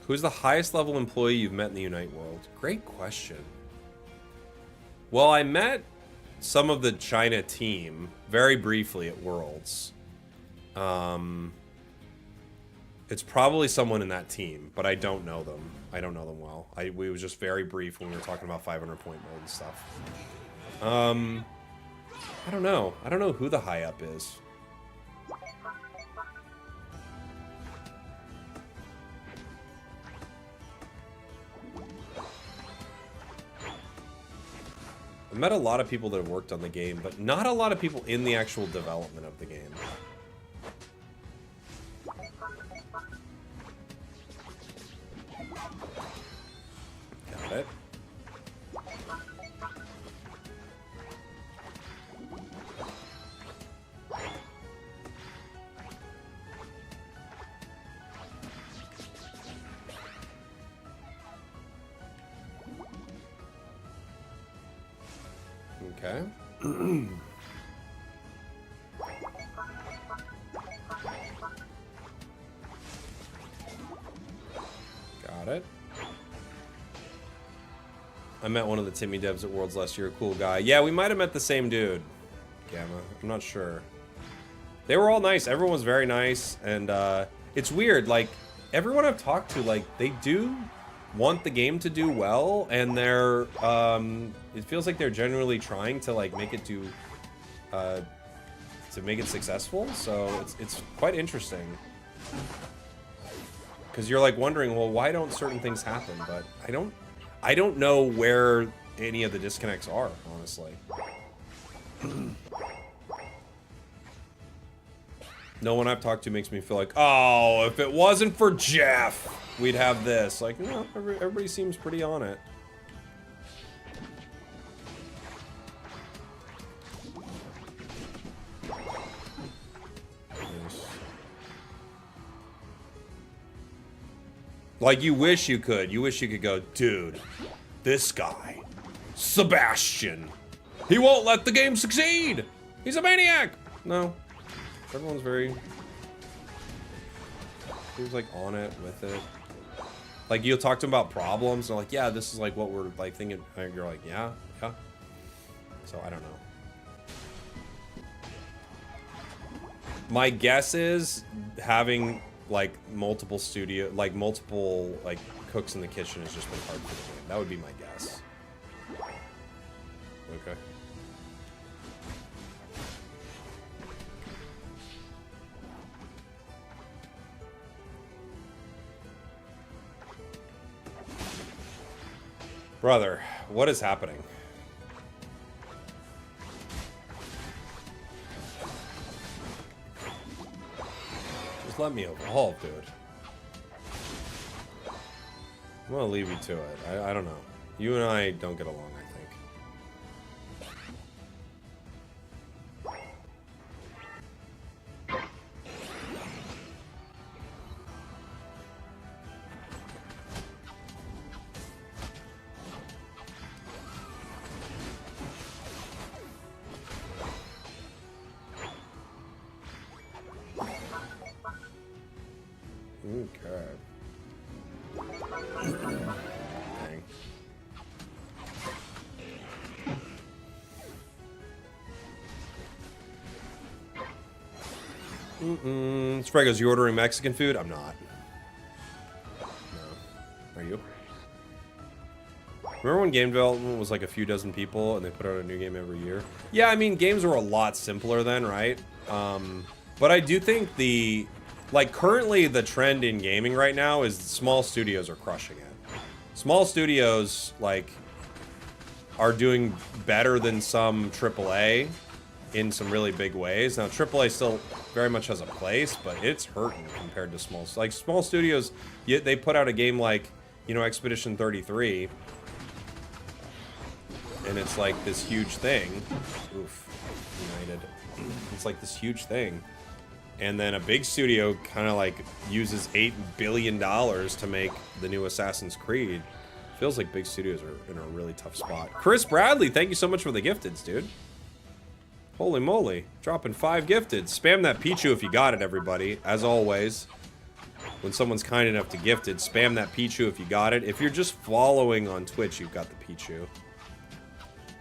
Who's the highest level employee you've met in the Unite world? Great question. Well, I met some of the China team very briefly at Worlds. It's probably someone in that team, but I don't know them. I don't know them well. We was just very brief when we were talking about 500 point mode and stuff. I don't know. I don't know who the high up is. I've met a lot of people that have worked on the game, but not a lot of people in the actual development of the game. Got it. Okay. Got it. I met one of the Timmy devs at Worlds last year. Cool guy. Yeah, we might have met the same dude. Gamma. I'm not sure. They were all nice. Everyone was very nice. And it's weird. Like, everyone I've talked to, like, they do want the game to do well, and they're it feels like they're generally trying to like make it do to make it successful. So it's quite interesting, because you're like wondering, well, why don't certain things happen? But I don't know where any of the disconnects are, honestly. No one I've talked to makes me feel like, oh, if it wasn't for Jeff, we'd have this. Like, no, everybody seems pretty on it. Nice. Like, you wish you could. You wish you could go, dude, this guy, Sebastian, he won't let the game succeed. He's a maniac. No. Everyone's very... Who's like on it, with it. Like, you'll talk to them about problems, and they're like, yeah, this is like what we're like thinking. And you're like, yeah. So, I don't know. My guess is having like multiple cooks in the kitchen has just been hard for the game. That would be my guess. Okay. Brother, what is happening? Just let me evolve, dude. I'm gonna leave you to it. I don't know. You and I don't get along, I think. Spragels, you ordering Mexican food? I'm not. No. Are you? Remember when game development was like a few dozen people and they put out a new game every year? Yeah, I mean, games were a lot simpler then, right? But I do think currently the trend in gaming right now is small studios are crushing it. Small studios, like, are doing better than some AAA in some really big ways. Now, AAA still very much has a place, but it's hurting compared to small studios. They put out a game like, you know, Expedition 33, and it's like this huge thing. Oof, United. It's like this huge thing, and then a big studio kind of like uses $8 billion to make the new Assassin's Creed. Feels like big studios are in a really tough spot. Chris Bradley, thank you so much for the gifteds, dude. Holy moly. Dropping 5 gifted. Spam that Pichu if you got it, everybody. As always, when someone's kind enough to gift it, spam that Pichu if you got it. If you're just following on Twitch, you've got the Pichu.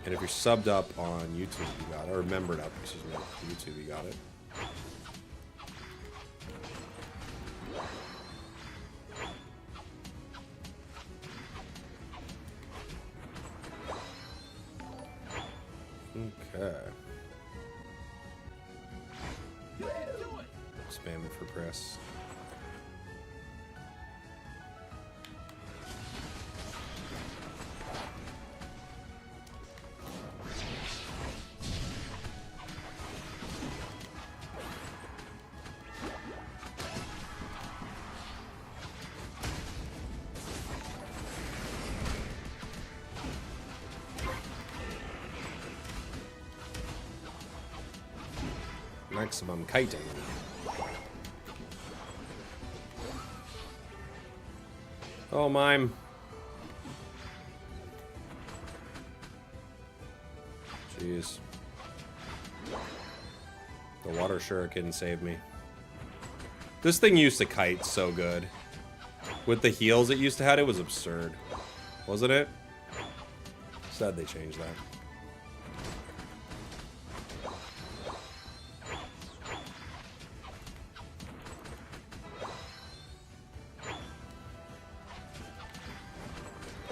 And if you're subbed up on YouTube, you got it. Or membered up, excuse me, on YouTube, you got it. Okay. Spamming for press. Maximum kiting. Oh, mime. Jeez. The water shuriken saved me. This thing used to kite so good. With the heals it used to have, it was absurd. Wasn't it? Sad they changed that.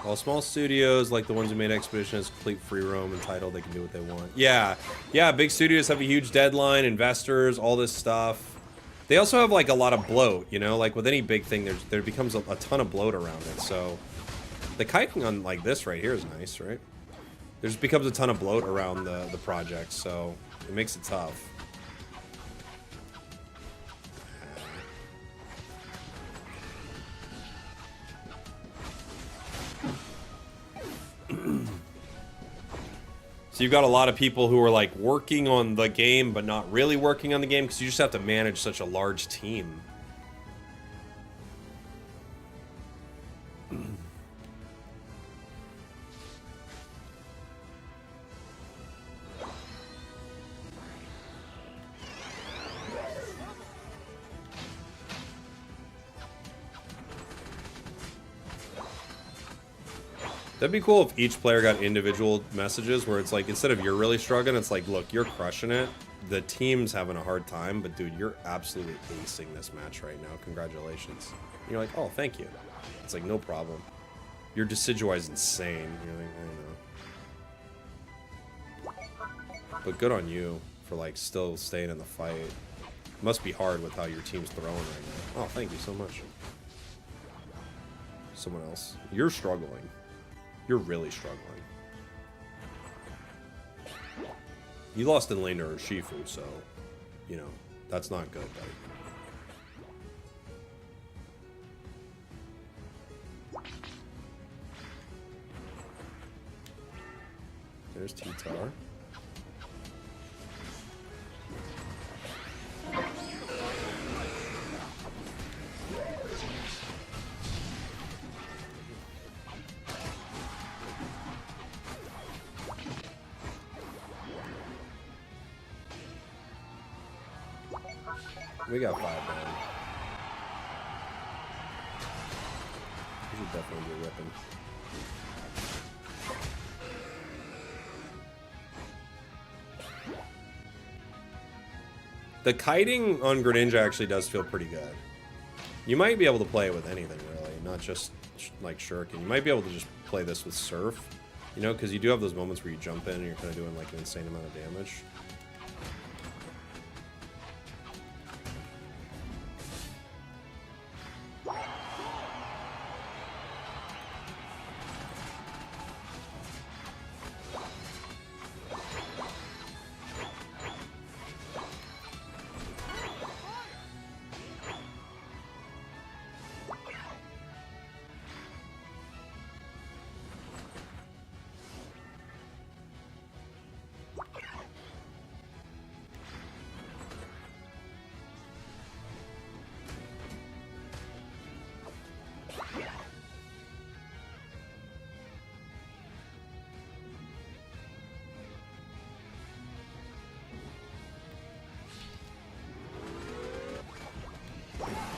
All small studios, like the ones who made Expedition, has complete free roam and title. They can do what they want. Yeah, yeah. Big studios have a huge deadline, investors, all this stuff. They also have like a lot of bloat, you know. Like with any big thing, there becomes a ton of bloat around it. So the kiting on like this right here is nice, right? There just becomes a ton of bloat around the project, so it makes it tough. So you've got a lot of people who are like working on the game but not really working on the game because you just have to manage such a large team. That'd be cool if each player got individual messages where it's like, instead of you're really struggling, it's like, look, you're crushing it. The team's having a hard time, but dude, you're absolutely acing this match right now. Congratulations. And you're like, oh, thank you. It's like, no problem. Your Decidueye's insane. You're like, I know. But good on you for like still staying in the fight. It must be hard with how your team's throwing right now. Oh, thank you so much. Someone else. You're struggling. You're really struggling. You lost in lane to Urshifu, so, you know, that's not good, buddy. There's T-Tar. We got 5 man. We should definitely be ripping. The kiting on Greninja actually does feel pretty good. You might be able to play it with anything, really, not just like Shuriken. You might be able to just play this with Surf, you know, because you do have those moments where you jump in and you're kind of doing like an insane amount of damage.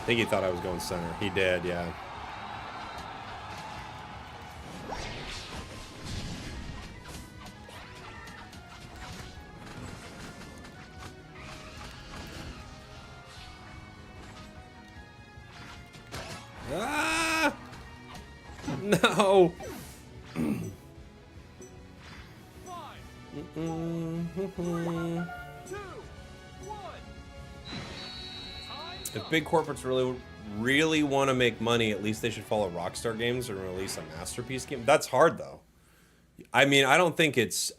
I think he thought I was going center. He did, yeah. Ah! No! Two, one. Time If big corporates really want to make money, at least they should follow Rockstar Games and release a masterpiece game. That's hard though. I mean, I don't think it's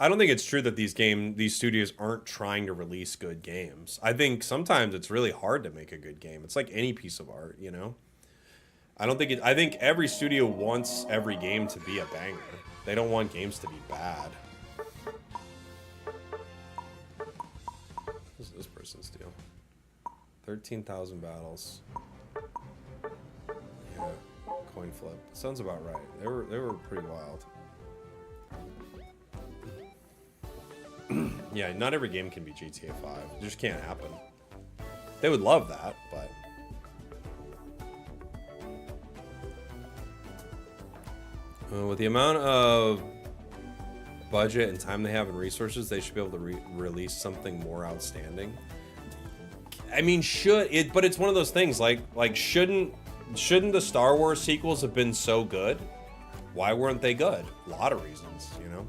true that these studios aren't trying to release good games. I think sometimes it's really hard to make a good game. It's like any piece of art, you know? I think every studio wants every game to be a banger. They don't want games to be bad. What does this person steal? 13,000 battles. Yeah, coin flip. Sounds about right. They were pretty wild. Yeah, not every game can be GTA 5. It just can't happen. They would love that, but with the amount of budget and time they have and resources, they should be able to release something more outstanding. I mean, but it's one of those things like shouldn't the Star Wars sequels have been so good? Why weren't they good? A lot of reasons, you know?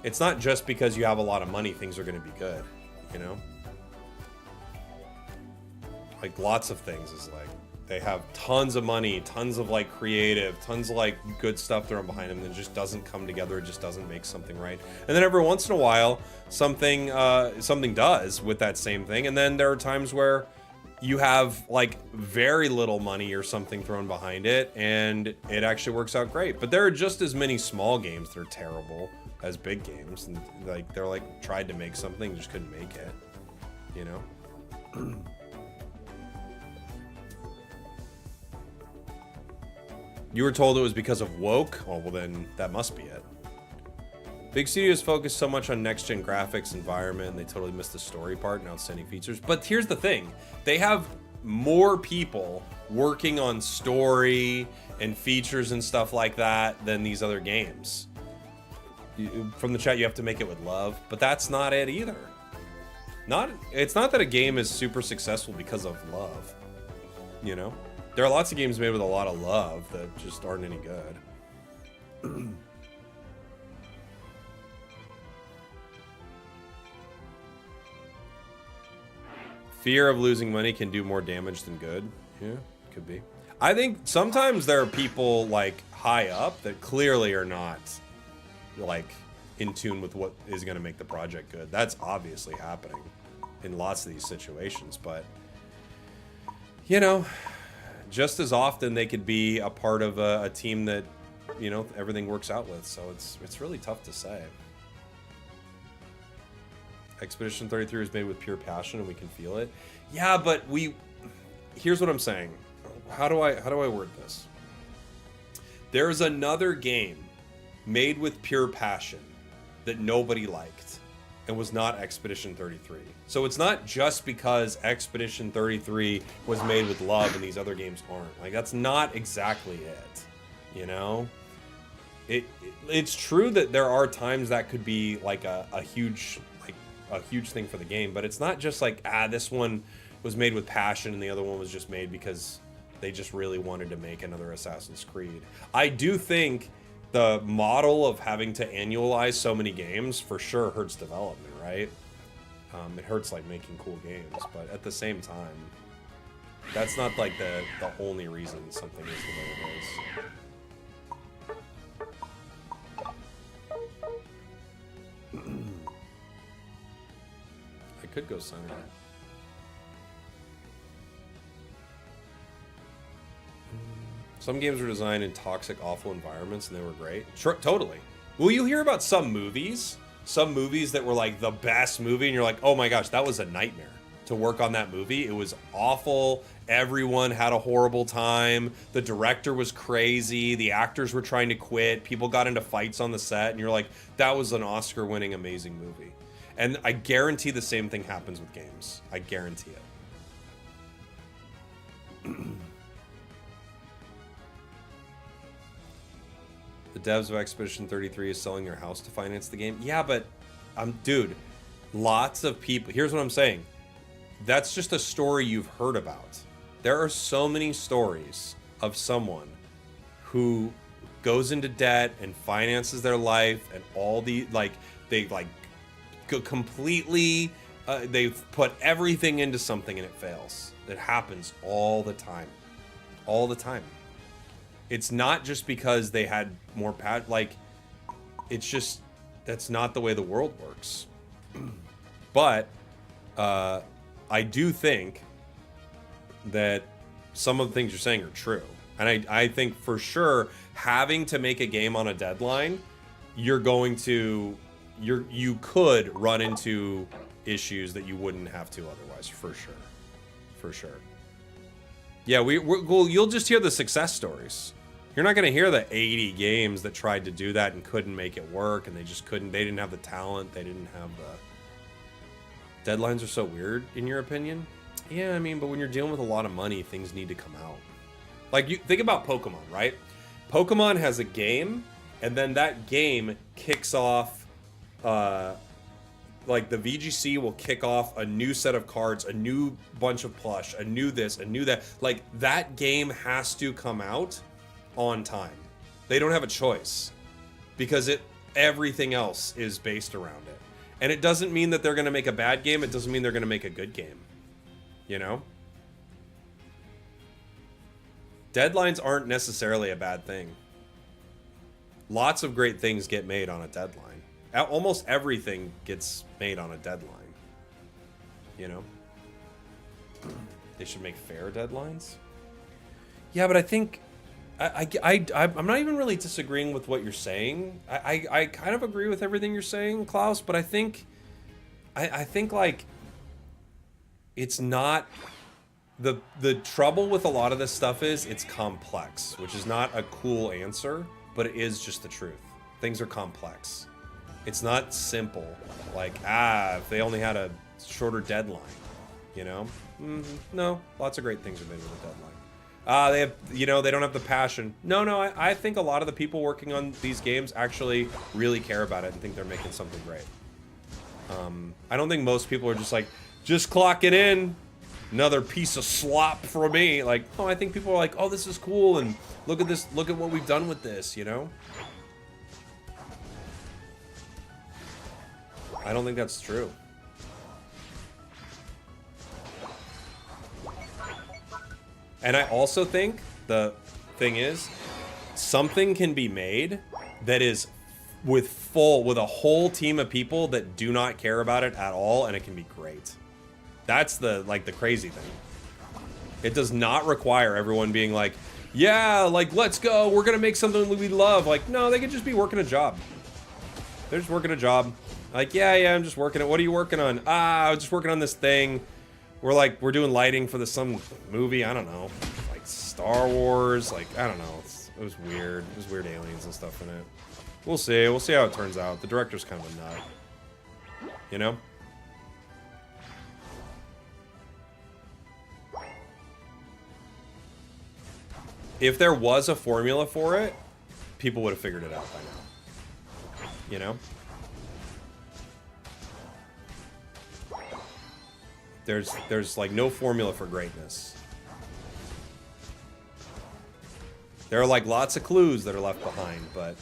It's not just because you have a lot of money, things are going to be good, you know? Like, lots of things is like, they have tons of money, tons of, like, creative, tons of, like, good stuff thrown behind them, and it just doesn't come together, it just doesn't make something right. And then every once in a while, something does with that same thing, and then there are times where you have, like, very little money or something thrown behind it, and it actually works out great. But there are just as many small games that are terrible as big games, and like they're like tried to make something, just couldn't make it, you know? You were told it was because of woke? Oh, well then that must be it. Big studios focus so much on next-gen graphics, environment, and they totally miss the story part and outstanding features. But here's the thing, they have more people working on story and features and stuff like that than these other games. From the chat, you have to make it with love, but that's not it either. It's not that a game is super successful because of love, you know? There are lots of games made with a lot of love that just aren't any good. Fear of losing money can do more damage than good. Yeah, could be. I think sometimes there are people like high up that clearly are not like in tune with what is going to make the project good. That's obviously happening in lots of these situations, but you know, just as often they could be a part of a team that, you know, everything works out with. So it's really tough to say. Expedition 33 is made with pure passion and we can feel it. Yeah, but here's what I'm saying. How do I word this? There's another game made with pure passion that nobody liked and was not Expedition 33. So it's not just because Expedition 33 was made with love and these other games aren't. Like, that's not exactly it, you know? It's true that there are times that could be like a huge thing for the game, but it's not just like, this one was made with passion and the other one was just made because they just really wanted to make another Assassin's Creed. I do think the model of having to annualize so many games for sure hurts development, right? It hurts like making cool games, but at the same time, that's not like the only reason something is the way it is. I could go center. Some games were designed in toxic, awful environments, and they were great. Sure, totally. Will you hear about some movies that were like the best movie, and you're like, oh my gosh, that was a nightmare to work on that movie. It was awful. Everyone had a horrible time. The director was crazy. The actors were trying to quit. People got into fights on the set, and you're like, that was an Oscar-winning, amazing movie. And I guarantee the same thing happens with games. I guarantee it. The devs of Expedition 33 is selling their house to finance the game. Yeah, but, dude, lots of people... Here's what I'm saying. That's just a story you've heard about. There are so many stories of someone who goes into debt and finances their life and all the, like, they, like, completely, they've put everything into something and it fails. It happens all the time. All the time. It's not just because they had more like, it's just, that's not the way the world works. But, I do think that some of the things you're saying are true. And I think for sure, having to make a game on a deadline, you could run into issues that you wouldn't have to otherwise, for sure. For sure. Yeah, you'll just hear the success stories. You're not going to hear the 80 games that tried to do that and couldn't make it work, and they just couldn't, they didn't have the talent, they didn't have the... Deadlines are so weird, in your opinion? Yeah, I mean, but when you're dealing with a lot of money, things need to come out. Like, you think about Pokemon, right? Pokemon has a game, and then that game kicks off, like, the VGC will kick off a new set of cards, a new bunch of plush, a new this, a new that. Like, that game has to come out on time. They don't have a choice, because everything else is based around it. And it doesn't mean that they're going to make a bad game. It doesn't mean they're going to make a good game. You know? Deadlines aren't necessarily a bad thing. Lots of great things get made on a deadline. Almost everything gets made on a deadline. You know? They should make fair deadlines. Yeah, but I think... I'm not even really disagreeing with what you're saying. I kind of agree with everything you're saying, Klaus, but I think like it's not the trouble with a lot of this stuff is it's complex, which is not a cool answer, but it is just the truth. Things are complex. It's not simple. Like, if they only had a shorter deadline, you know? No, lots of great things are made with a deadline. They have, you know, they don't have the passion. No, I think a lot of the people working on these games actually really care about it and think they're making something great. I don't think most people are just like, just clock it in. Another piece of slop for me. Like, oh, I think people are like, oh, this is cool, and look at this, look at what we've done with this, you know? I don't think that's true. And I also think the thing is, something can be made that is with a whole team of people that do not care about it at all, and it can be great. That's the crazy thing. It does not require everyone being like, yeah, like, let's go, we're gonna make something we love. Like, no, they could just be working a job. They're just working a job. Like, yeah, I'm just working it. What are you working on? I'm just working on this thing. We're doing lighting for some movie, I don't know. Like Star Wars, like, I don't know. It was weird. There's weird aliens and stuff in it. We'll see. We'll see how it turns out. The director's kind of a nut. You know? If there was a formula for it, people would have figured it out by now. You know? There's like no formula for greatness. There are like lots of clues that are left behind, but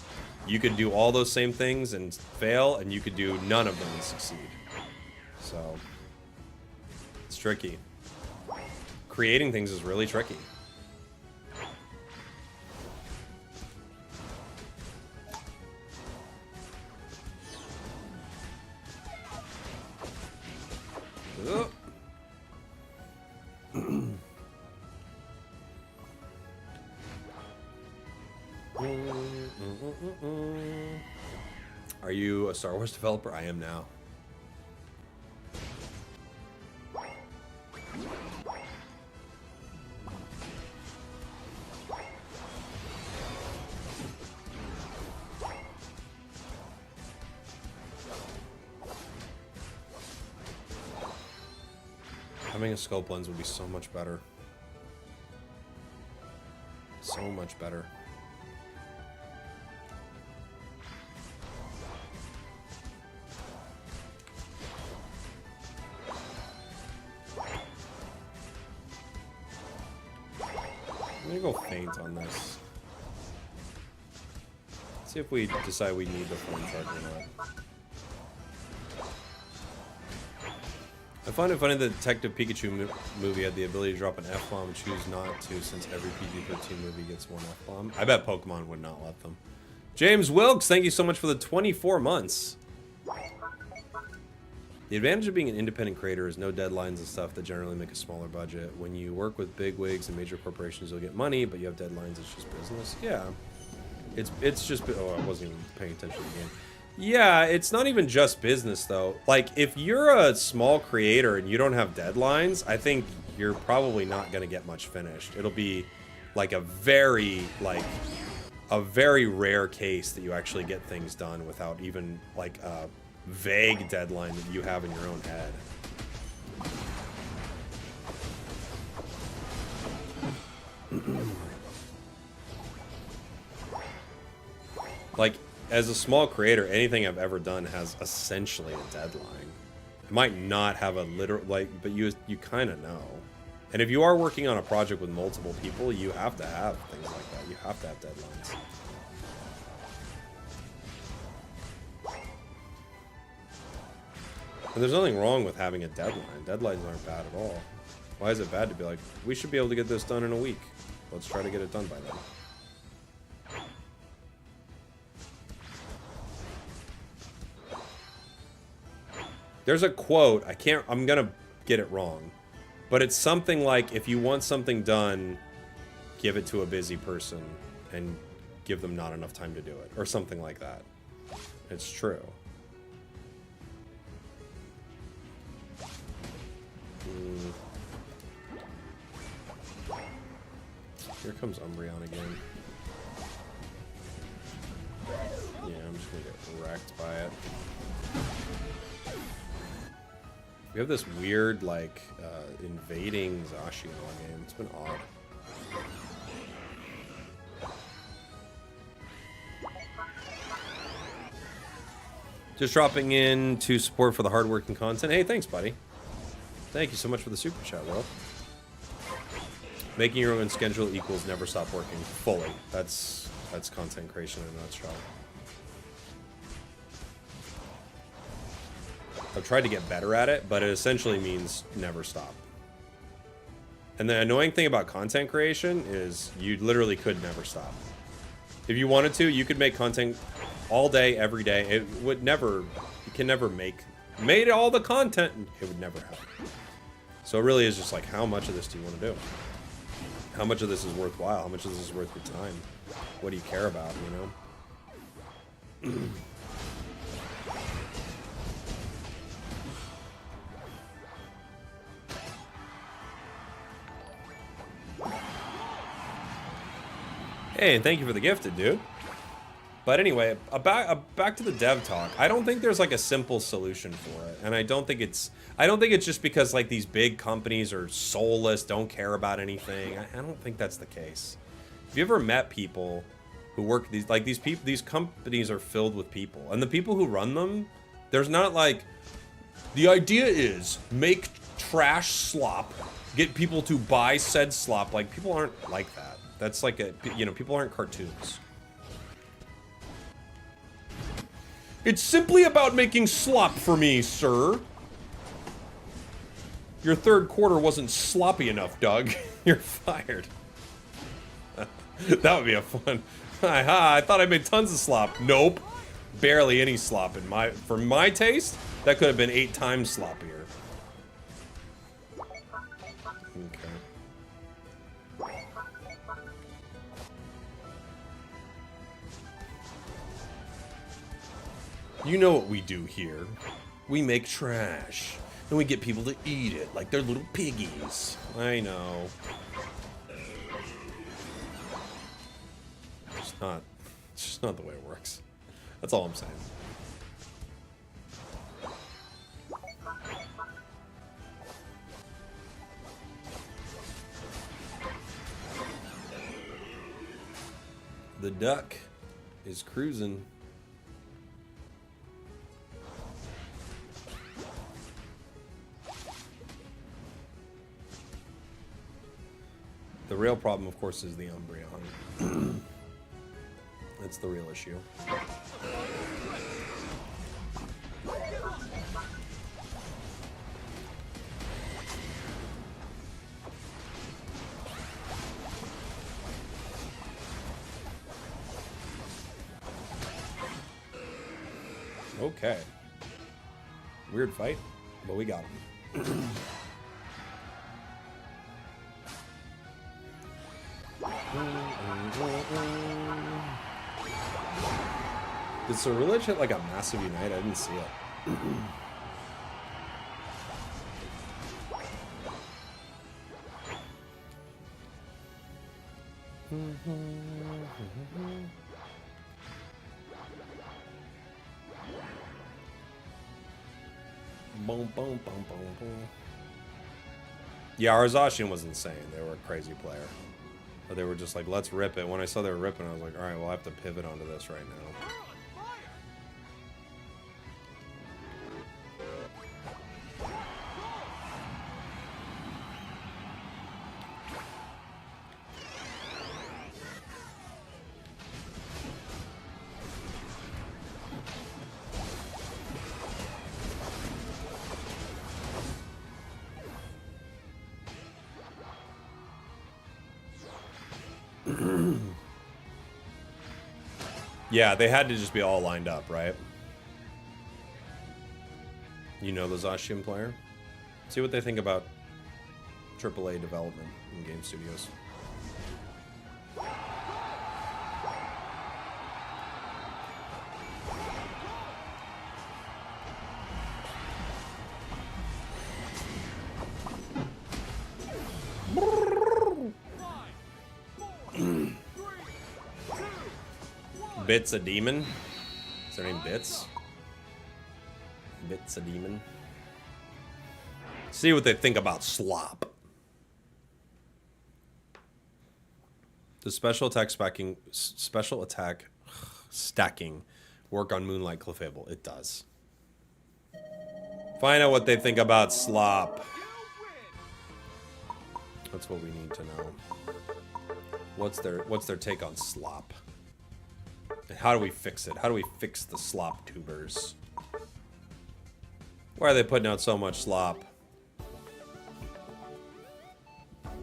you could do all those same things and fail, and you could do none of them and succeed. So it's tricky. Creating things is really tricky. Oh. Are you a Star Wars developer? I am now. Having a scope lens would be so much better. So much better. I'm gonna go faint on this. See if we decide we need the phone charger or not. I find it funny the Detective Pikachu movie had the ability to drop an F-bomb and choose not to, since every PG-13 movie gets one F-bomb. I bet Pokemon would not let them. James Wilkes, thank you so much for the 24 months. The advantage of being an independent creator is no deadlines and stuff that generally make a smaller budget. When you work with big wigs and major corporations, you'll get money, but you have deadlines, it's just business. Yeah. It's just... Oh, I wasn't even paying attention to the game. Yeah, it's not even just business, though. Like, if you're a small creator and you don't have deadlines, I think you're probably not going to get much finished. It'll be, like, a very rare case that you actually get things done without even, like, a vague deadline that you have in your own head. Like, as a small creator, anything I've ever done has essentially a deadline. It might not have a literal, like, but you kind of know. And if you are working on a project with multiple people, you have to have things like that. You have to have deadlines. And there's nothing wrong with having a deadline. Deadlines aren't bad at all. Why is it bad to be like, we should be able to get this done in a week? Let's try to get it done by then. There's a quote, I'm gonna get it wrong, but it's something like, if you want something done, give it to a busy person and give them not enough time to do it, or something like that. It's true. Here comes Umbreon again. Yeah, I'm just gonna get wrecked by it. We have this weird, like, invading Zacian game. It's been odd. Just dropping in to support for the hardworking content. Hey, thanks, buddy. Thank you so much for the super chat, Will. Making your own schedule equals never stop working fully. That's content creation in a nutshell. I've tried to get better at it, but it essentially means never stop. And the annoying thing about content creation is you literally could never stop. If you wanted to, you could make content all day, every day. It would never, you can never made all the content, it would never happen. So it really is just like, how much of this do you want to do? How much of this is worthwhile? How much of this is worth your time? What do you care about, you know? Hey, and thank you for the gifted, dude. But anyway, back to the dev talk. I don't think there's like a simple solution for it, and I don't think it's just because like these big companies are soulless, don't care about anything. I don't think that's the case. Have you ever met people who work these companies are filled with people, and the people who run them, there's not like the idea is make trash slop, get people to buy said slop. Like, people aren't like that. That's like a, you know, people aren't cartoons. It's simply about making slop for me, sir. Your third quarter wasn't sloppy enough, Doug. You're fired. That would be a fun. I thought I made tons of slop. Nope. Barely any slop for my taste. That could have been 8 times sloppier. You know what we do here. We make trash. And we get people to eat it like they're little piggies. I know. It's just not the way it works. That's all I'm saying. The duck is cruising. The real problem, of course, is the Umbreon. That's the real issue. Okay. Weird fight, but we got him. Did Ceruledge hit like a massive unite? I didn't see it. Boom, boom, boom, boom, boom. Yeah, our Zacian was insane. They were a crazy player. But they were just like, let's rip it. When I saw they were ripping, I was like, alright, well, I have to pivot onto this right now. Yeah, they had to just be all lined up, right? You know the Zacian player? See what they think about AAA development in game studios. Bit's a demon. Is her name Bits? Bit's a demon. See what they think about slop. Does special attack stacking work on Moonlight Clefable? It does. Find out what they think about slop. That's what we need to know. What's their take on slop? And how do we fix it? How do we fix the slop tubers? Why are they putting out so much slop?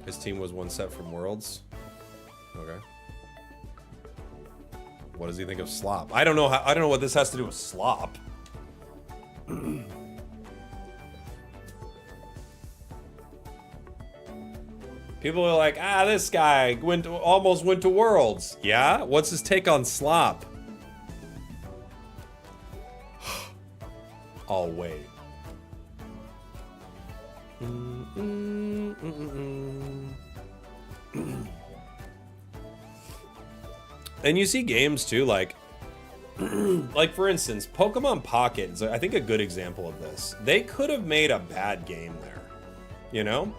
His team was one set from Worlds. Okay. What does he think of slop? I don't know how, I don't know what this has to do with slop. People are like, ah, this guy almost went to Worlds. Yeah? What's his take on slop? I'll wait. And you see games too, like for instance, Pokemon Pocket is, I think, a good example of this. They could have made a bad game there, you know?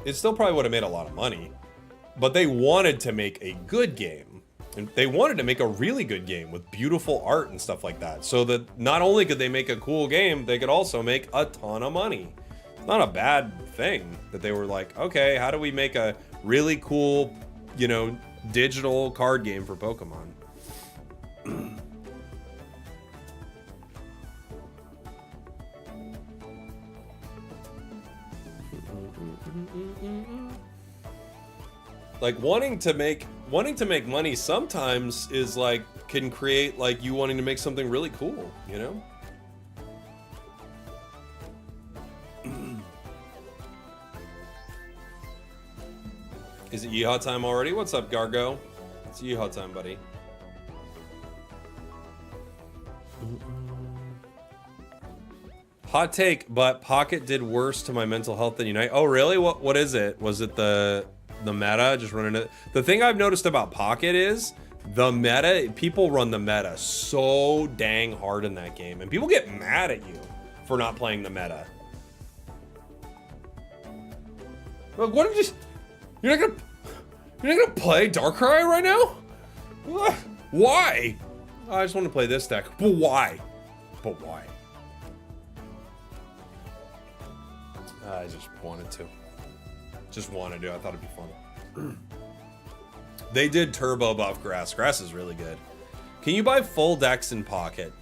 It still probably would have made a lot of money, but they wanted to make a good game. And they wanted to make a really good game with beautiful art and stuff like that. So that not only could they make a cool game, they could also make a ton of money. It's not a bad thing that they were like, okay, how do we make a really cool, you know, digital card game for Pokemon? Like wanting to make money sometimes is like can create like you wanting to make something really cool, you know? Is it Yeehaw time already? What's up, Gargo? It's Yeehaw time, buddy. Hot take, but Pocket did worse to my mental health than Unite. Oh, really? What is it? Was it the meta? Just running it? The thing I've noticed about Pocket is the meta, people run the meta so dang hard in that game, and people get mad at you for not playing the meta. Like, what did you... You're not gonna play Darkrai right now? Why? I just want to play this deck. But why? But why? I just wanted to. Just wanted to. I thought it'd be fun. They did turbo buff grass. Grass is really good. Can you buy full decks in Pocket?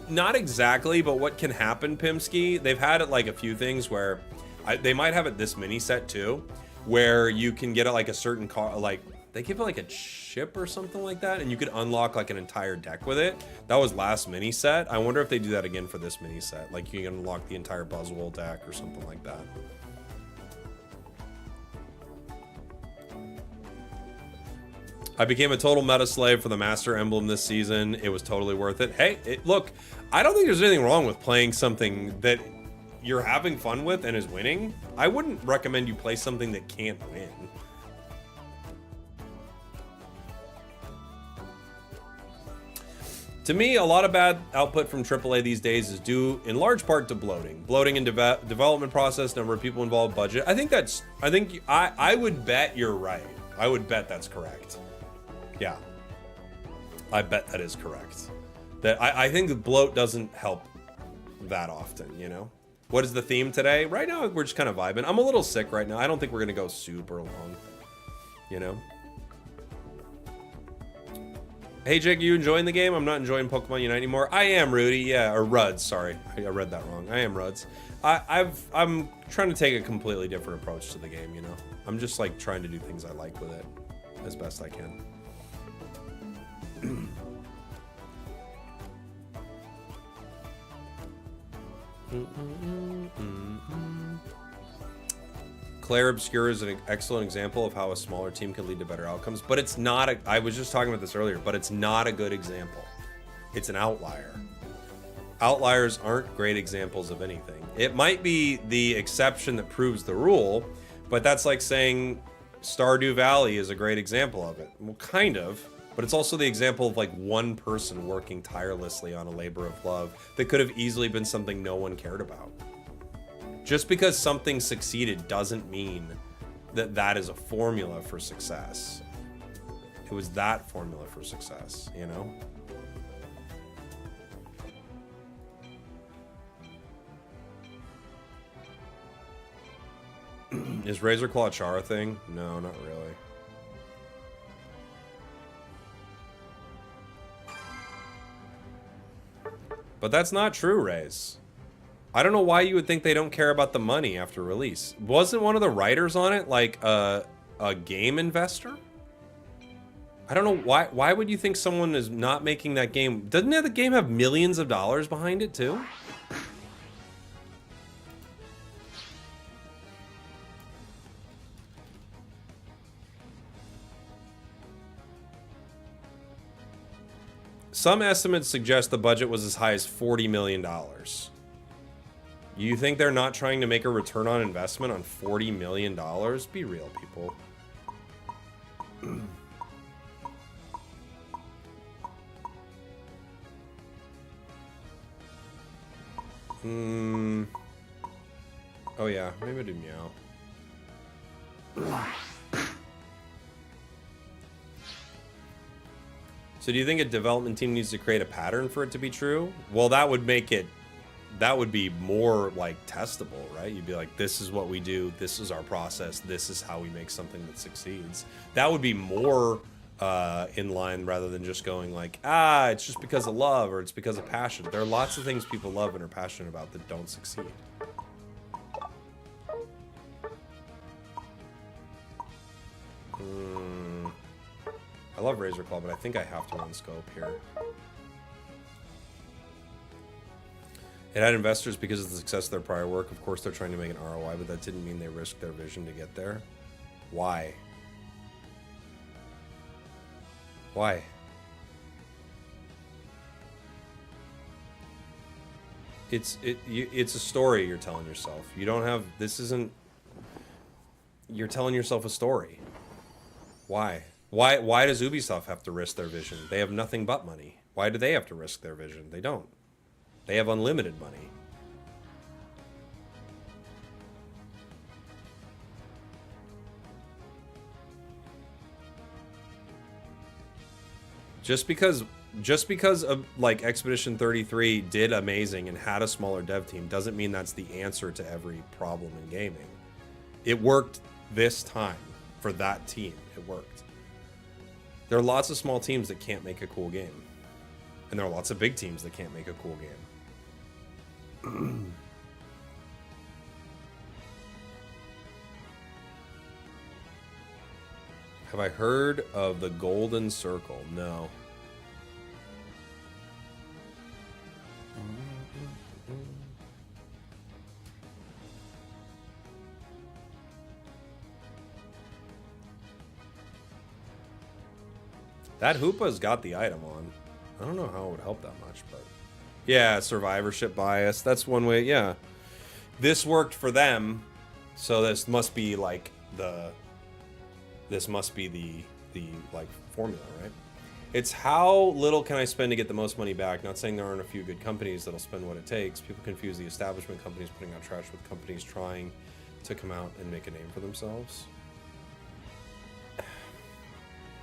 Not exactly, but what can happen, Pimsky? They've had it like a few things where they might have it this mini set too, where you can get it like a certain card, like They give like a chip or something like that, and you could unlock like an entire deck with it. That was last mini set. I wonder if they do that again for this mini set. Like you can unlock the entire Buzzwole deck or something like that. I became a total meta slave for the Master Emblem this season. It was totally worth it. Hey, look, I don't think there's anything wrong with playing something that you're having fun with and is winning. I wouldn't recommend you play something that can't win. To me, a lot of bad output from AAA these days is due in large part to bloating. Bloating in development process, number of people involved, budget. I would bet you're right. I would bet that's correct. Yeah. I bet that is correct. I think the bloat doesn't help that often, you know? What is the theme today? Right now, we're just kind of vibing. I'm a little sick right now. I don't think we're going to go super long, you know? Hey, Jake, you enjoying the game? I'm not enjoying Pokemon Unite anymore. I am, Rudy. Yeah, or Ruds. Sorry, I read that wrong. I am Ruds. I'm trying to take a completely different approach to the game, you know? I'm just, like, trying to do things I like with it as best I can. Claire Obscure is an excellent example of how a smaller team can lead to better outcomes, but it's not I was just talking about this earlier, but it's not a good example. It's an outlier. Outliers aren't great examples of anything. It might be the exception that proves the rule, but that's like saying Stardew Valley is a great example of it. Well, kind of, but it's also the example of like one person working tirelessly on a labor of love that could have easily been something no one cared about. Just because something succeeded doesn't mean that that is a formula for success. It was that formula for success, you know? Is Razor Claw Char a thing? No, not really. But that's not true, Raze. I don't know why you would think they don't care about the money after release. Wasn't one of the writers on it like a game investor? I don't know why. Why would you think someone is not making that game? Doesn't the game have millions of dollars behind it too? Some estimates suggest the budget was as high as $40 million. You think they're not trying to make a return on investment on $40 million? Be real, people. Oh yeah, maybe I do meow. So do you think a development team needs to create a pattern for it to be true? Well, that would make it, that would be more like testable, right? You'd be like, this is what we do, this is our process, this is how we make something that succeeds. That would be more in line rather than just going like, it's just because of love or it's because of passion. There are lots of things people love and are passionate about that don't succeed. I love Razor Claw, but I think I have to run scope here. It had investors because of the success of their prior work. Of course, they're trying to make an ROI, but that didn't mean they risked their vision to get there. Why? Why? It's a story you're telling yourself. You don't have, this isn't, you're telling yourself a story. Why? Why does Ubisoft have to risk their vision? They have nothing but money. Why do they have to risk their vision? They don't. They have unlimited money. Just because of like Expedition 33 did amazing and had a smaller dev team doesn't mean that's the answer to every problem in gaming. It worked this time for that team. It worked. There are lots of small teams that can't make a cool game. And there are lots of big teams that can't make a cool game. Have I heard of the Golden Circle? No. That Hoopa's got the item on. I don't know how it would help that much, but... Yeah, survivorship bias. That's one way, yeah. This worked for them, so this must be, like, the... This must be the like, formula, right? It's how little can I spend to get the most money back. Not saying there aren't a few good companies that'll spend what it takes. People confuse the establishment companies putting out trash with companies trying to come out and make a name for themselves.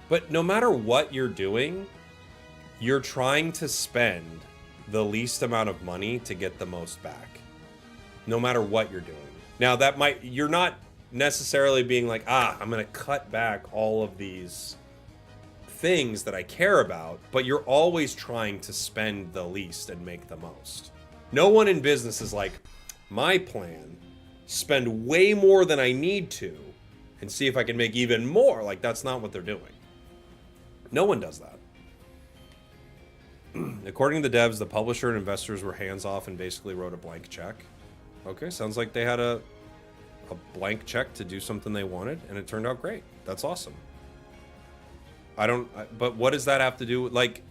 But no matter what you're doing, you're trying to spend the least amount of money to get the most back. No matter what you're doing. Now that might, you're not necessarily being like, I'm gonna cut back all of these things that I care about, but you're always trying to spend the least and make the most. No one in business is like, my plan, spend way more than I need to and see if I can make even more. Like, that's not what they're doing. No one does that. According to the devs, the publisher and investors were hands-off and basically wrote a blank check. Okay, sounds like they had a blank check to do something they wanted, and it turned out great. That's awesome. But what does that have to do with, like,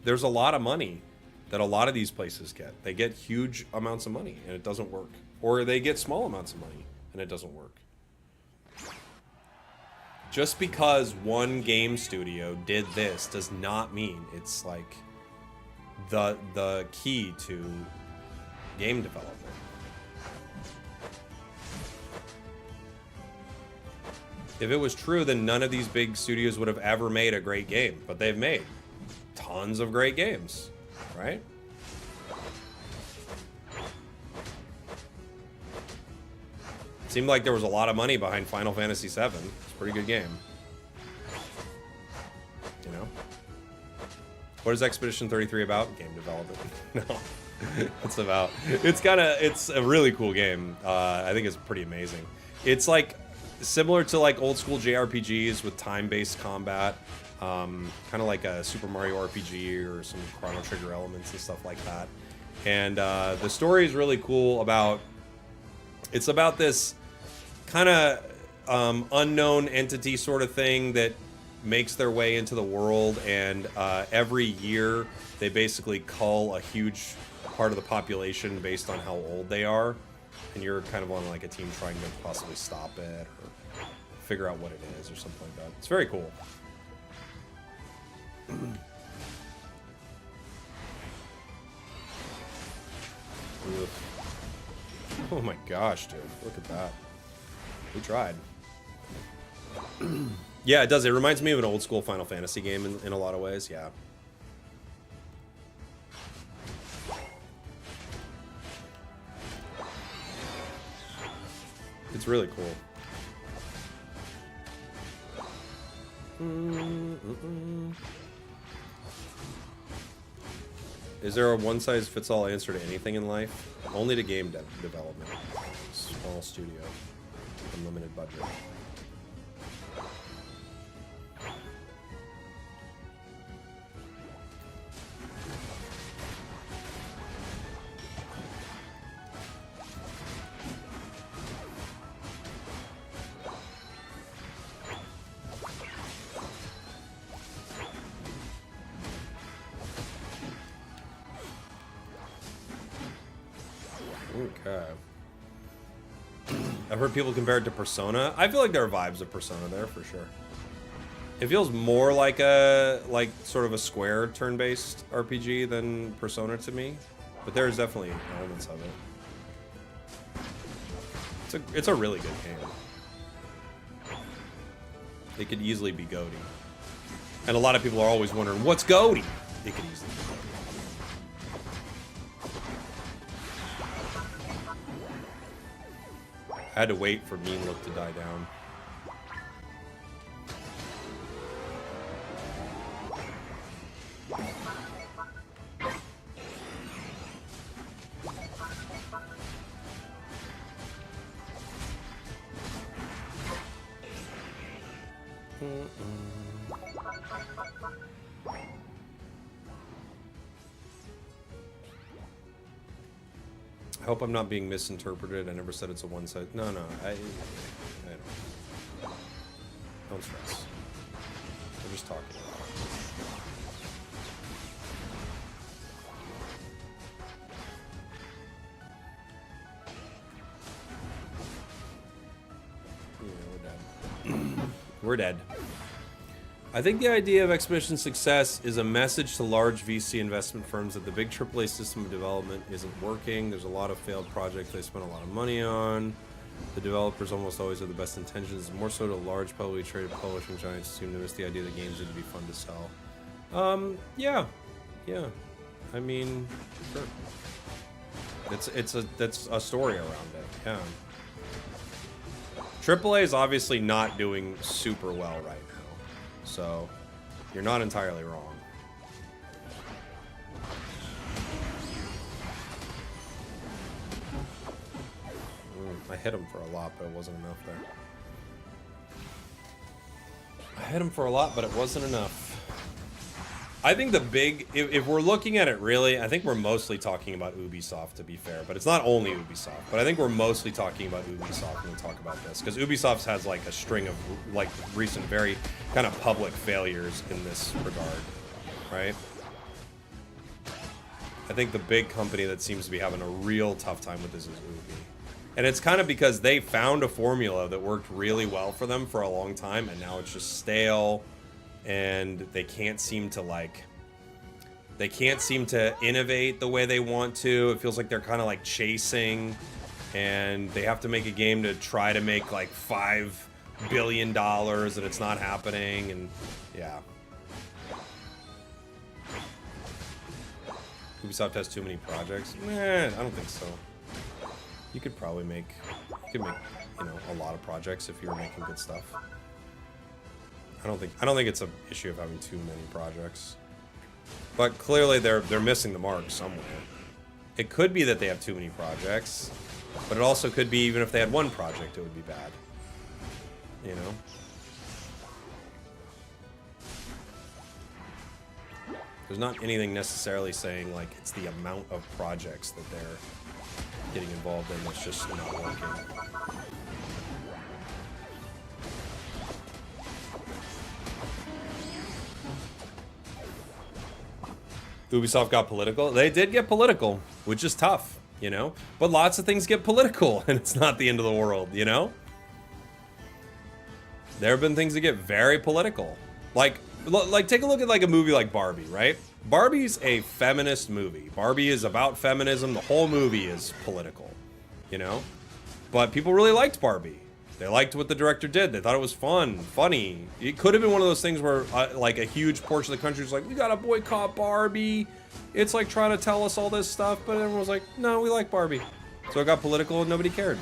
there's a lot of money that a lot of these places get. They get huge amounts of money, and it doesn't work. Or they get small amounts of money, and it doesn't work. Just because one game studio did this does not mean it's, like, the key to game development. If it was true, then none of these big studios would have ever made a great game. But they've made tons of great games, right? It seemed like there was a lot of money behind Final Fantasy VII. It's a pretty good game. You know? What is Expedition 33 about? Game development. No. It's a really cool game. I think it's pretty amazing. It's like similar to like old school JRPGs with time-based combat, kind of like a Super Mario RPG or some Chrono Trigger elements and stuff like that. And the story is really cool. It's about this kind of unknown entity sort of thing that makes their way into the world, and every year they basically cull a huge part of the population based on how old they are, and you're kind of on like a team trying to possibly stop it or figure out what it is or something like that. It's very cool. Oh my gosh, dude, look at that. We tried. Yeah, it does. It reminds me of an old school Final Fantasy game in a lot of ways, yeah. It's really cool. Is there a one-size-fits-all answer to anything in life? Only to game development. Small studio. Unlimited budget. Okay. I've heard people compare it to Persona. I feel like there are vibes of Persona there for sure. It feels more like sort of a square turn-based RPG than Persona to me, but there's definitely elements of it. It's a really good game. It could easily be GOTY. And a lot of people are always wondering, what's GOTY? It could easily be GOTY. I had to wait for Mean Look to die down. I hope I'm not being misinterpreted. I never said it's a one-side. No, I don't stress. We're just talking. Yeah, we're dead. I think the idea of exhibition success is a message to large VC investment firms that the big AAA system of development isn't working. There's a lot of failed projects they spent a lot of money on. The developers almost always have the best intentions. More so to large publicly traded publishing giants seem to miss the idea that games need to be fun to sell. Yeah. I mean, sure. That's a story around it. Yeah. AAA is obviously not doing super well right now. So, you're not entirely wrong. I hit him for a lot, but it wasn't enough there. I hit him for a lot, but it wasn't enough. I think the big... If we're looking at it really, I think we're mostly talking about Ubisoft, to be fair. But it's not only Ubisoft. But I think we're mostly talking about Ubisoft when we talk about this. Because Ubisoft has, like, a string of, like, recent, very kind of public failures in this regard. Right? I think the big company that seems to be having a real tough time with this is Ubi. And it's kind of because they found a formula that worked really well for them for a long time, and now it's just stale, and they can't seem to, like, they can't seem to innovate the way they want to. It feels like they're kind of like chasing, and they have to make a game to try to make like $5 billion, and it's not happening, and yeah. Ubisoft has too many projects? Nah, I don't think so. You could probably make, you know, a lot of projects if you were making good stuff. I don't think it's an issue of having too many projects. But clearly they're missing the mark somewhere. It could be that they have too many projects, but it also could be even if they had one project, it would be bad. You know? There's not anything necessarily saying like it's the amount of projects that they're getting involved in that's just not working. Ubisoft got political. They did get political, which is tough, you know? But lots of things get political, and it's not the end of the world, you know? There have been things that get very political. Like take a look at like a movie like Barbie, right? Barbie's a feminist movie. Barbie is about feminism. The whole movie is political, you know? But people really liked Barbie. They liked what the director did. They thought it was fun, funny. It could have been one of those things where like a huge portion of the country was like, we gotta boycott Barbie. It's like trying to tell us all this stuff, but everyone was like, no, we like Barbie. So it got political and nobody cared.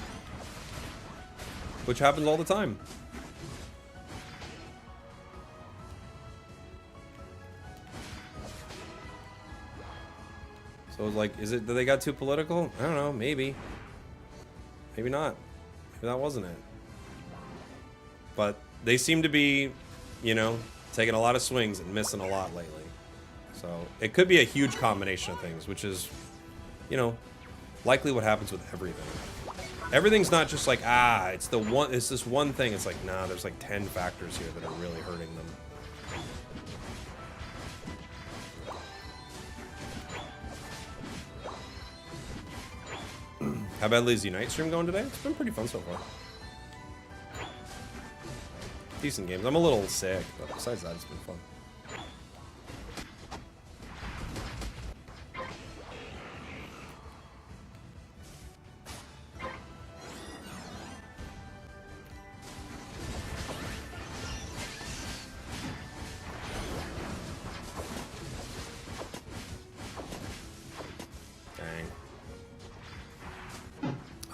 Which happens all the time. So it was like, is it that they got too political? I don't know, maybe. Maybe not. Maybe that wasn't it. But they seem to be, you know, taking a lot of swings and missing a lot lately. So it could be a huge combination of things, which is, you know, likely what happens with everything. Everything's not just like, it's this one thing. It's like, nah, there's like 10 factors here that are really hurting them. How badly is the Unite stream going today? It's been pretty fun so far. Decent games. I'm a little sick, but besides that, it's been fun.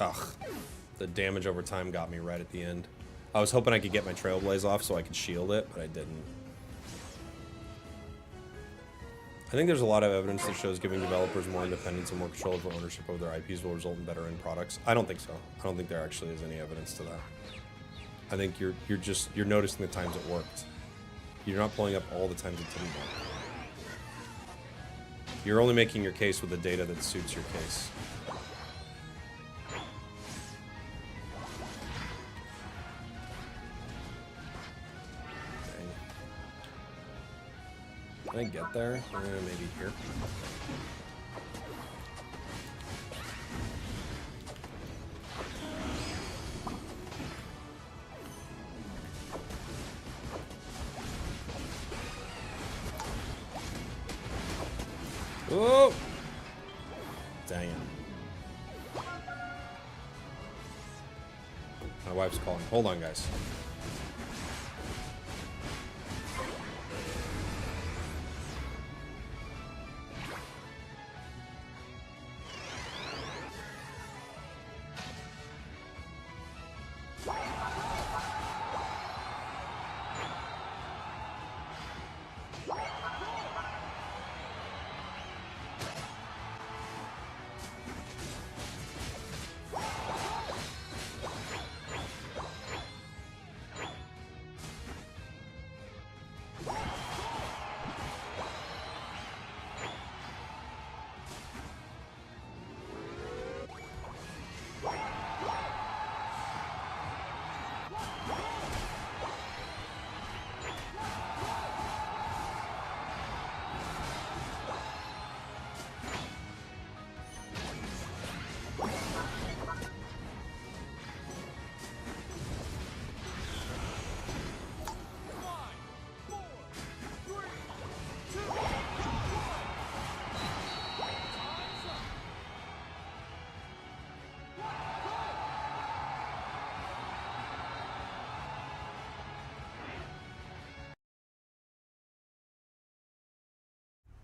Ugh. The damage over time got me right at the end. I was hoping I could get my Trailblaze off so I could shield it, but I didn't. I think there's a lot of evidence that shows giving developers more independence and more control over ownership of their IPs will result in better end products. I don't think so. I don't think there actually is any evidence to that. I think you're noticing the times it worked. You're not pulling up all the times it didn't work. You're only making your case with the data that suits your case. Can I get there? Maybe here. Oh! Dang it. My wife's calling. Hold on, guys.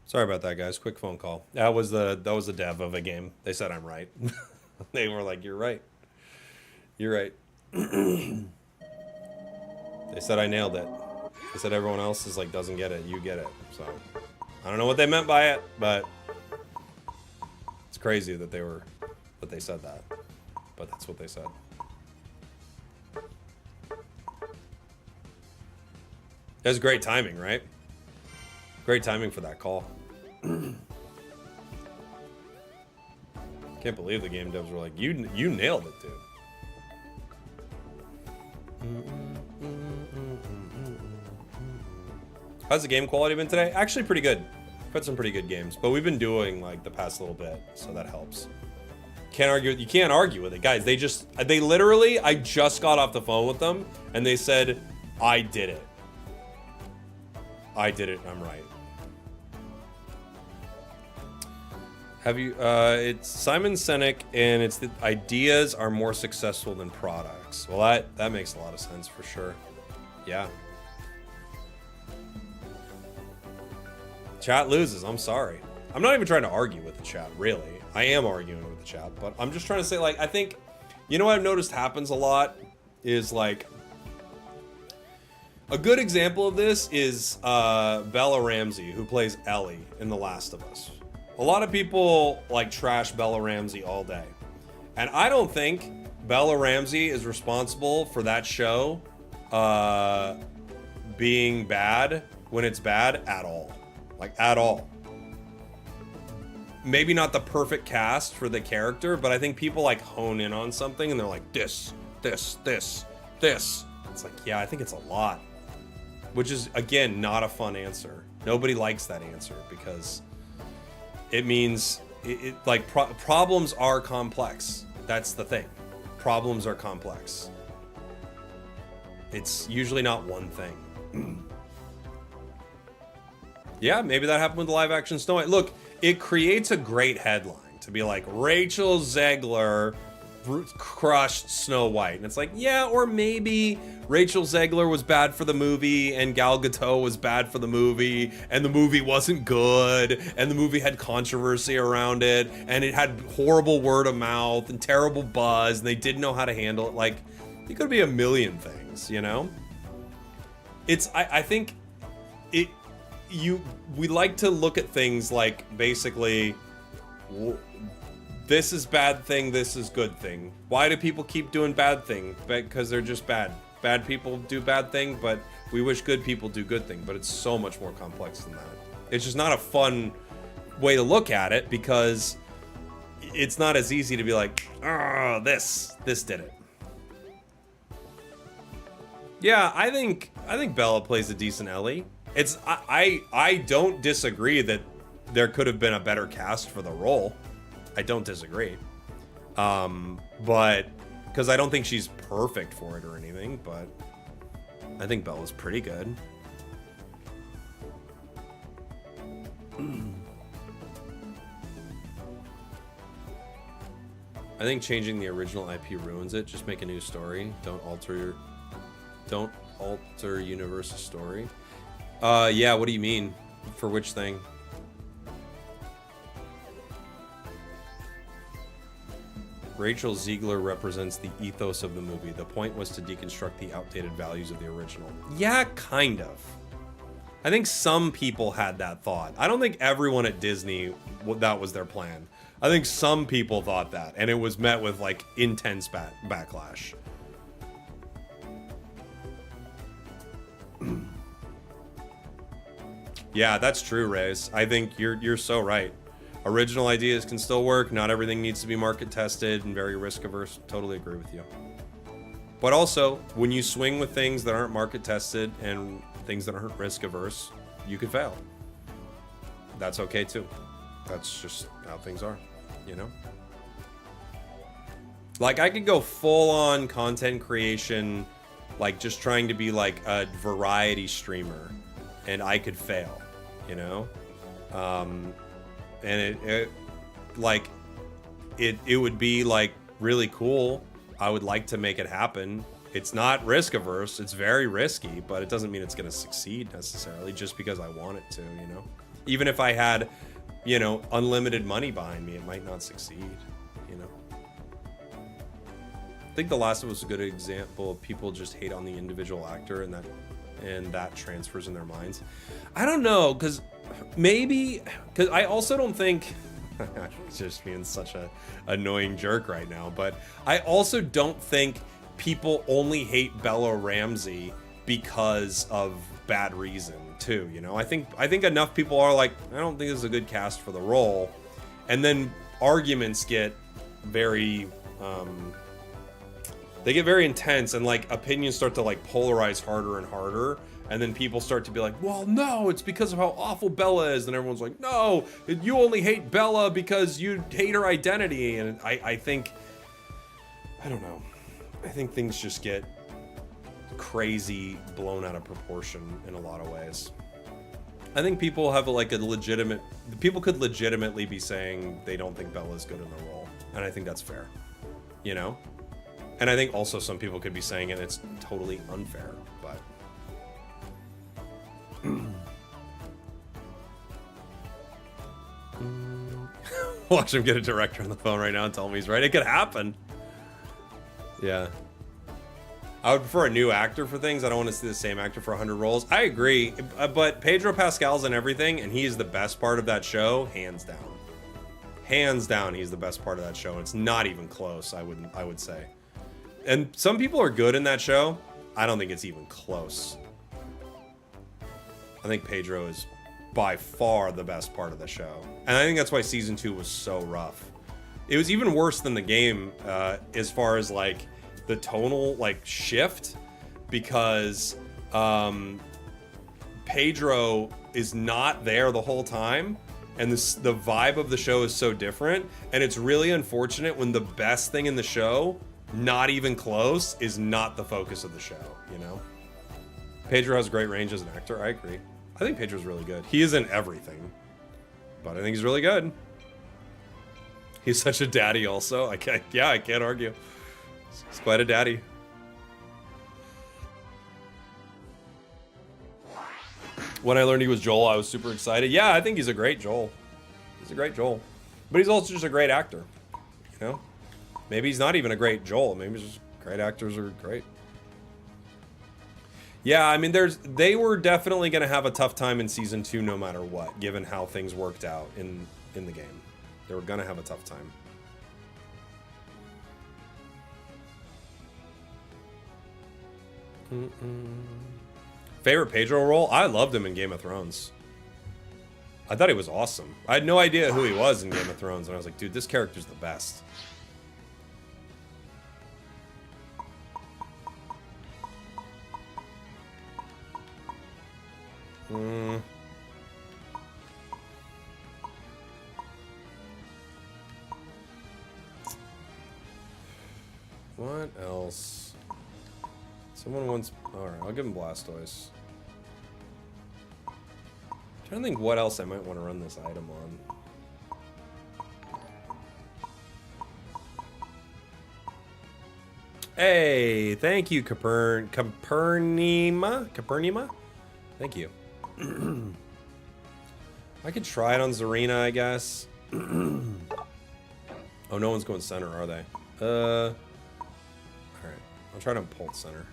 Sorry about that, guys. Quick phone call. That was the dev of a game. They said I'm right. They were like, "You're right. You're right." They said I nailed it. They said everyone else is like doesn't get it. You get it. So I don't know what they meant by it, but it's crazy that they said that. But that's what they said. That was great timing, right? Great timing for that call. Can't believe the game devs were like, you nailed it, dude. How's the game quality been today? Actually pretty good. I've had some pretty good games, but we've been doing like the past little bit, so that helps. Can't argue. You can't argue with it, guys. They literally, I just got off the phone with them and they said, I did it. I did it, I'm right. Have you, it's Simon Sinek, and it's the ideas are more successful than products. Well, that makes a lot of sense for sure. Yeah. Chat loses, I'm sorry. I'm not even trying to argue with the chat, really. I am arguing with the chat, but I'm just trying to say, like, I think, you know what I've noticed happens a lot is, like, a good example of this is Bella Ramsey, who plays Ellie in The Last of Us. A lot of people like trash Bella Ramsey all day. And I don't think Bella Ramsey is responsible for that show being bad when it's bad at all. Like, at all. Maybe not the perfect cast for the character, but I think people like hone in on something and they're like, this. It's like, yeah, I think it's a lot. Which is, again, not a fun answer. Nobody likes that answer because it means, problems are complex. That's the thing. Problems are complex. It's usually not one thing. Yeah, maybe that happened with the live action Snow White. Look, it creates a great headline to be like, Rachel Zegler crushed Snow White. And it's like, yeah, or maybe Rachel Zegler was bad for the movie and Gal Gadot was bad for the movie and the movie wasn't good and the movie had controversy around it and it had horrible word of mouth and terrible buzz and they didn't know how to handle it. Like, it could be a million things, you know? I think we like to look at things like basically, this is bad thing, this is good thing. Why do people keep doing bad thing? Because they're just bad. Bad people do bad thing, but We wish good people do good things, but it's so much more complex than that. It's just not a fun way to look at it because it's not as easy to be like, oh, this did it. Yeah, I think Bella plays a decent Ellie. I don't disagree that there could have been a better cast for the role. I don't disagree. But because I don't think she's perfect for it or anything, but I think Bella's pretty good. I think changing the original IP ruins it. Just make a new story. Don't alter universe's story. Yeah, what do you mean? For which thing? Rachel Ziegler represents the ethos of the movie. The point was to deconstruct the outdated values of the original. Yeah, kind of. I think some people had that thought. I don't think everyone at Disney, that was their plan. I think some people thought that, and it was met with, like, intense backlash. Yeah, that's true, Reyes. I think you're so right. Original ideas can still work. Not everything needs to be market tested and very risk averse. Totally agree with you. But also, when you swing with things that aren't market tested and things that aren't risk averse, you could fail. That's okay too. That's just how things are, you know? Like, I could go full on content creation, like just trying to be like a variety streamer, and I could fail, you know? And it would be like really cool. I would like to make it happen. It's not risk averse. It's very risky, but it doesn't mean it's going to succeed necessarily just because I want it to, you know? Even if I had, you know, unlimited money behind me, it might not succeed, you know? I think The Last of Us is a good example of people just hate on the individual actor and that transfers in their minds. I don't know, because I also don't think just being such a annoying jerk right now, but I also don't think people only hate Bella Ramsey because of bad reason too, you know? I think enough people are like, I don't think this is a good cast for the role, and then arguments get very they get very intense, and like opinions start to like polarize harder and harder, and then people start to be like, well, no, it's because of how awful Bella is, and everyone's like, no, you only hate Bella because you hate her identity. And I think, I don't know, I think things just get crazy, blown out of proportion in a lot of ways. I think people have like people could legitimately be saying they don't think Bella's good in the role, and I think that's fair, you know? And I think also some people could be saying it, it's totally unfair, but... Watch him get a director on the phone right now and tell him he's right. It could happen. Yeah. I would prefer a new actor for things. I don't want to see the same actor for 100 roles. I agree, but Pedro Pascal's in everything, and he is the best part of that show, hands down. Hands down, he's the best part of that show. It's not even close, I would say. And some people are good in that show. I don't think it's even close. I think Pedro is by far the best part of the show. And I think that's why season 2 was so rough. It was even worse than the game as far as like the tonal like shift, because Pedro is not there the whole time, and the vibe of the show is so different, and it's really unfortunate when the best thing in the show, not even close, is not the focus of the show, you know? Pedro has great range as an actor, I agree. I think Pedro's really good. He is in everything, but I think he's really good. He's such a daddy also. I can't argue. He's quite a daddy. When I learned he was Joel, I was super excited. Yeah, I think he's a great Joel. He's a great Joel. But he's also just a great actor, you know? Maybe he's not even a great Joel. Maybe he's just great actors are great. Yeah, I mean, they were definitely going to have a tough time in season 2 no matter what, given how things worked out in the game. They were going to have a tough time. Favorite Pedro role? I loved him in Game of Thrones. I thought he was awesome. I had no idea who he was in Game of Thrones, and I was like, dude, this character's the best. What else? Someone wants... Alright, I'll give him Blastoise. Trying to think what else I might want to run this item on. Hey, thank you, Capernima? Thank you. I could try it on Zarina, I guess. Oh, no one's going center, are they? Alright. I'll try to Pulse Center.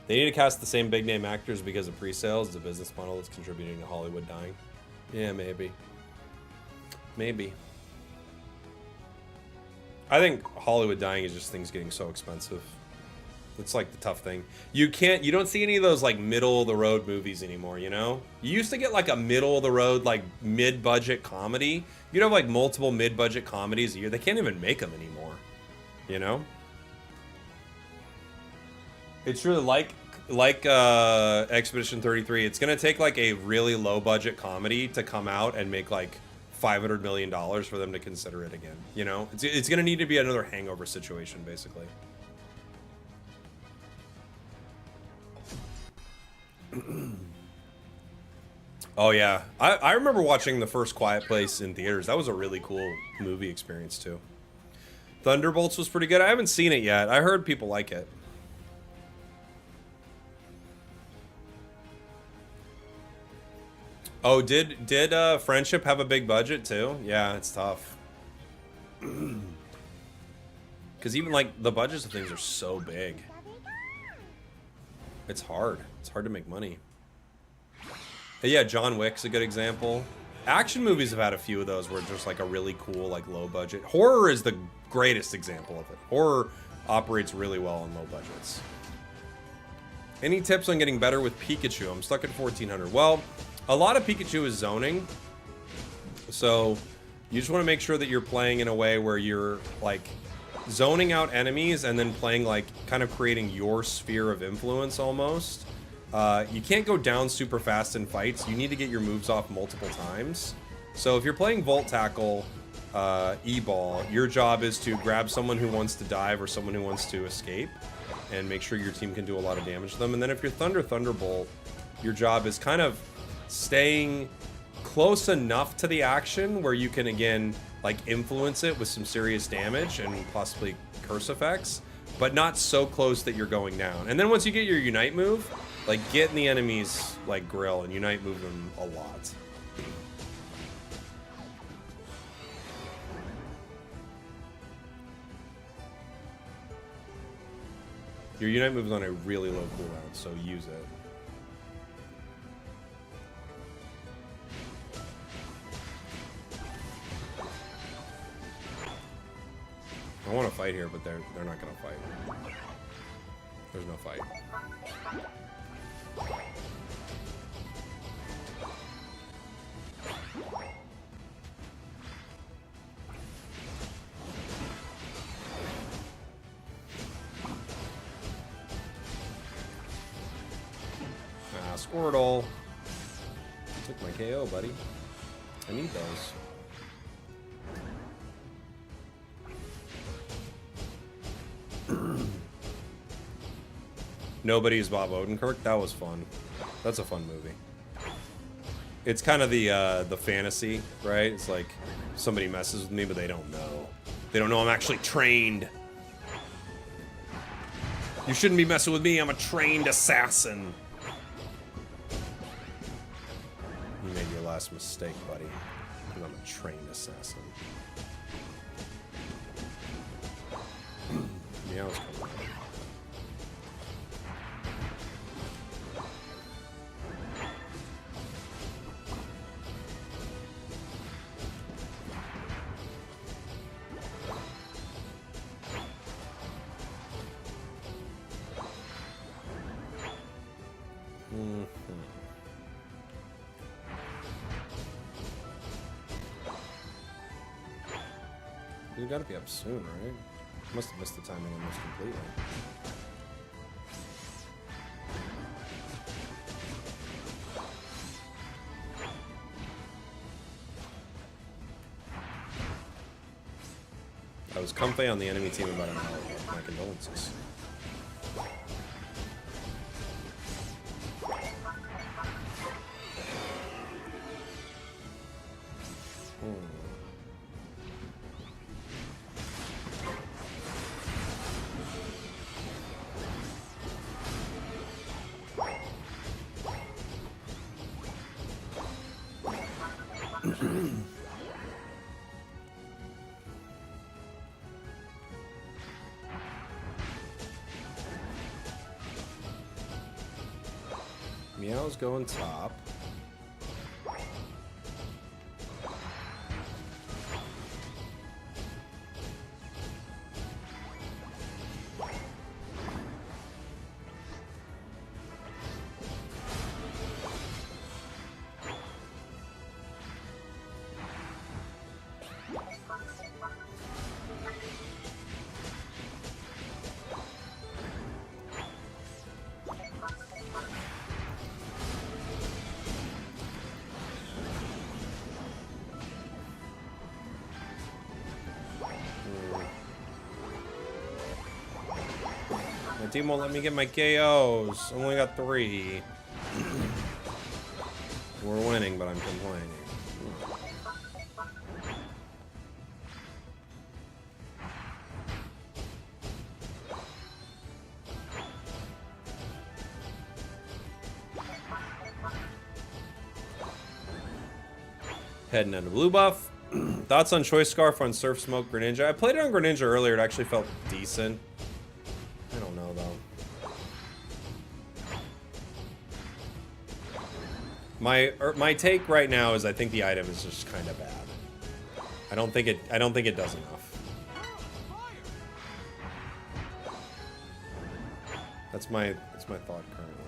They need to cast the same big name actors because of pre-sales. The business model that's contributing to Hollywood dying. Yeah, maybe. Maybe. I think Hollywood dying is just things getting so expensive. It's like the tough thing. You don't see any of those like middle of the road movies anymore, you know? You used to get like a middle of the road, like mid-budget comedy. You'd have like multiple mid-budget comedies a year. They can't even make them anymore, you know? It's really like Expedition 33. It's gonna take like a really low budget comedy to come out and make like $500 million for them to consider it again. You know, it's gonna need to be another Hangover situation, basically. Oh yeah, I remember watching the first Quiet Place in theaters. That was a really cool movie experience too. Thunderbolts was pretty good. I haven't seen it yet. I heard people like it. Oh, did Friendship have a big budget too? Yeah, it's tough. Because even like the budgets of things are so big. It's hard. It's hard to make money. But yeah, John Wick's a good example. Action movies have had a few of those where it's just like a really cool, like low budget. Horror is the greatest example of it. Horror operates really well on low budgets. Any tips on getting better with Pikachu? I'm stuck at 1400. Well, a lot of Pikachu is zoning. So you just want to make sure that you're playing in a way where you're like zoning out enemies and then playing like kind of creating your sphere of influence almost. You can't go down super fast in fights. You need to get your moves off multiple times. So if you're playing Volt Tackle, E-Ball, your job is to grab someone who wants to dive or someone who wants to escape and make sure your team can do a lot of damage to them. And then if you're Thunderbolt, your job is kind of staying close enough to the action where you can, again, like influence it with some serious damage and possibly curse effects, but not so close that you're going down. And then once you get your Unite move, like get in the enemy's like grill and Unite move them a lot. Your Unite move is on a really low cooldown, so use it. I want to fight here, but they're not gonna fight. There's no fight. Ah, Squirtle. Took my KO, buddy. I need those. Nobody's Bob Odenkirk. That was fun. That's a fun movie. It's kind of the fantasy, right? It's like somebody messes with me, but they don't know. They don't know I'm actually trained. You shouldn't be messing with me. I'm a trained assassin. You made your last mistake, buddy. Because I'm a trained assassin. Meow's coming out. You gotta be up soon, right? Must have missed the timing almost completely. I was comfy on the enemy team about an hour ago. My condolences. Meow's going top. My team won't let me get my KOs. I only got 3. We're winning, but I'm complaining. Heading into blue buff. Thoughts on Choice Scarf on Surf Smoke Greninja? I played it on Greninja earlier. It actually felt decent. I don't know though. My take right now is I think the item is just kind of bad. I don't think it does enough. That's my thought currently.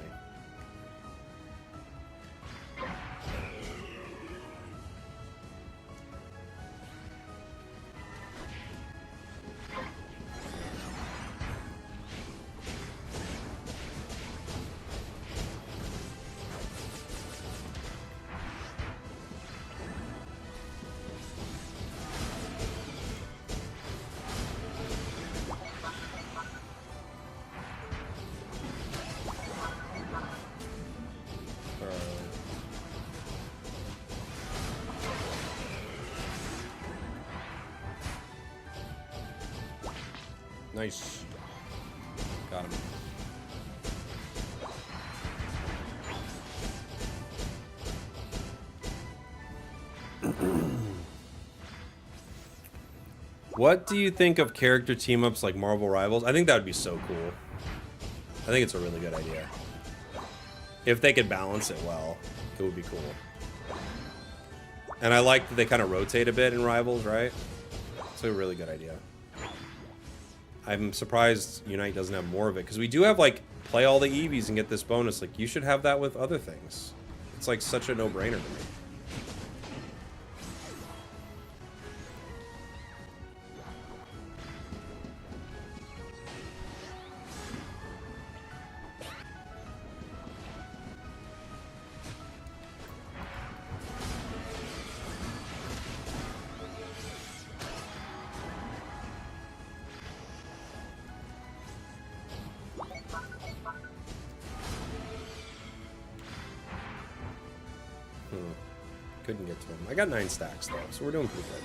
Nice. Got him. What do you think of character team-ups like Marvel Rivals? I think that would be so cool. I think it's a really good idea. If they could balance it well, it would be cool. And I like that they kind of rotate a bit in Rivals, right? It's a really good idea. I'm surprised Unite doesn't have more of it, because we do have, like, play all the Eevees and get this bonus. Like, you should have that with other things. It's, like, such a no-brainer to me. Couldn't get to him. I got 9 stacks though, so we're doing pretty good.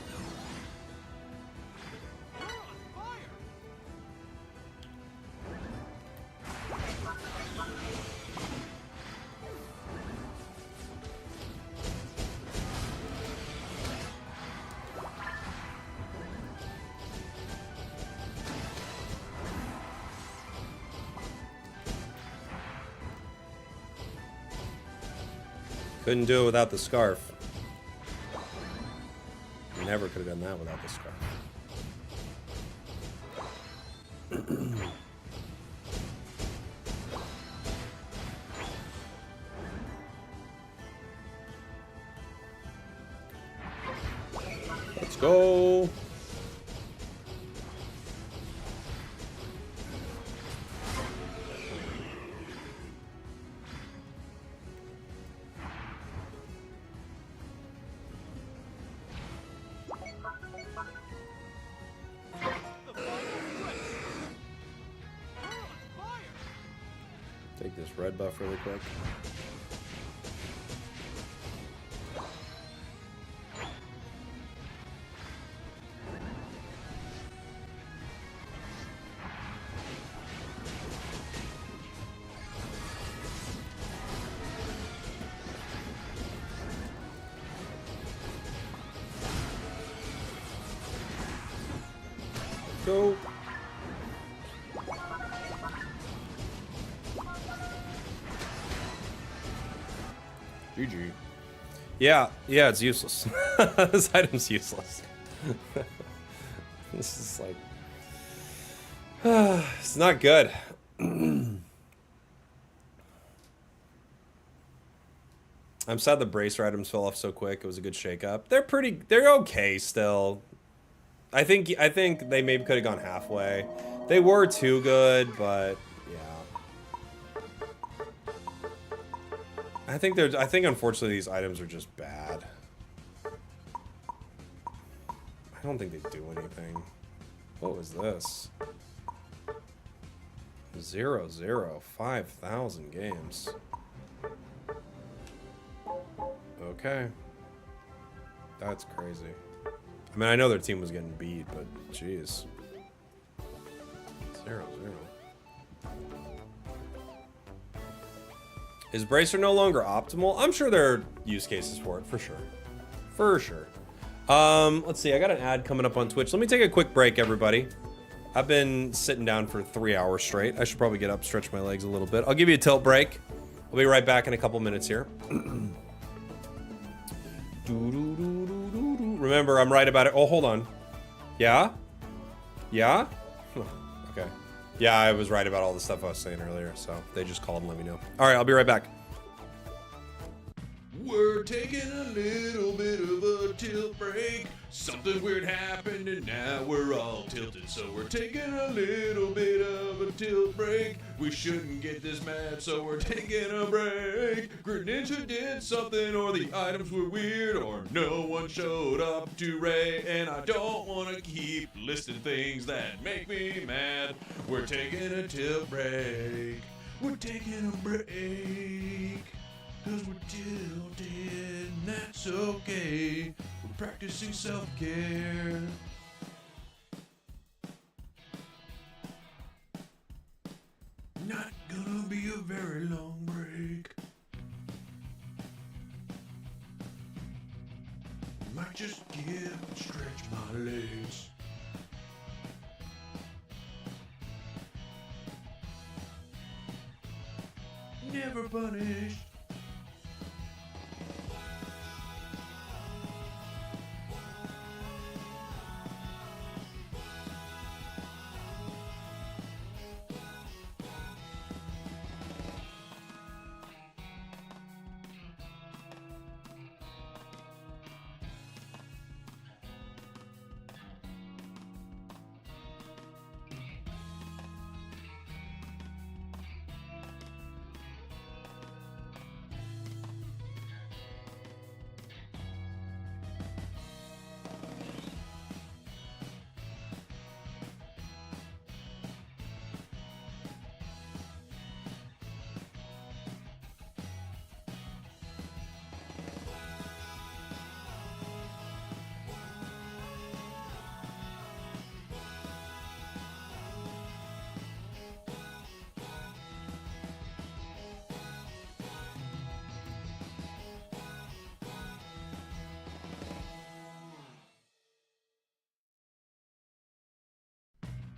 Couldn't do it without the scarf. Never could have done that without the scarf. Let's go. Take this red buff really quick. Go. GG. Yeah, it's useless. This item's useless. This is like... it's not good. I'm sad the bracer items fell off so quick. It was a good shake-up. They're okay still. I think they maybe could have gone halfway. They were too good, but yeah. I think unfortunately these items are just bad. I don't think they do anything. What was this? 0-0, 5,000 games. Okay. That's crazy. I mean, I know their team was getting beat, but jeez. 0-0. Is Bracer no longer optimal? I'm sure there are use cases for it, for sure. For sure. Let's see, I got an ad coming up on Twitch. Let me take a quick break, everybody. I've been sitting down for 3 hours straight. I should probably get up, stretch my legs a little bit. I'll give you a tilt break. I'll be right back in a couple minutes here. Remember, I'm right about it. Oh, hold on. Yeah? Yeah? Okay. Yeah, I was right about all the stuff I was saying earlier, so they just called and let me know. All right, I'll be right back. We're taking a little bit of a tilt break. Something weird happened and now we're all tilted. So we're taking a little bit of a tilt break. We shouldn't get this mad, so we're taking a break. Greninja did something, or the items were weird, or no one showed up to Ray. And I don't want to keep listing things that make me mad. We're taking a tilt break. We're taking a break. 'Cause we're tilted, and that's okay. We're practicing self-care. Not gonna be a very long break. Might just get stretch my legs. Never punished.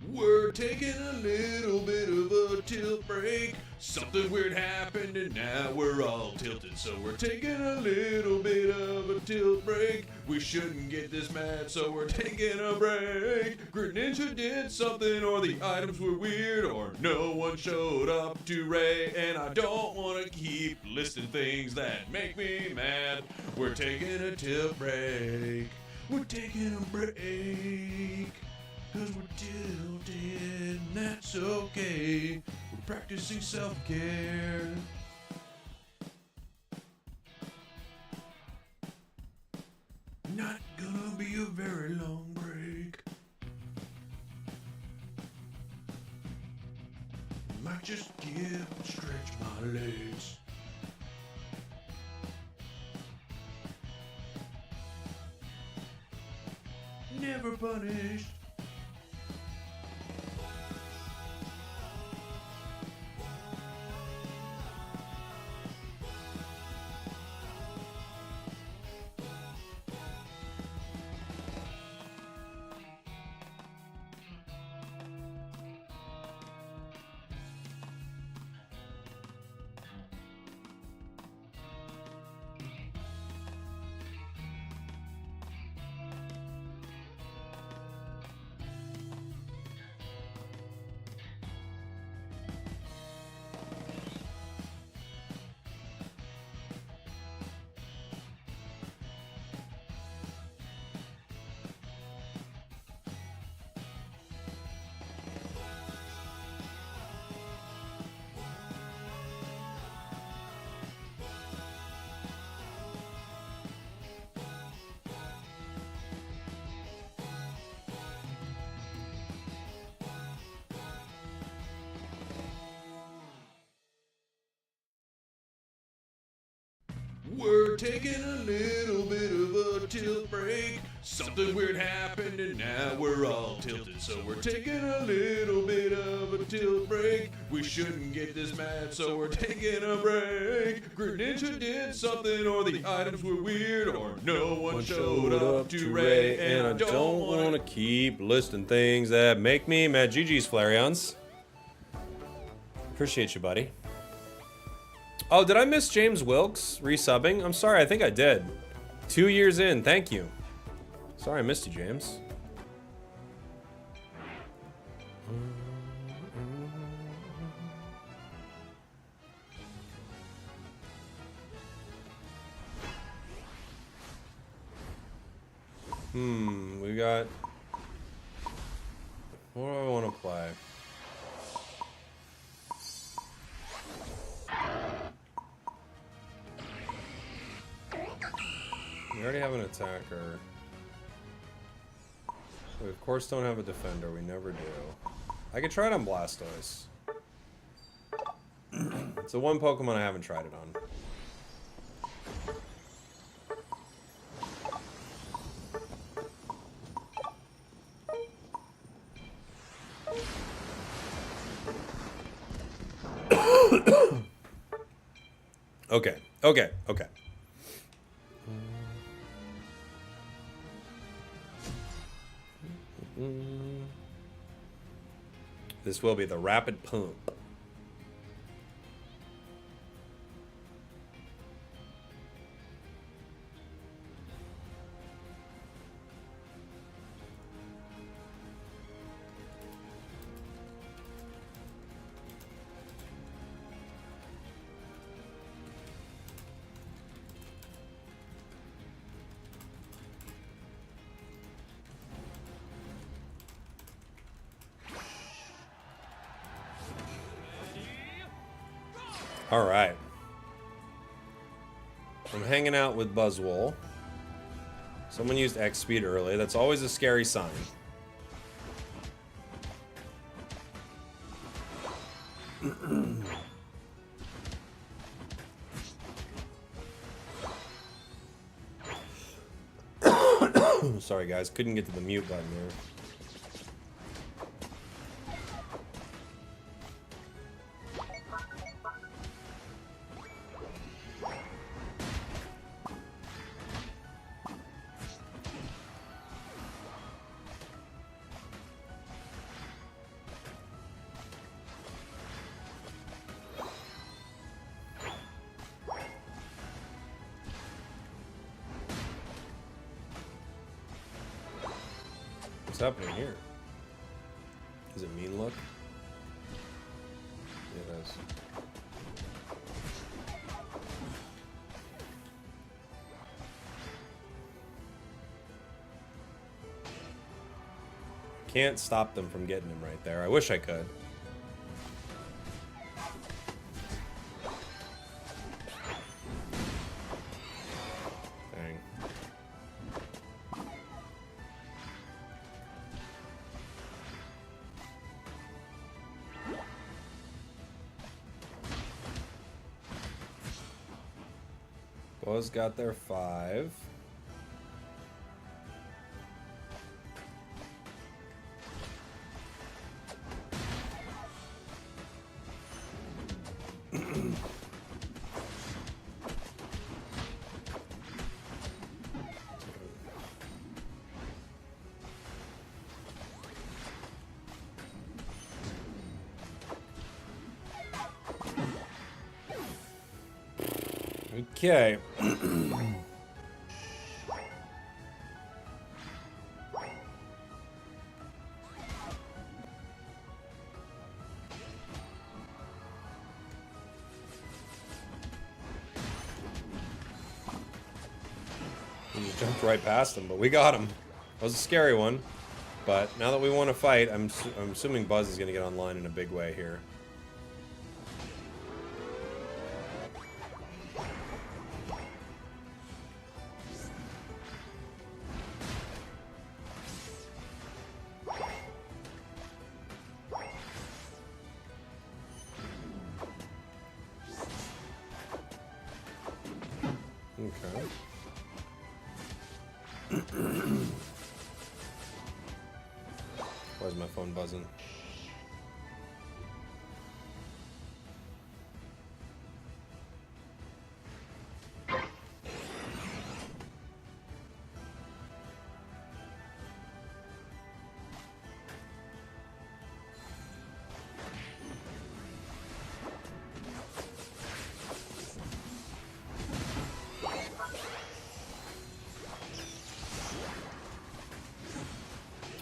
We're taking a little bit of a tilt break. Something weird happened and now we're all tilted, so we're taking a little bit of a tilt break. We shouldn't get this mad, so we're taking a break. Grit Ninja did something, or the items were weird, or no one showed up to Ray, and I don't want to keep listing things that make me mad. We're taking a tilt break. We're taking a break. 'Cause we're tilted, and that's okay. We're practicing self-care. Not gonna be a very long break. Might just get up and stretch my legs. Never punished. We're taking a little bit of a tilt break. Something weird happened and now we're all tilted, so we're taking a little bit of a tilt break. We shouldn't get this mad, so we're taking a break. Grit Ninja did something, or the items were weird, or no one showed up to Ray, and I don't want to keep listing things that make me mad. GG's, Flareons. Appreciate you, buddy. Oh, did I miss James Wilkes resubbing? I'm sorry, I think I did. 2 years in, thank you. Sorry I missed you, James. We got... What do I want to play? We already have an attacker. We of course don't have a defender, we never do. I could try it on Blastoise. It's the one Pokemon I haven't tried it on. Okay. This will be the Rapid Pump. All right. I'm hanging out with Buzzwole. Someone used X speed early. That's always a scary sign. Sorry guys, couldn't get to the mute button there. What's happening here? Is it mean look? Yeah, it is. Can't stop them from getting him right there. I wish I could. Dang. Buzz got their 5. Okay. He just jumped right past him, but we got him. That was a scary one. But now that we want to fight, I'm assuming Buzz is going to get online in a big way here. Okay. Why is my phone buzzing?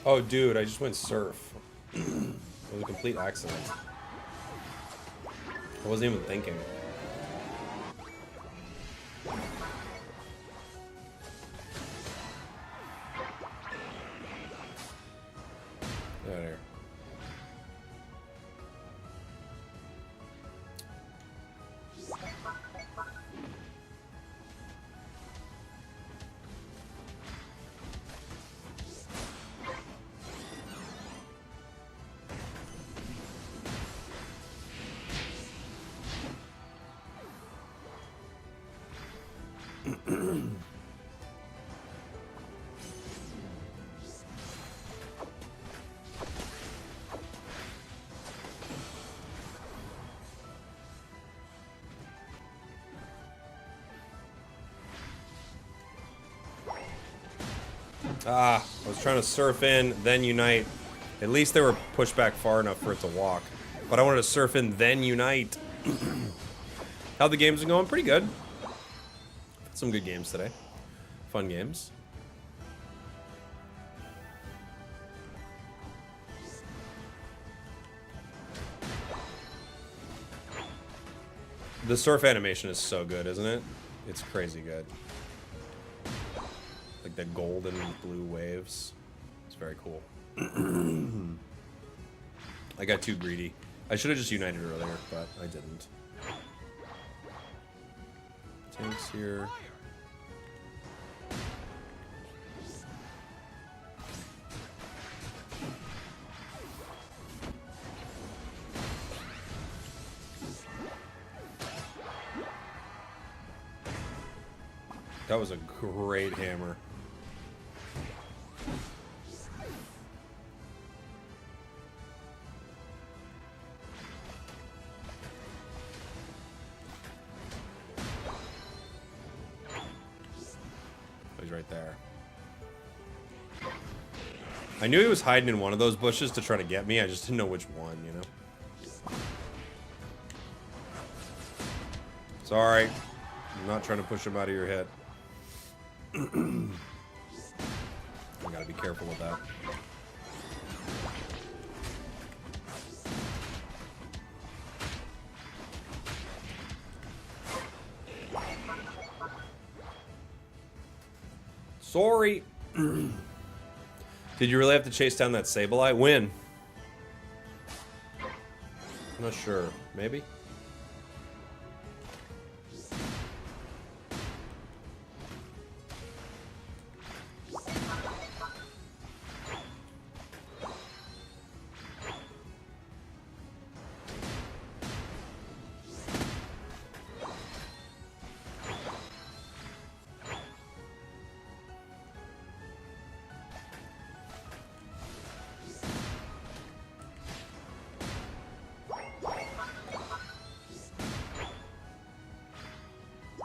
Oh, dude, I just went surf. It was a complete accident. I wasn't even thinking. Get out of here. Ah, I was trying to surf in, then unite. At least they were pushed back far enough for it to walk. But I wanted to surf in, then unite. How the games are going? Pretty good. Some good games today. Fun games. The surf animation is so good, isn't it? It's crazy good. Like the golden blue waves. It's very cool. I got too greedy. I should have just united earlier, but I didn't. Tanks here. That was a great hammer. He's right there. I knew he was hiding in one of those bushes to try to get me. I just didn't know which one, you know? Sorry. I'm not trying to push him out of your head. I gotta be careful with that. Sorry. Did you really have to chase down that Sableye? When? I'm not sure. Maybe?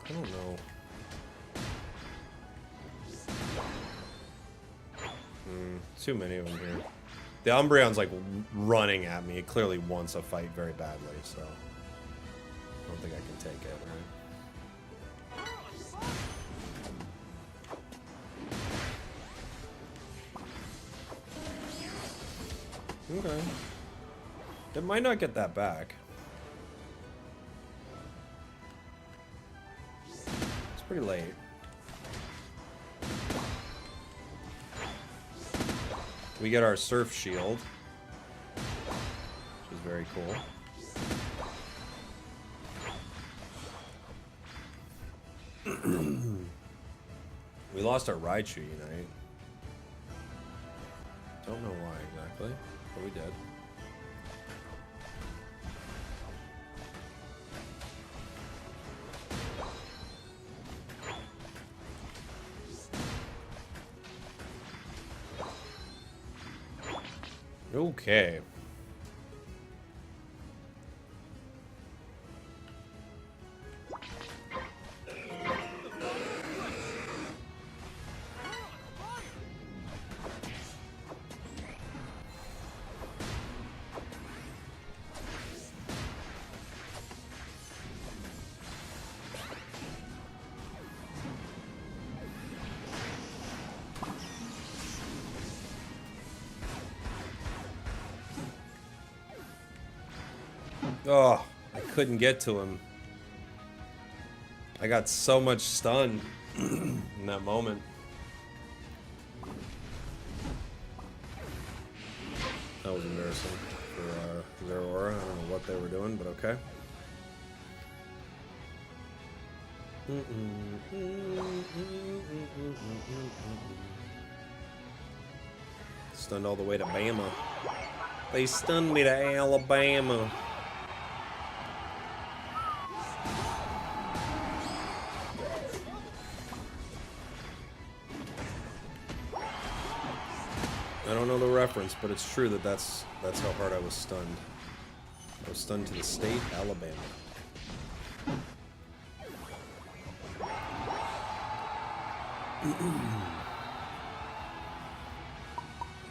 I don't know. Too many of them here. The Umbreon's like running at me. It clearly wants a fight very badly, so I don't think I can take it, right? Okay. It might not get that back. It's pretty late. We get our Surf Shield, which is very cool. We lost our Raichu Unite. Don't know why exactly, but we did. Okay. Oh, I couldn't get to him. I got so much stun in that moment. That was embarrassing for their aura. I don't know what they were doing, but okay. Stunned all the way to Bama. They stunned me to Alabama. I don't know the reference, but it's true that that's how hard I was stunned. I was stunned to the state, Alabama.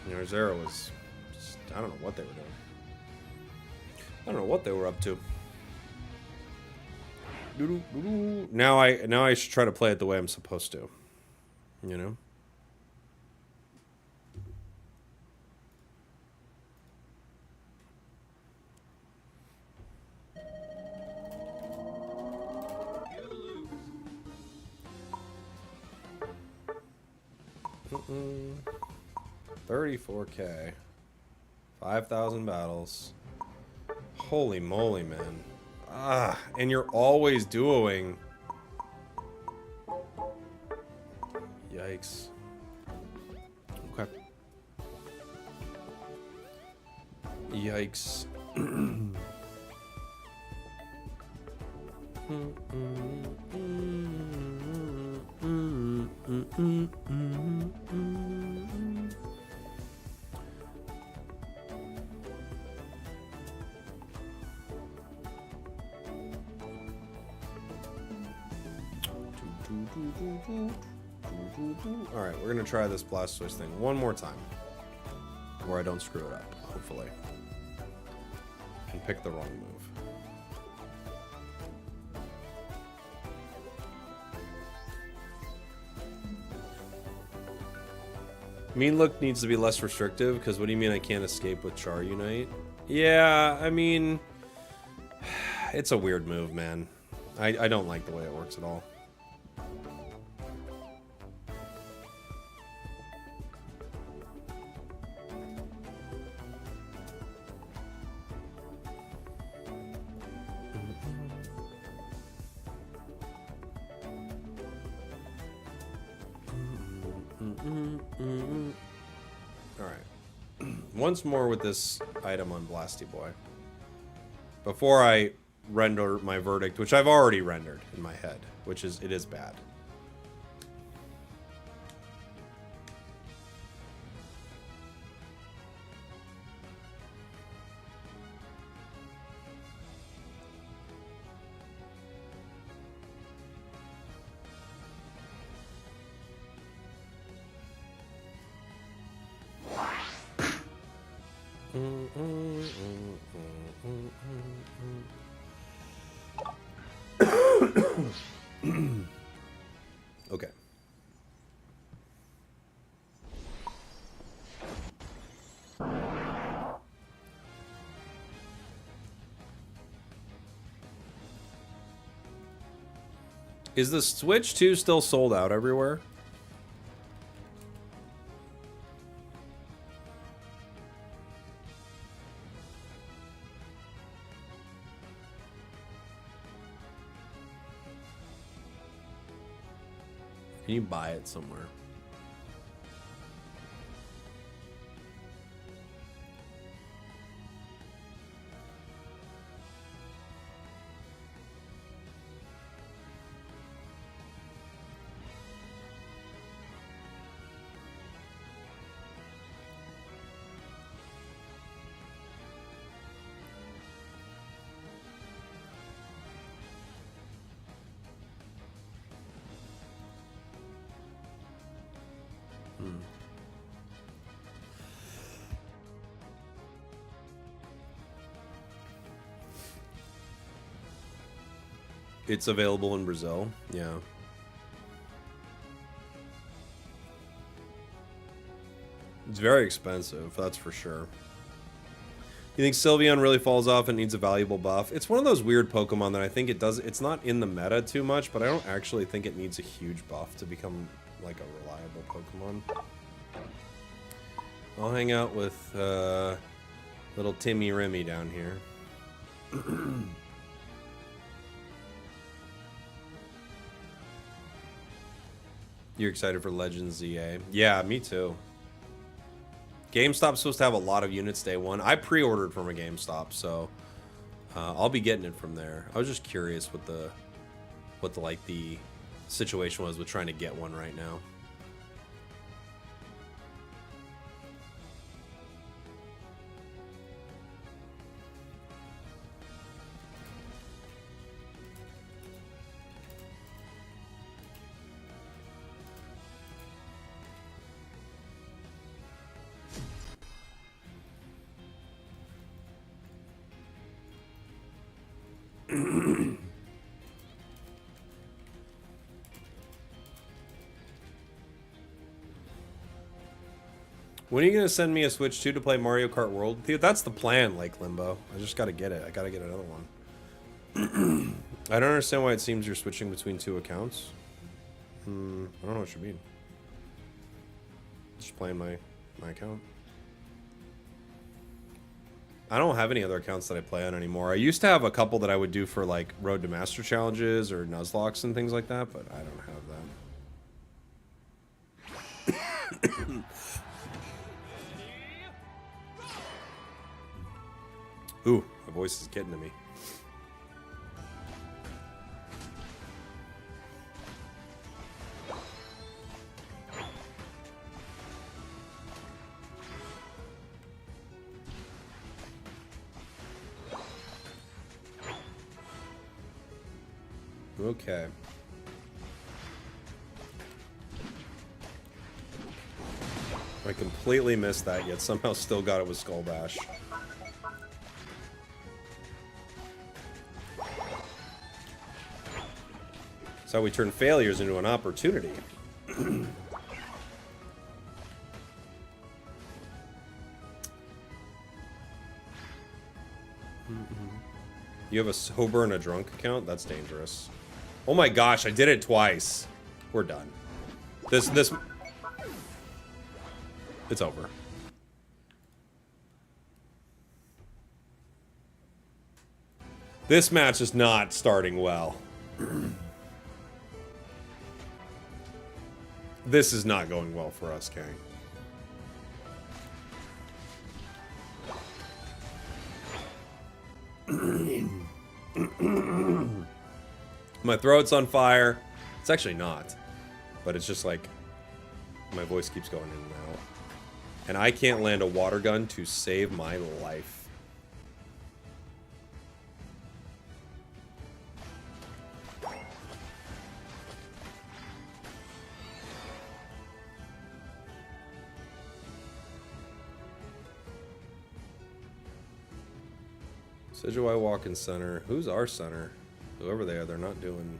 Their Zero was just, I don't know what they were doing. I don't know what they were up to. Now I should try to play it the way I'm supposed to. You know? Mm-mm. 34K. 5,000 battles. Holy moly, man. Ah, and you're always duoing. Yikes. Okay. Yikes. Alright, we're gonna try this Blastoise thing one more time. Where I don't screw it up, hopefully. And pick the wrong move. Mean look needs to be less restrictive, because what do you mean I can't escape with Char Unite? Yeah, I mean, it's a weird move, man. I don't like the way it works at all. Alright. Once more with this item on Blasty Boy. Before I render my verdict, which I've already rendered in my head, which is, it is bad. Okay. Is the Switch 2 still sold out everywhere? Can you buy it somewhere? It's available in Brazil. Yeah. It's very expensive, that's for sure. You think Sylveon really falls off and needs a valuable buff? It's one of those weird Pokemon that I think it does. It's not in the meta too much, but I don't actually think it needs a huge buff to become like a reliable Pokemon. I'll hang out with little Timmy Remy down here. You're excited for Legends ZA? Yeah, me too. GameStop's supposed to have a lot of units day one. I pre-ordered from a GameStop, so I'll be getting it from there. I was just curious what the like the situation was with trying to get one right now. When are you going to send me a Switch 2 to play Mario Kart World? Dude, that's the plan, like Limbo. I just got to get it. I got to get another one. I don't understand why it seems you're switching between two accounts. I don't know what you mean. Just playing my account. I don't have any other accounts that I play on anymore. I used to have a couple that I would do for like Road to Master challenges or Nuzlocke and things like that, but I don't have that. Ooh, my voice is getting to me. Okay. I completely missed that, yet somehow still got it with Skull Bash. That's how we turn failures into an opportunity. You have a sober and a drunk account? That's dangerous. Oh my gosh, I did it twice. We're done. This... It's over. This match is not starting well. This is not going well for us, gang. My throat's on fire. It's actually not. But it's just like... my voice keeps going in and out. And I can't land a water gun to save my life. Sidgewai walk in center. Who's our center? Whoever they are, they're not doing it.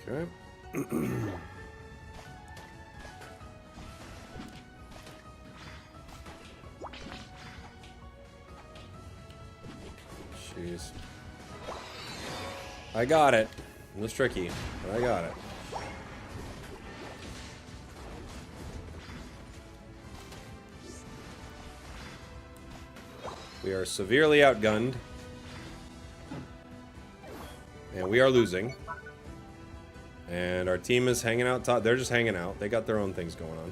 Okay. Jeez. I got it. It was tricky, but I got it. We are severely outgunned. And we are losing. And our team is hanging out top. They're just hanging out. They got their own things going on.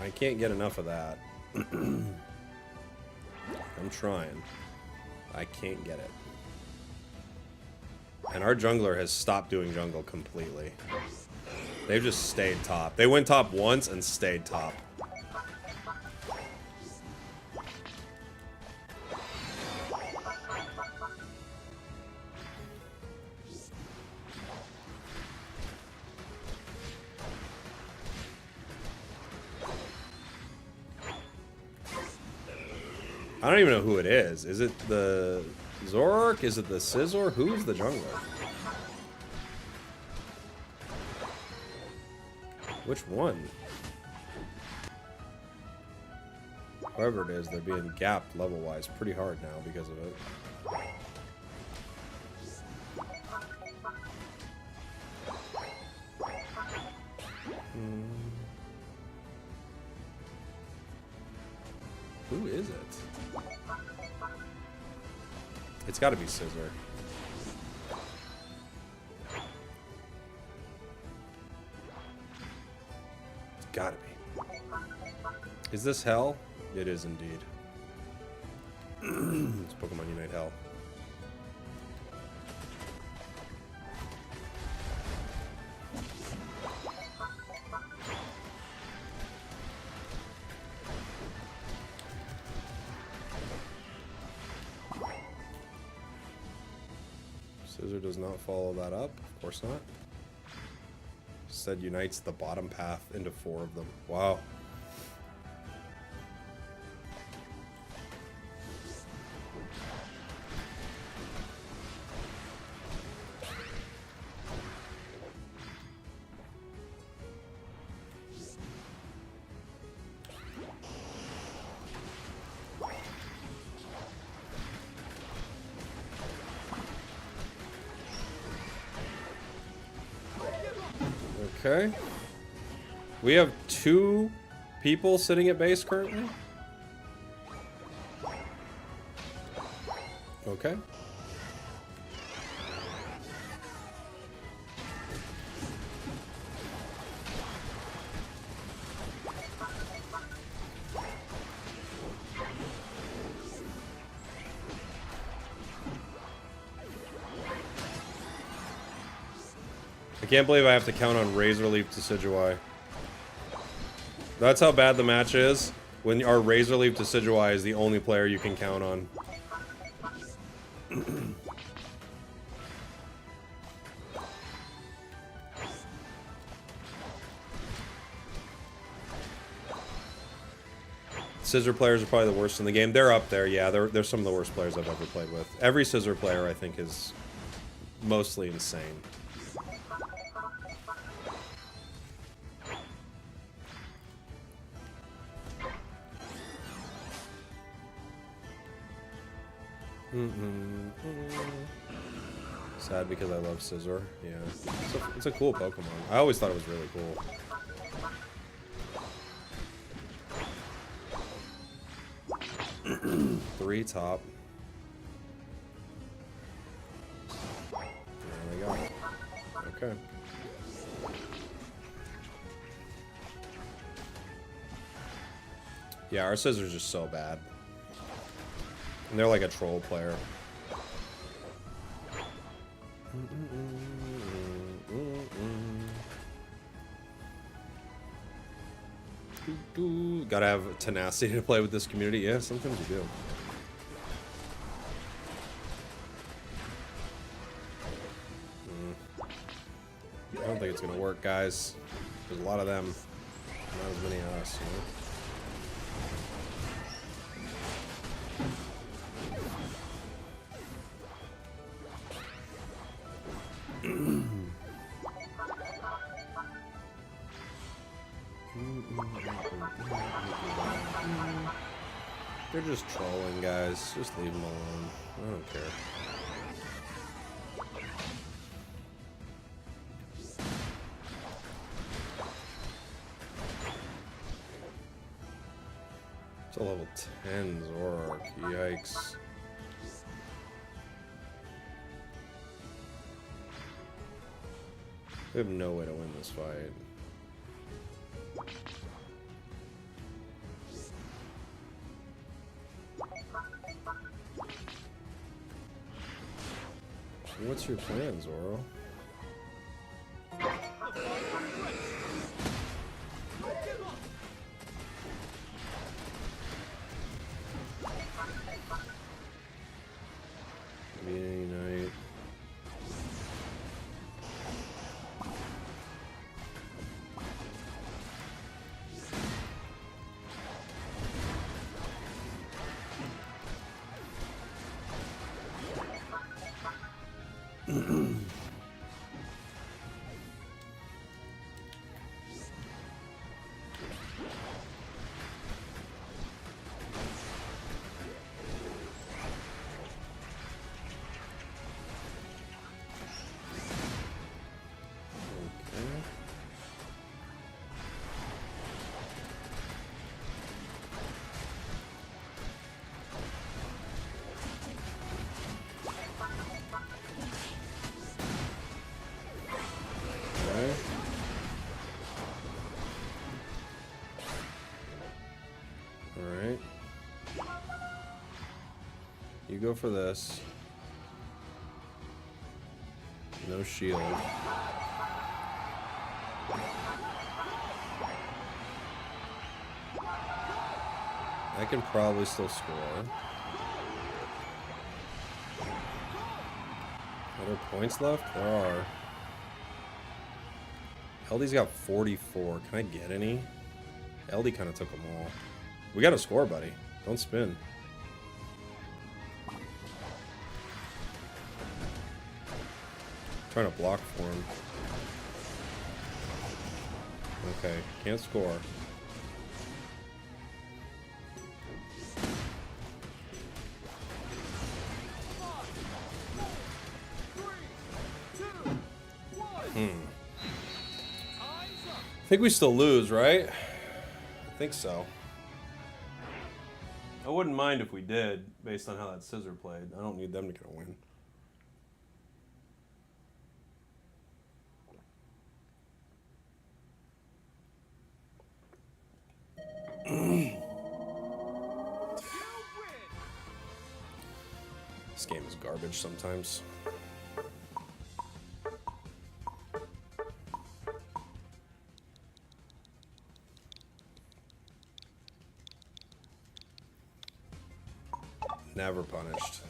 I can't get enough of that. I'm trying. I can't get it. And our jungler has stopped doing jungle completely. They've just stayed top. They went top once and stayed top. I don't even know who it is. Is it the Zork? Is it the Scizor? Who's the jungler? Which one? Whoever it is, they're being gapped level-wise pretty hard now because of it. Who is it? It's got to be Scizor. It's got to be. Is this Hell? It is indeed. It's Pokemon Unite Hell. Scizor does not follow that up. Of course not. Said unites the bottom path into 4 of them. Wow. Okay. We have 2 people sitting at base currently. Okay. I can't believe I have to count on Razor Leaf to Decidueye. That's how bad the match is, when our Razor Leaf to Decidueye is the only player you can count on. Scissor players are probably the worst in the game. They're up there, yeah. They're some of the worst players I've ever played with. Every scissor player, I think, is mostly insane. Sad because I love Scissor. Yeah, it's a cool Pokemon. I always thought it was really cool. Three top. There we go. Okay. Yeah, our Scissor's just so bad. And they're like a troll player. Gotta have tenacity to play with this community. Yeah, sometimes you do. I don't think it's gonna work, guys. There's a lot of them. Not as many of us, you know? They're just trolling, guys. Just leave them alone. I don't care. It's a level 10 Zoroark. Yikes. We have no way to win this fight. What's your plan, Zoro? Any night. Alright. You go for this. No shield. I can probably still score. Are there points left? There are. LD's got 44. Can I get any? LD kind of took them all. We got to score, buddy. Don't spin. Trying to block for him. Okay, can't score. I think we still lose, right? I think so. I wouldn't mind if we did, based on how that Scissor played. I don't need them to get a win. This game is garbage sometimes. Never punished.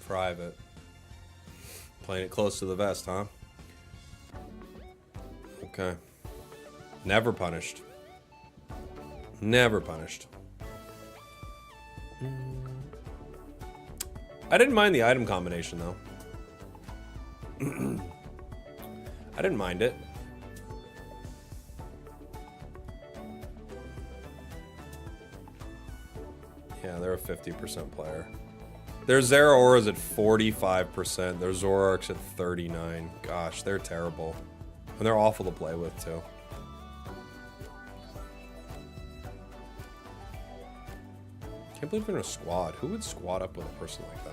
Private. Playing it close to the vest, huh? Okay. Never punished. Never punished. I didn't mind the item combination, though. I didn't mind it. Yeah, they're a 50% player. Their Zeraora's at 45%. Their Zoroark's at 39. Gosh, they're terrible. And they're awful to play with, too. Can't believe they're in a squad. Who would squad up with a person like that?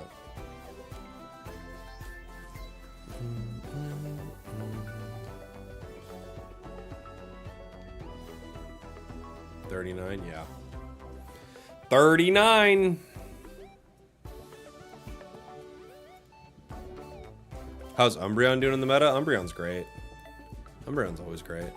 39, yeah. 39! How's Umbreon doing in the meta? Umbreon's great. Umbreon's always great.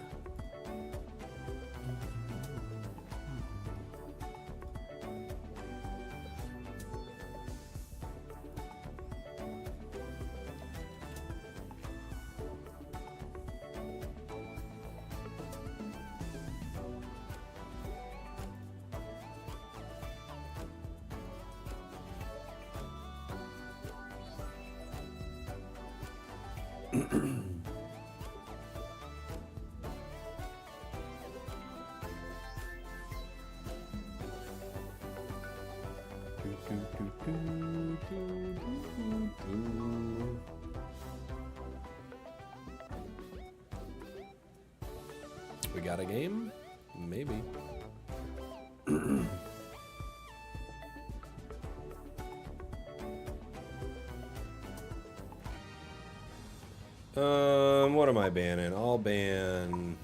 We got a game? Maybe. What am I banning? I'll ban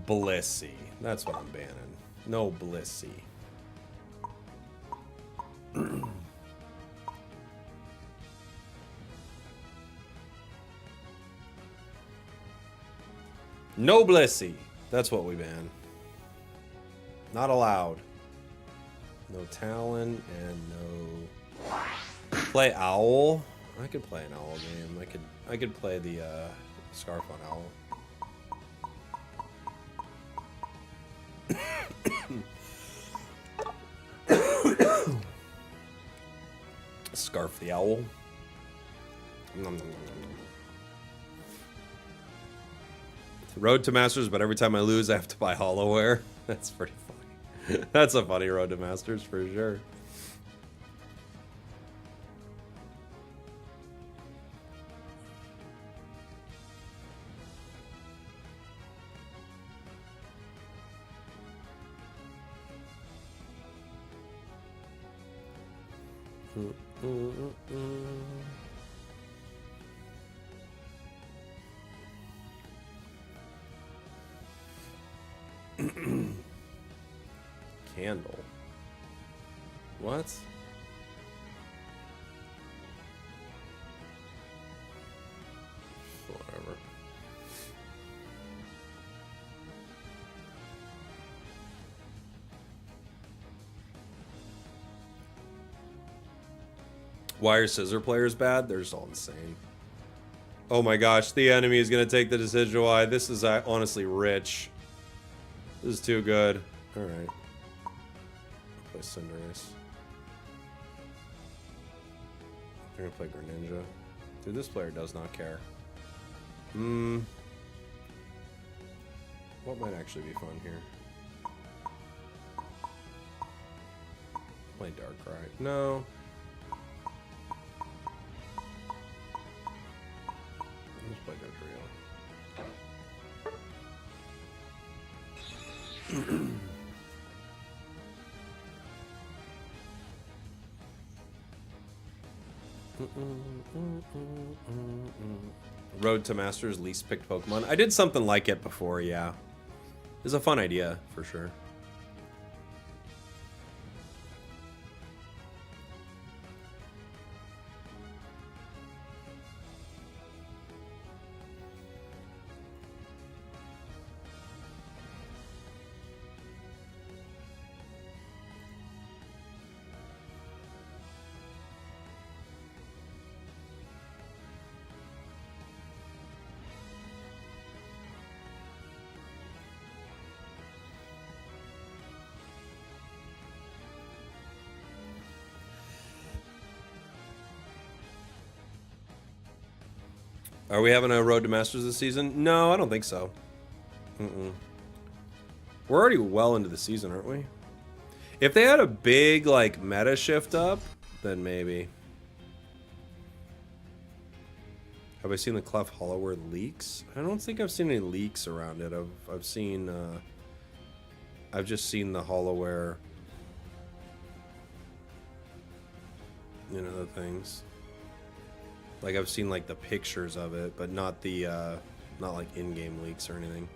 Blissey. That's what I'm banning. No Blissey. No Blissey. That's what we ban. Not allowed. No Talon and no... Play Owl? I could play an Owl game. I could play the Scarf on Owl. Scarf the Owl. Road to Masters, but every time I lose, I have to buy Hollowware. That's pretty funny. That's a funny Road to Masters for sure. Candle. What? Whatever. Why are scissor players bad? They're just all insane. Oh my gosh, the enemy is going to take the decision. Why? This is honestly rich. This is too good. Alright. Play Cinderace. They're gonna play Greninja. Dude, this player does not care. What might actually be fun here? Play Darkrai. No. Let's play Dodrio. Road to Masters least picked Pokemon. I did something like it before, yeah. It's a fun idea, for sure. Are we having a Road to Masters this season? No, I don't think so. We're already well into the season, aren't we? If they had a big, like, meta shift up, then maybe. Have I seen the Clef Hollowware leaks? I don't think I've seen any leaks around it. I've seen, I've just seen the Hollowware, you know, the things. Like, I've seen, like, the pictures of it, but not the, not, like, in-game leaks or anything.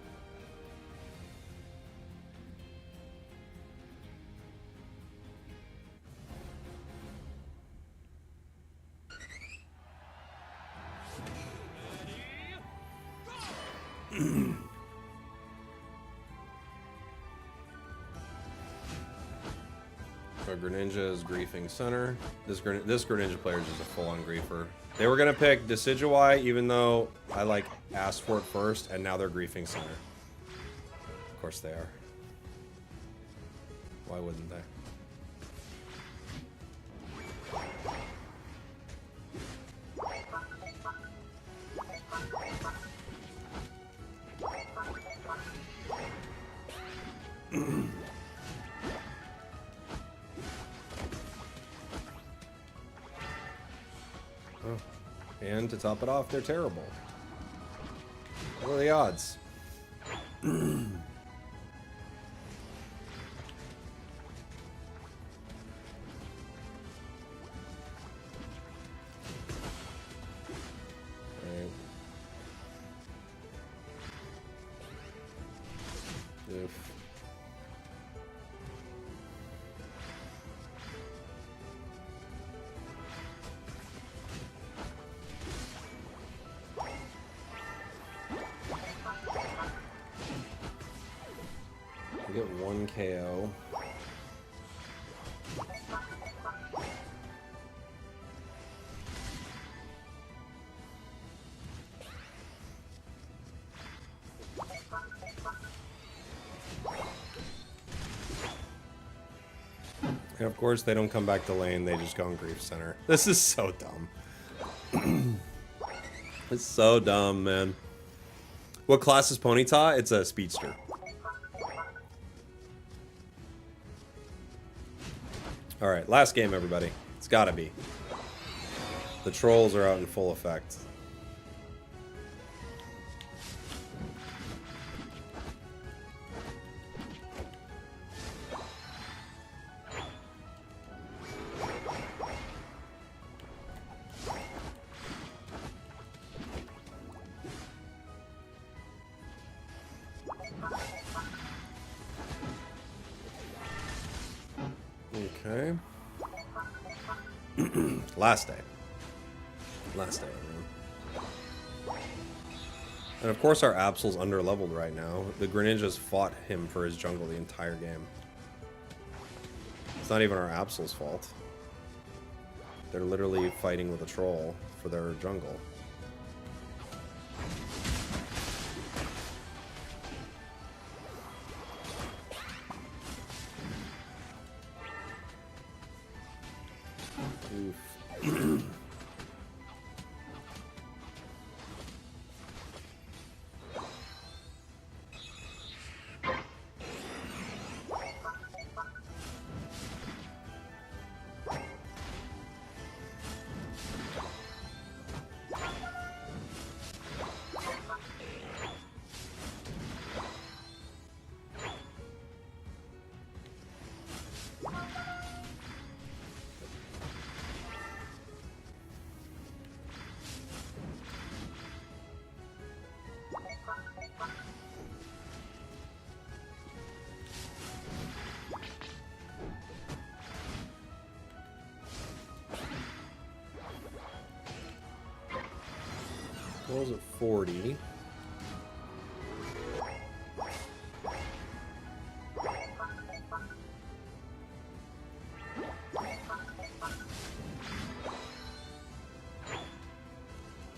Our Greninja is griefing center. This Greninja player is just a full-on griefer. They were gonna pick Decidueye, even though I like asked for it first, and now they're griefing center. Of course they are. Why wouldn't they? And to top it off, they're terrible. What are the odds? Oof. We get one KO. And of course, they don't come back to lane, they just go in Grief Center. This is so dumb. It's so dumb, man. What class is Ponyta? It's a speedster. Alright, last game, everybody. It's gotta be. The trolls are out in full effect. Okay. Last day. Last day, everyone. And of course our Absol's under-leveled right now. The Greninjas fought him for his jungle the entire game. It's not even our Absol's fault. They're literally fighting with a troll for their jungle. Oof. What was it, 40?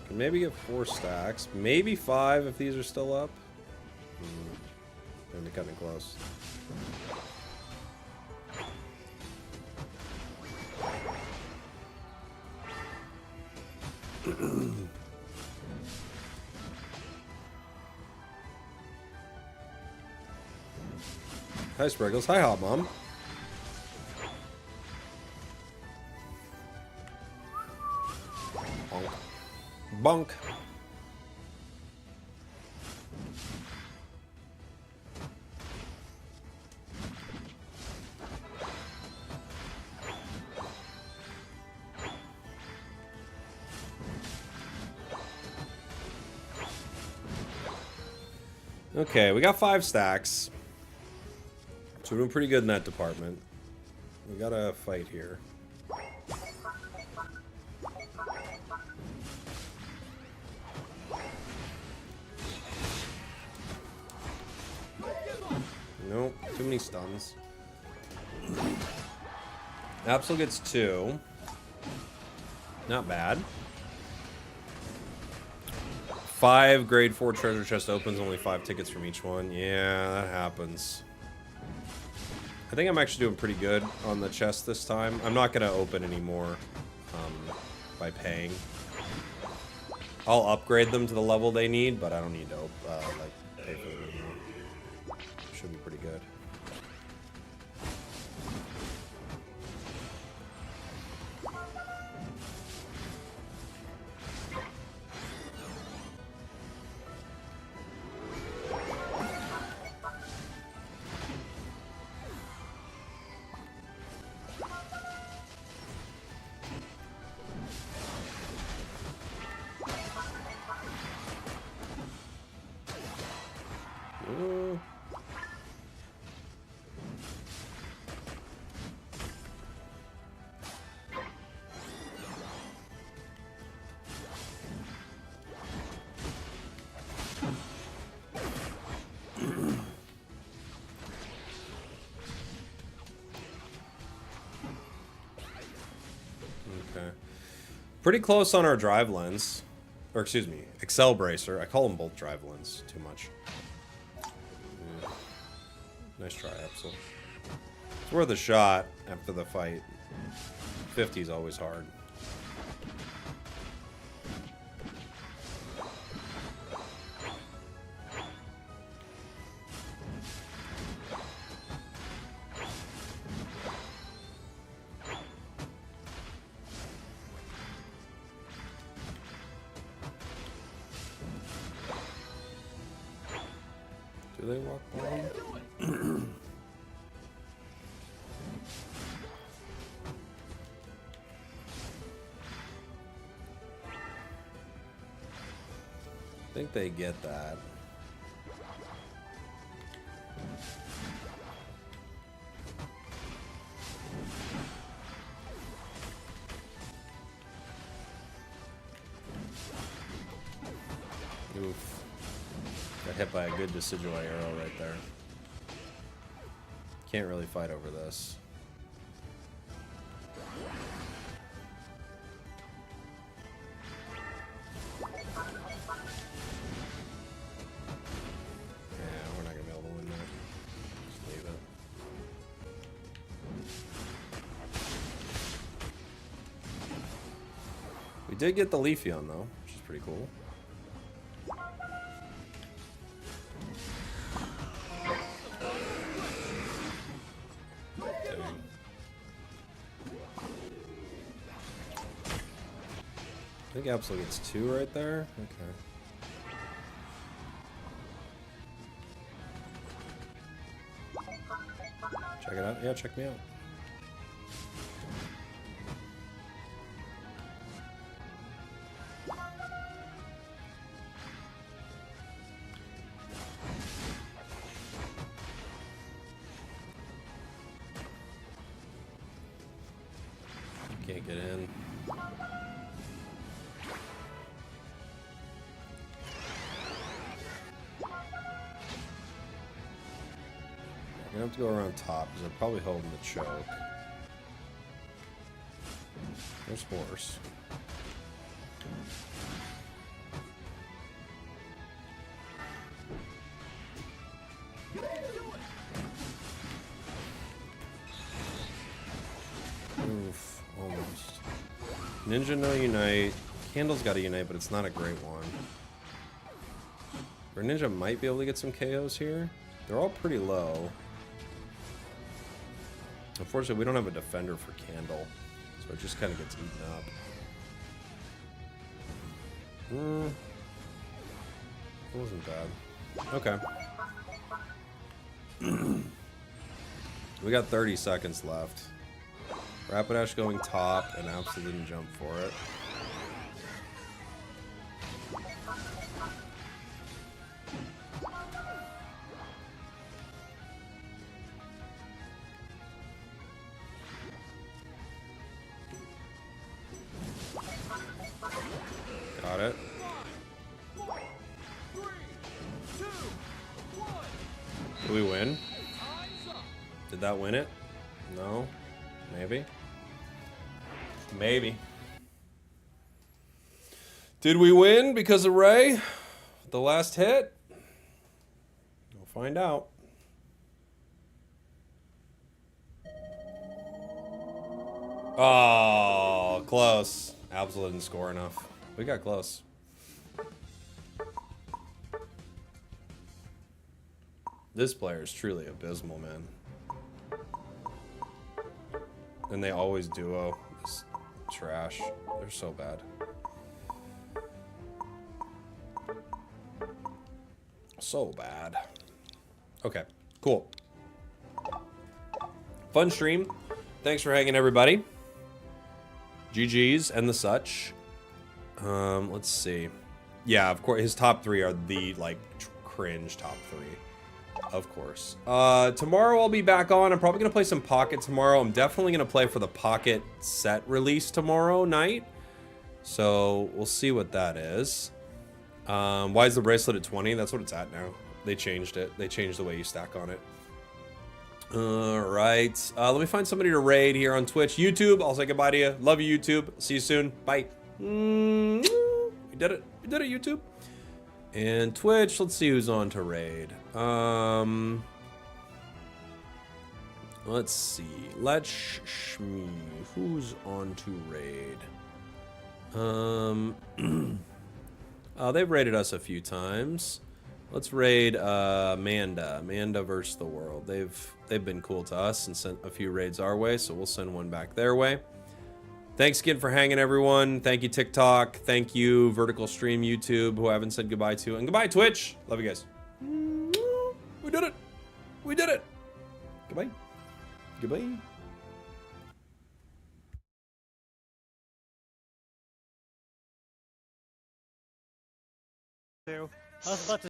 Can maybe get 4 stacks, maybe 5 if these are still up. Maybe cutting close. Hi, Spragels. Hi, Hot Mom. Bonk. Bonk. Okay, we got 5 stacks. So we're doing pretty good in that department. We got a fight here. Nope, too many stuns. Absol gets 2. Not bad. 5 grade 4 treasure chest opens, only 5 tickets from each one. Yeah, that happens. I think I'm actually doing pretty good on the chest this time. I'm not going to open anymore by paying. I'll upgrade them to the level they need, but I don't need to like pay for them anymore. Should be pretty good. Pretty close on our drive lens. Or excuse me, Excel Bracer. I call them both drive lens too much. Yeah. Nice try, Absol. It's worth a shot after the fight. 50 is always hard. Do they walk bomb? I think they get that. Oof. Got hit by a good Decidueye arrow right there. Can't really fight over this. Yeah, we're not gonna be able to win that. Just leave it. We did get the Leafeon though, which is pretty cool. I think Absol gets 2 right there. Okay. Check it out. Yeah, check me out. Can't get in. I'm gonna have to go around top because they're probably holding the choke. There's horse. Oof, almost. Ninja no unite. Candle's got to unite, but it's not a great one. Or Ninja might be able to get some KOs here. They're all pretty low. Unfortunately, we don't have a defender for Candle, so it just kind of gets eaten up. It wasn't bad. Okay. We got 30 seconds left. Rapidash going top, and Absol didn't jump for it. Got it. Did we win? Did that win it? No? Maybe? Maybe. Did we win because of Ray? The last hit? We'll find out. Oh, close. Absol didn't score enough. We got close. This player is truly abysmal, man. And they always duo. It's trash. They're so bad. So bad. Okay, cool. Fun stream. Thanks for hanging, everybody. GG's and the such. Let's see. Yeah, of course, his top three are the, like, cringe top three. Of course. Tomorrow I'll be back on. I'm probably going to play some Pocket tomorrow. I'm definitely going to play for the Pocket set release tomorrow night. So we'll see what that is. Why is the bracelet at 20? That's what it's at now. They changed it. They changed the way you stack on it. Alright. Let me find somebody to raid here on Twitch. YouTube, I'll say goodbye to you. Love you, YouTube. See you soon. Bye. We did it. We did it, YouTube. And Twitch, let's see who's on to raid. Let's see. Let's shmee. Who's on to raid? They've raided us a few times. Let's raid Amanda. Amanda versus the world. They've been cool to us and sent a few raids our way, so we'll send one back their way. Thanks again for hanging, everyone. Thank you, TikTok. Thank you, Vertical Stream YouTube, who I haven't said goodbye to. And goodbye, Twitch. Love you guys. We did it. We did it. Goodbye. Goodbye. I was about to